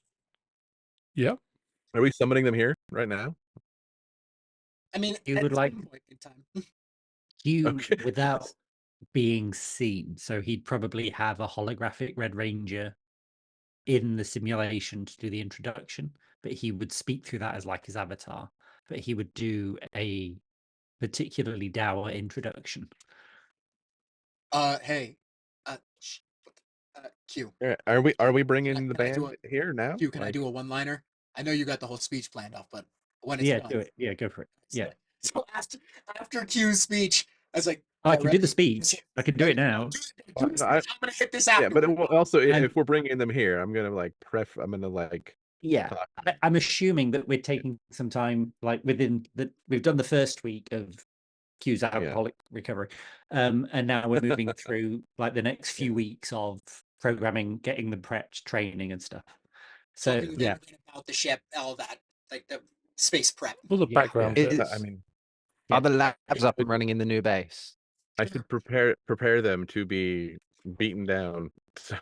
Yeah. Are we summoning them here right now? I mean, You at would like some point in time. you Okay. without being seen. So he'd probably have a holographic Red Ranger in the simulation to do the introduction, but he would speak through that as like his avatar. But he would do a particularly dour introduction. Hey, Q. Are we Can bringing the I do band here now? Q, can I Like, do a one-liner? I know you got the whole speech planned off, but when it's Yeah, done. do it. Yeah, go for it. Yeah. So after Q's speech, I was like, I can do the ready? speech. I can do it now. Do the speech. I'm gonna hit this yeah, but afterward. also And- if we're bringing them here, I'm gonna like Yeah, talk. I'm assuming that we're taking some time, like within the we've done the first week of Q's alcoholic recovery, and now we're moving through like the next few weeks of programming, getting them prepped, training, and stuff. So Talking with yeah, everything about the ship, all that, like the space prep. All the Yeah. background It bits. is- I mean, Are the labs up But- and running in the new base? I should prepare them to be beaten down. So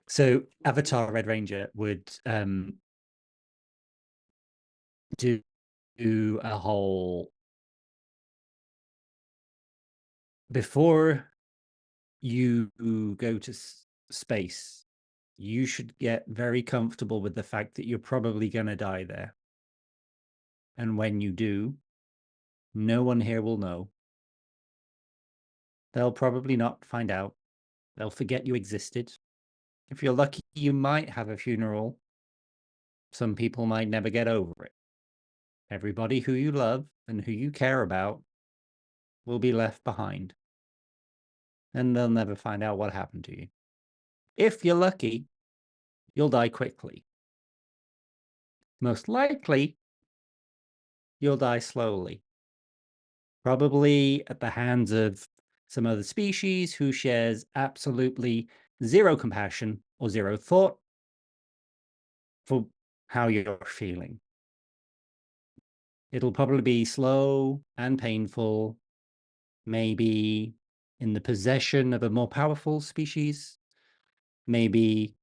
so Avatar Red Ranger would do a whole before you go to space. You should get very comfortable with the fact that you're probably going to die there. And when you do, no one here will know. They'll probably not find out. They'll forget you existed. If you're lucky, you might have a funeral. Some people might never get over it. Everybody who you love and who you care about will be left behind. And they'll never find out what happened to you. If you're lucky, you'll die quickly. Most likely, you'll die slowly. Probably at the hands of some other species who shares absolutely zero compassion or zero thought for how you're feeling. It'll probably be slow and painful, maybe in the possession of a more powerful species. Maybe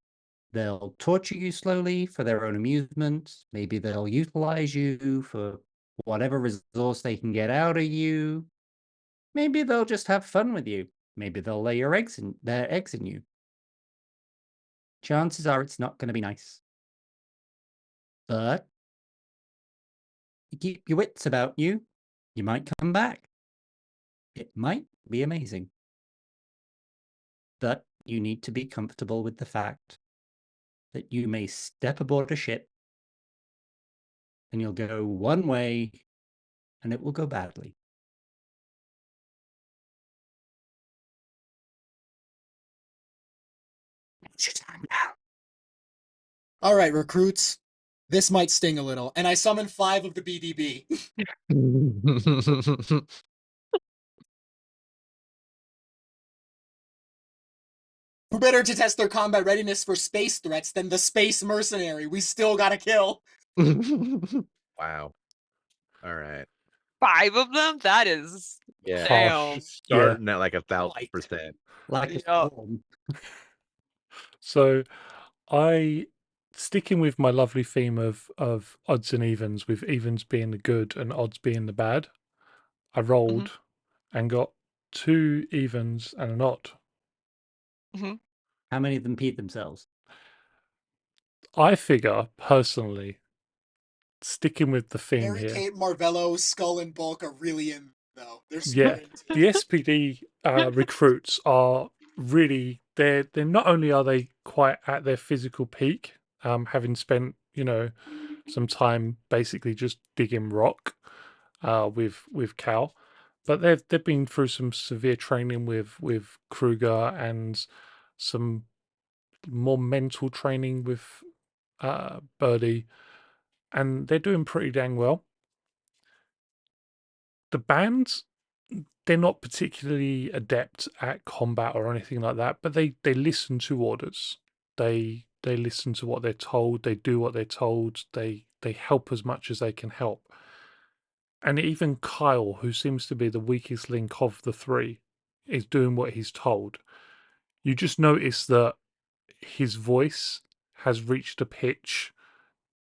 they'll torture you slowly for their own amusement. Maybe they'll utilize you for whatever resource they can get out of you. Maybe they'll just have fun with you. Maybe they'll lay their eggs in you. Chances are it's not going to be nice. But you keep your wits about you, you might come back. It might be amazing. But you need to be comfortable with the fact that you may step aboard a ship and you'll go one way and it will go badly. It's your time now. All right, recruits. This might sting a little, and I summon 5 of the BDB. Who better to test their combat readiness for space threats than the space mercenary? We still gotta kill. wow. All right. 5 of them? That is Yeah. damn. Starting at like 1,000%. Like a Yeah. storm. So I sticking with my lovely theme of odds and evens, with evens being the good and odds being the bad, I rolled and got 2 evens and an odd. How many of them peed themselves? I figure personally, sticking with the theme Mary here, Kate Marvello, Skull and Bulk are really in though. They're super yeah, into the SPD recruits are really they're not only are they quite at their physical peak, having spent some time basically just digging rock with Cal, but they've been through some severe training with Kruger and some more mental training with Birdie, and they're doing pretty dang well. The band, they're not particularly adept at combat or anything like that, but they listen to orders. They listen to what they're told. They do what they're told. They help as much as they can help. And even Kyle, who seems to be the weakest link of the three, is doing what he's told. You just notice that his voice has reached a pitch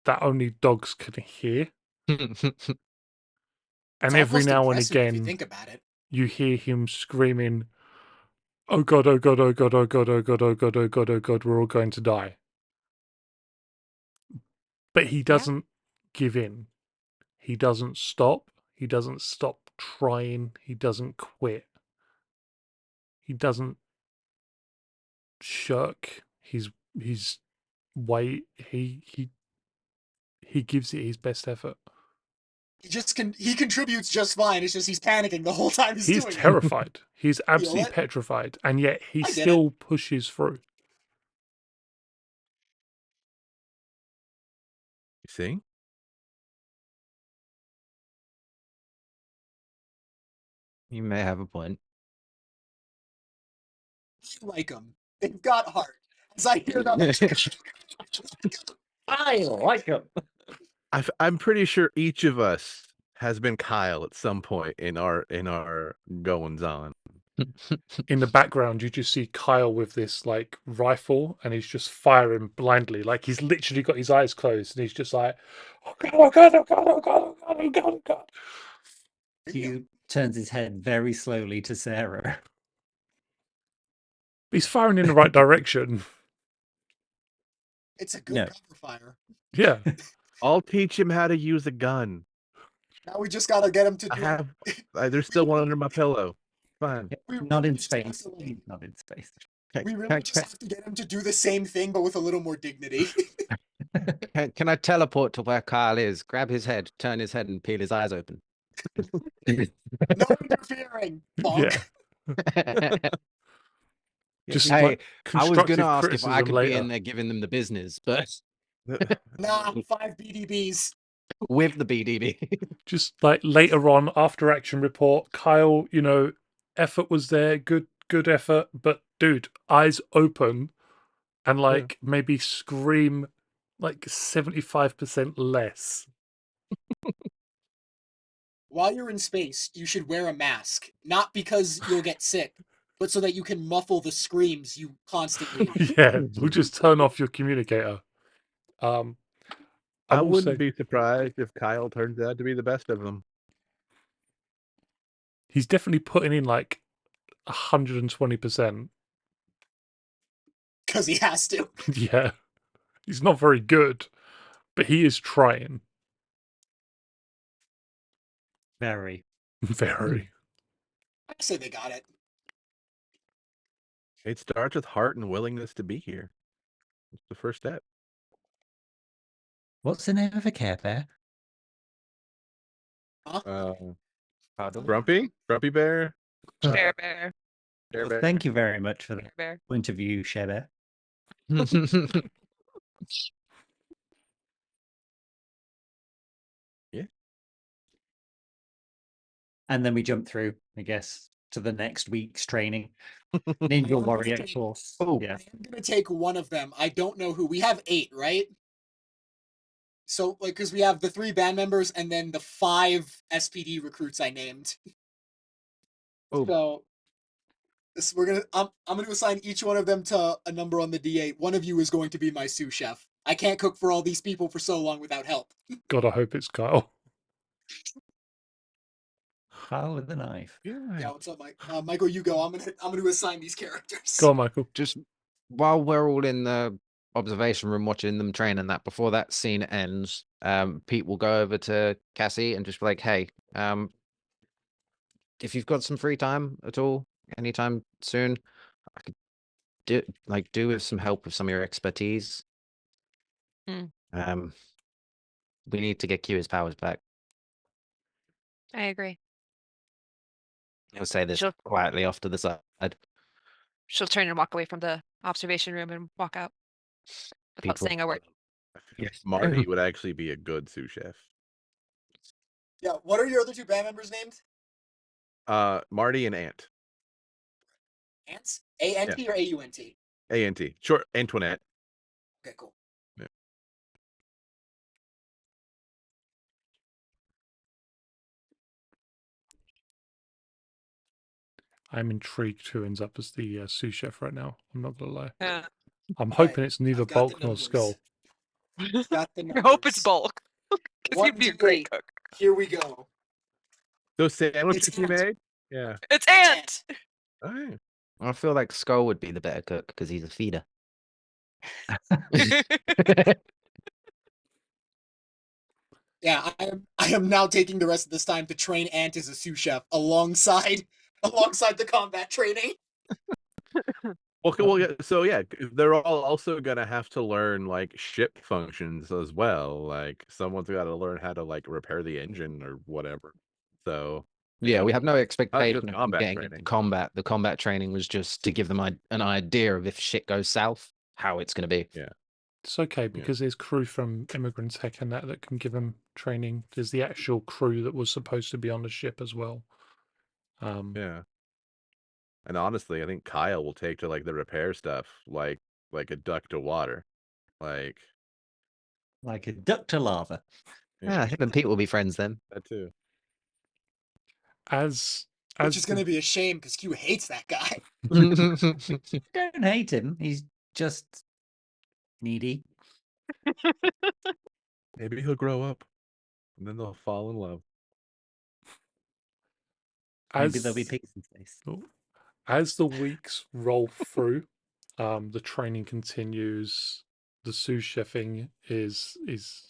that only dogs can hear. It's And every almost now and impressive if you again, think about it. you hear him screaming, "Oh God, oh God, oh God, oh God, oh God, oh God, oh God, oh God, we're all going to die." But he doesn't give in. He doesn't stop. He doesn't stop trying. He doesn't quit. He doesn't shirk his weight. He gives it his best effort. He contributes just fine. It's just he's panicking the whole time he's He's doing it. terrified. He's absolutely it? petrified, and yet he I get it. still pushes through. You see? You may have a point. I like them. They've got heart. As I hear them, I like him. I'm pretty sure each of us has been Kyle at some point in our goings on. In the background, you just see Kyle with this like rifle, and he's just firing blindly. Like he's literally got his eyes closed, and he's just like, "Oh God, oh God, oh God, oh God, oh God, oh God, oh God." Q turns his head very slowly to Sarah. He's firing in the right direction. it's a good No. cover fire. Yeah, I'll teach him how to use a gun. Now we just gotta get him to I do. have. There's still one under my pillow. Fine. We Not in just have space. to, like, Not in space. we really just have to get him to do the same thing, but with a little more dignity. Can I teleport to where Kyle is, grab his head, turn his head, and peel his eyes open? No interfering. Bonk. yeah. Just Hey, like I was gonna constructive ask if I criticism could be later. in there giving them the business, but Nah, 5 BDBs. with the BDB. Just like later on, after action report, Kyle, effort was there, good effort, but dude, eyes open and like maybe scream like 75% less. While you're in space, you should wear a mask. Not because you'll get sick, but so that you can muffle the screams you constantly. Yeah, we'll just turn off your communicator. I I will wouldn't say be surprised if Kyle turns out to be the best of them. he's definitely putting in like 120%. Because he has to. Yeah, he's not very good, but he is trying. Very. Very. I say they got it. It starts with heart and willingness to be here. It's the first step. What's the name of a Care Bear? Grumpy Bear. Bear, bear, Bear Bear. Thank you very much for the bear. point of view, Share Bear. Yeah. And then we jump through, I guess, to the next week's training. Ninja Warrior course. Oh. Yeah. I'm going to take one of them. I don't know who. We have 8, right? So, like, because we have the 3 band members and then the 5 SPD recruits I named. Oh. So, I'm gonna assign each one of them to a number on the D8. One of you is going to be my sous chef. I can't cook for all these people for so long without help. God, I hope it's Kyle. Kyle with the knife. Yeah, what's up, Mike? Michael, you go. I'm gonna assign these characters. Go on, Michael. Just while we're all in the observation room watching them train and that, before that scene ends, Pete will go over to Cassie and just be like, hey, if you've got some free time at all, anytime soon, I could do with some help with some of your expertise. We need to get Q his powers back. I agree. He'll say this She'll- quietly off to the side. She'll turn and walk away from the observation room and walk out without People- saying a word. Yes. Marty would actually be a good sous chef. Yeah. What are your other 2 band members named? Marty and Ant. Ants? A-N-T or A-U-N-T? A-N-T. Short, Antoinette. Okay, cool. Yeah. I'm intrigued who ends up as the sous chef right now. I'm not gonna lie. Yeah. I'm Right, hoping it's neither I've got the bulk nor numbers. skull. Got the I hope it's numbers. bulk. Because he'd be a great 1d8. cook. Here we go. Those sandwiches It's you Ant. made? Yeah. It's Ant. Ant! All right. I feel like Skull would be the better cook because he's a feeder. Yeah, I am now taking the rest of this time to train Ant as a sous chef alongside the combat training. Well, yeah, so yeah, they're all also gonna have to learn like ship functions as well. Like someone's got to learn how to like repair the engine or whatever. So you Yeah, know, we have no not expectation just of them combat getting training. into combat. The combat training was just to give them an idea of if shit goes south, how it's going to be. Yeah. It's okay because there's crew from Immigrant Tech and that can give them training. There's the actual crew that was supposed to be on the ship as well. Yeah. And honestly, I think Kyle will take to like the repair stuff like a duck to water. Like Like a duck to lava. Yeah, him and Pete will be friends then. that too. As Which is going the- to be a shame because Q hates that guy. Don't hate him. He's just needy. Maybe he'll grow up and then they'll fall in love. Maybe there'll be as pigs in space. as the weeks roll through, the training continues. The sous chefing is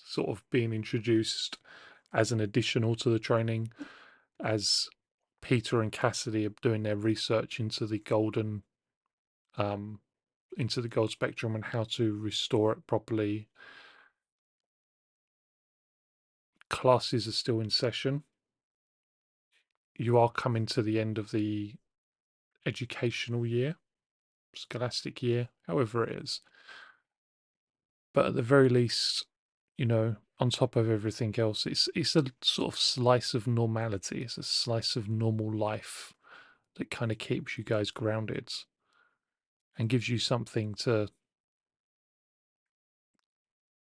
sort of being introduced as an additional to the training, as Peter and Cassidy are doing their research into the golden, into the gold spectrum and how to restore it properly. Classes are still in session. You are coming to the end of the educational year, scholastic year, however it is. But at the very least, you know, on top of everything else, it's a sort of slice of normality. It's a slice of normal life that kind of keeps you guys grounded and gives you something to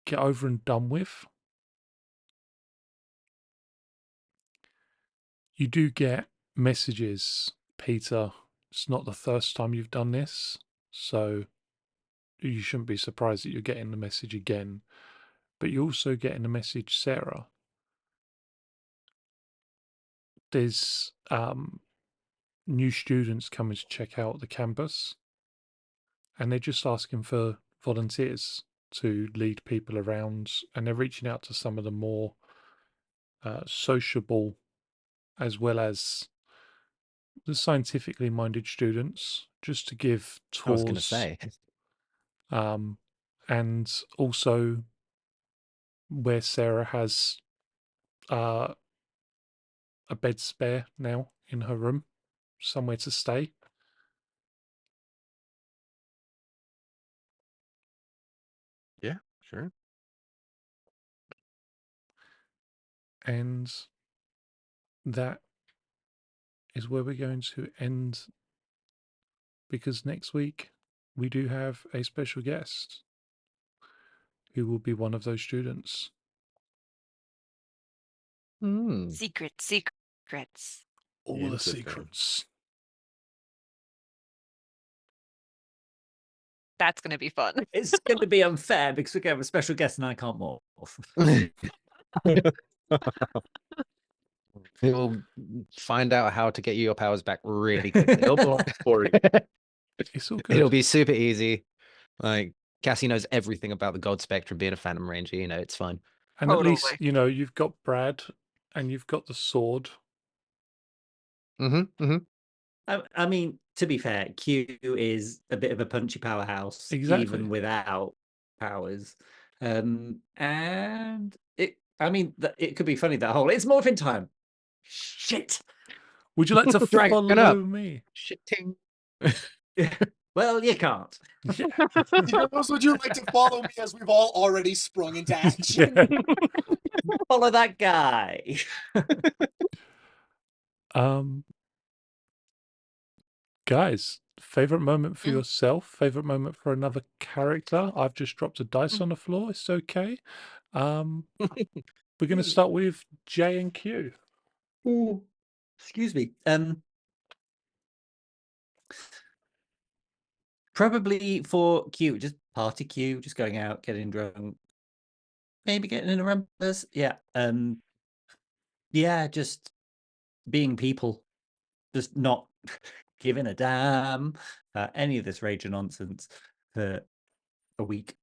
get over and done with. You do get messages, Peter. It's not the first time you've done this, so you shouldn't be surprised that you're getting the message again. But you're also getting the message, Sarah. There's new students coming to check out the campus, and they're just asking for volunteers to lead people around, and they're reaching out to some of the more sociable as well as the scientifically minded students, just to give I was going to tours, say. and also where Sarah has a bed spare now in her room, somewhere to stay. Yeah, sure. And that is where we're going to end, because next week we do have a special guest who will be one of those students. Secrets. All the Interesting. secrets. That's going to be fun. It's going to be unfair because we're going to have a special guest and I can't morph. He'll find out how to get you your powers back really quickly. He'll morph for you. It's all good. It'll be super easy. Like Cassie knows everything about the God Spectrum being a Phantom Ranger. You know, it's fine. And at least, Totally. you know, you've got Brad and you've got the sword. I mean, to be fair, Q is a bit of a punchy powerhouse, Exactly. even without powers. And I mean, it could be funny, that whole, it's morphin time. Shit. Would you like to Drag it follow up. me? Shitting. Well, you can't. Yeah. Heroes, would you like to follow me as we've all already sprung into action? Yeah. Follow that guy. Guys, favorite moment for Mm. yourself? Favorite moment for another character? I've just dropped a dice on the floor. It's okay. We're going to start with J and Q. Excuse me. Probably for Q, just party Q, just going out, getting drunk, maybe getting in a rumpus. Yeah. Yeah, just being people, just not giving a damn about any of this rage and nonsense for a week.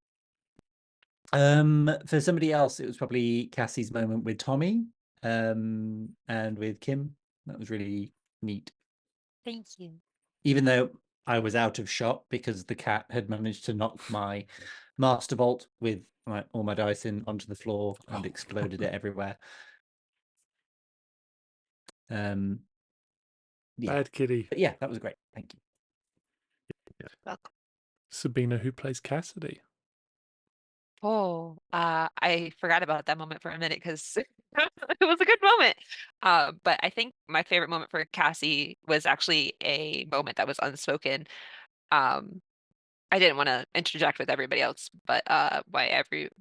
For somebody else, it was probably Cassie's moment with Tommy, and with Kim. That was really neat. Thank you. Even though I was out of shot because the cat had managed to knock my master vault with all my dice in onto the floor and exploded it everywhere. Yeah, Bad kitty. but yeah, that was great. Thank you. Welcome. Sabina, who plays Cassidy. Oh, I forgot about that moment for a minute because it was a good moment. But I think my favorite moment for Cassie was actually a moment that was unspoken. I didn't want to interject with everybody else, but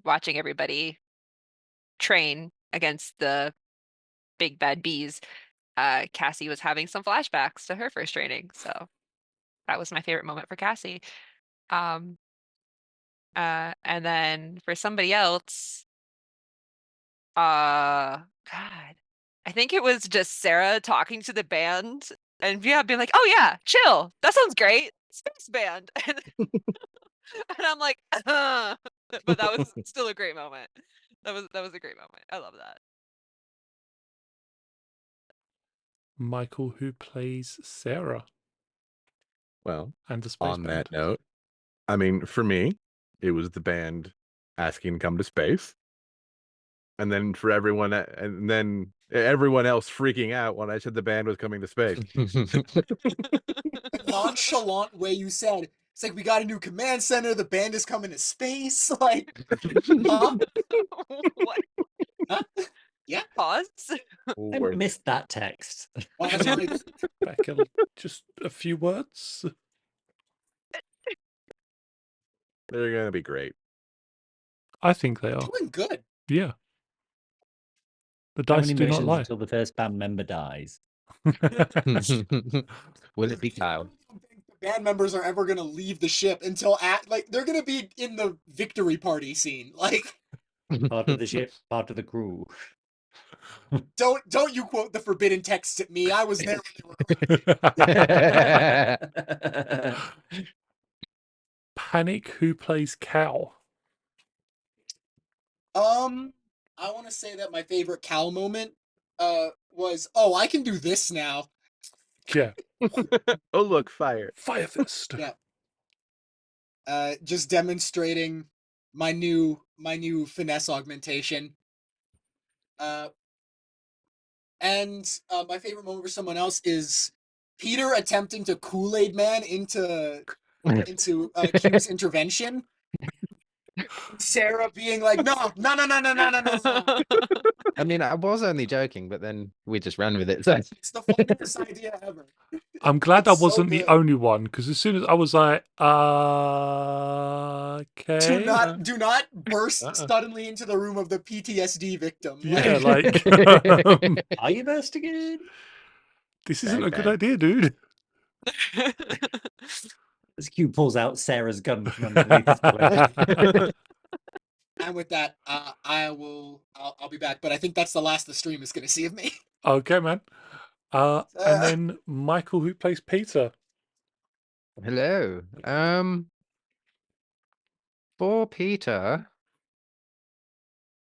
watching everybody train against the big bad bees, Cassie was having some flashbacks to her first training. So that was my favorite moment for Cassie. And then for somebody else, God, I think it was just Sarah talking to the band and being like, "Oh yeah, chill. That sounds great. Space band." And I'm like, but that was still a great moment. That was a great moment. I love that. Michael, who plays Sarah Well, and the space on band. that note, I mean, for me, it was the band asking to come to space. And then for everyone, and then everyone else freaking out when I said the band was coming to space. The nonchalant way you said, it's like we got a new command center. The band is coming to space. Like, huh? What? Huh? Yeah. Pause. I Or- missed that text. Well, that's what I did. Back just a few words. They're gonna be great. I think they are. Doing good. Yeah. The How dice many do not missions lie. until the first band member dies? Will it be Kyle? I don't think the band members are ever gonna leave the ship until they're gonna be in the victory party scene. Like, Part of the ship, part of the crew. don't you quote the forbidden texts at me. I was there when they were crafted. Panic, who plays Cal. I want to say that my favorite Cal moment was, I can do this now. Yeah. Oh, look, fire. Fire Fist. Yeah. Just demonstrating my new finesse augmentation. And my favorite moment for someone else is Peter attempting to Kool-Aid Man into Q's intervention. Sarah being like, no. I mean, I was only joking, but then we just ran with it. So. It's the funniest idea ever. I'm glad I It's so wasn't the good. only one, because as soon as I was like, okay. Do not burst suddenly into the room of the PTSD victim. Yeah, Like, like Are you bursting in? this isn't a good Okay. idea, dude. As Q pulls out Sarah's gun from underneath his pillow. and with that, I'll be back. But I think that's the last the stream is going to see of me. Okay, man. And then Michael, who plays Peter. Hello. For Peter,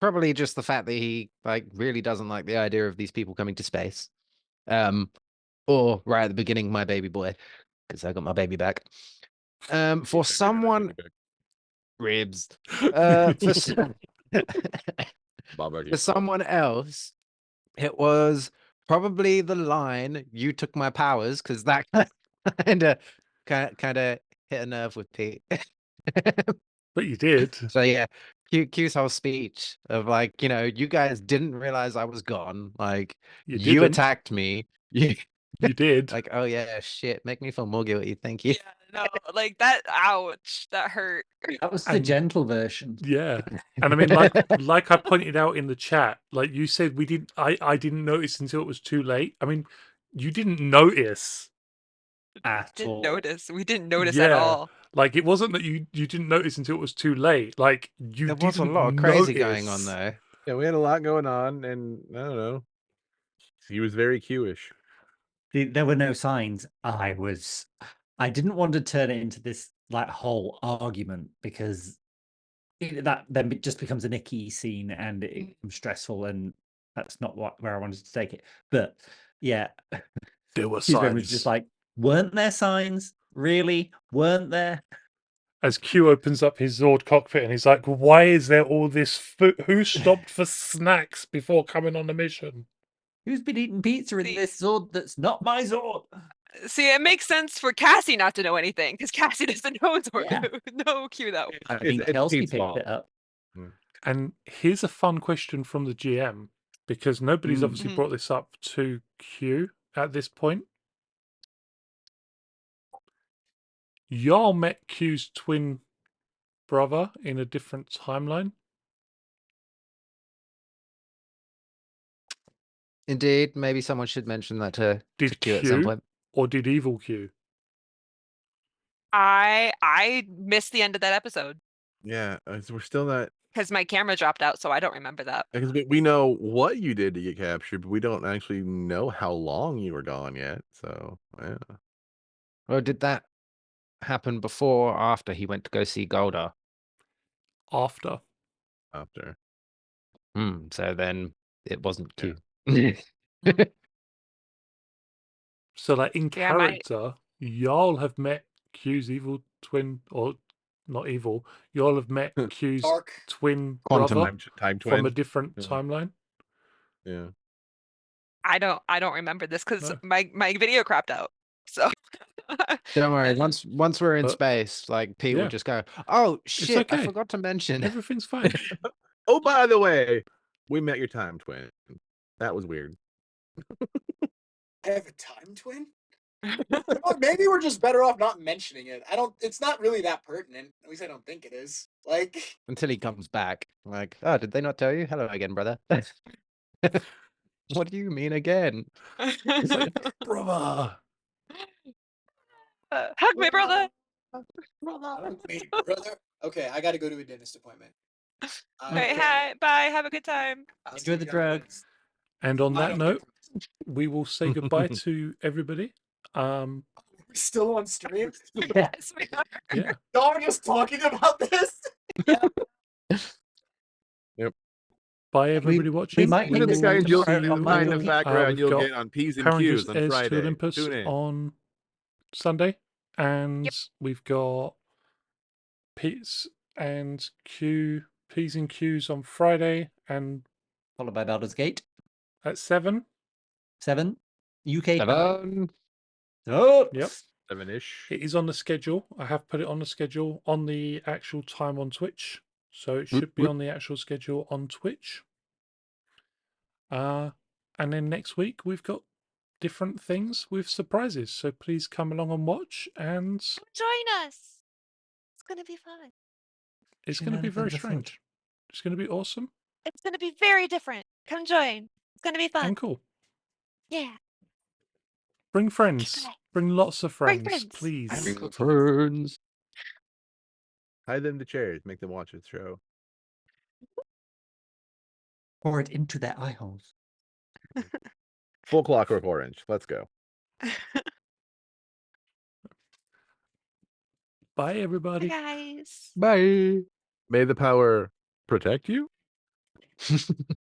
probably just the fact that he really doesn't like the idea of these people coming to space. Or right at the beginning, my baby boy, because I got my baby back. For someone, ribs. For someone else, it was probably the line "You took my powers" because that kind of hit a nerve with Pete. But you did. So yeah, Q's whole speech of you guys didn't realize I was gone. Like You you didn't. attacked me. You did. like, oh yeah, shit, make me feel more guilty. Thank you. Yeah, no, like that. Ouch, that hurt. That was the And- gentle version. Yeah. And I mean, like I pointed out in the chat, like you said, I didn't notice until it was too late. I mean, you didn't notice at Didn't all. notice. We didn't notice at Yeah. all. Like it wasn't that you didn't notice until it was too late. Like you There was a didn't lot of crazy going on notice. though. Yeah, we had a lot going on, and I don't know. He was very Q-ish. There were no signs. I didn't want to turn it into this like whole argument because that then it just becomes an icky scene and it becomes stressful, and that's not where I wanted to take it. But yeah, There were Hugh was just signs. like, weren't there signs? Really? Weren't there? As Q opens up his Zord cockpit and he's like, "Why is there all this food? Who stopped for snacks before coming on the mission?" Who's been eating pizza in See- this Zord that's not my Zord? See, it makes sense for Cassie not to know anything because Cassie doesn't know Yeah. no cue that way. I It's- mean, it's Kelsey Pete's picked fault. it up. And here's a fun question from the GM because nobody's obviously Mhm. brought this up to Q at this point. Y'all met Q's twin brother in a different timeline. Indeed, maybe someone should mention that to Did Q at some Q point. or did Evil Q? I missed the end of that episode Yeah, we're still not. because my camera dropped out, so I don't remember that. Because we know what you did to get captured, but we don't actually know how long you were gone yet. So yeah. Or did that happen before or after he went to go see Golda? After. After. So then it wasn't Yeah. Q. So, like in Yeah, my character, y'all have met Q's evil twin, or not evil. Y'all have met Q's Dark. twin Quantum. brother Time from a twin. different Yeah. timeline. Yeah. I don't remember this because No. my video crapped out. So Don't worry. Once we're in But- space, like Pete will yeah. just go, "Oh shit, I okay. forgot to mention." Everything's fine. Oh, by the way, we met your time twin. That was weird. I have a time twin? Or maybe we're just better off not mentioning it. It's not really that pertinent. At least I don't think it is. Like, Until he comes back. Like, oh, did they not tell you? Hello again, brother. What do you mean again? It's like, brother. hug me, brother. wait, brother. Okay, I gotta go to a dentist appointment. Hey, hi, bye. Have a good time. I'll see Enjoy you the guys later. drugs. And on that Bye. note, we will say goodbye to everybody. We're still on stream. Yes, we are. Yeah. Y'all are just talking about this. Bye, everybody watching. might We leave this will one and you'll see tomorrow you on find my the all. background We've you'll got get on P's and Power Q's Rangers on Heirs to Friday. Olympus Tune in. on Sunday, and we've got P's and P's and Q's on Friday, and followed by Baldur's Gate at 7. 7 UK time. 7. Oh, Yep. 7-ish. It is on the schedule. I have put it on the schedule on the actual time on Twitch. So it should be on the actual schedule on Twitch. And then next week we've got different things with surprises. So please come along and watch, and Join us. It's gonna be fun. it's going to be very Shenanigans afoot. strange. It's going to be awesome It's gonna be very different. Come join. It's gonna be fun. and cool. Yeah. Bring friends. Bye. Bring lots of Bring friends, friends. please. Turns. Tie them to chairs. Make them watch the show. Pour it into their eye holes. Full Clockwork Orange. Let's go. Bye, everybody. Bye, guys. Bye. May the power protect you.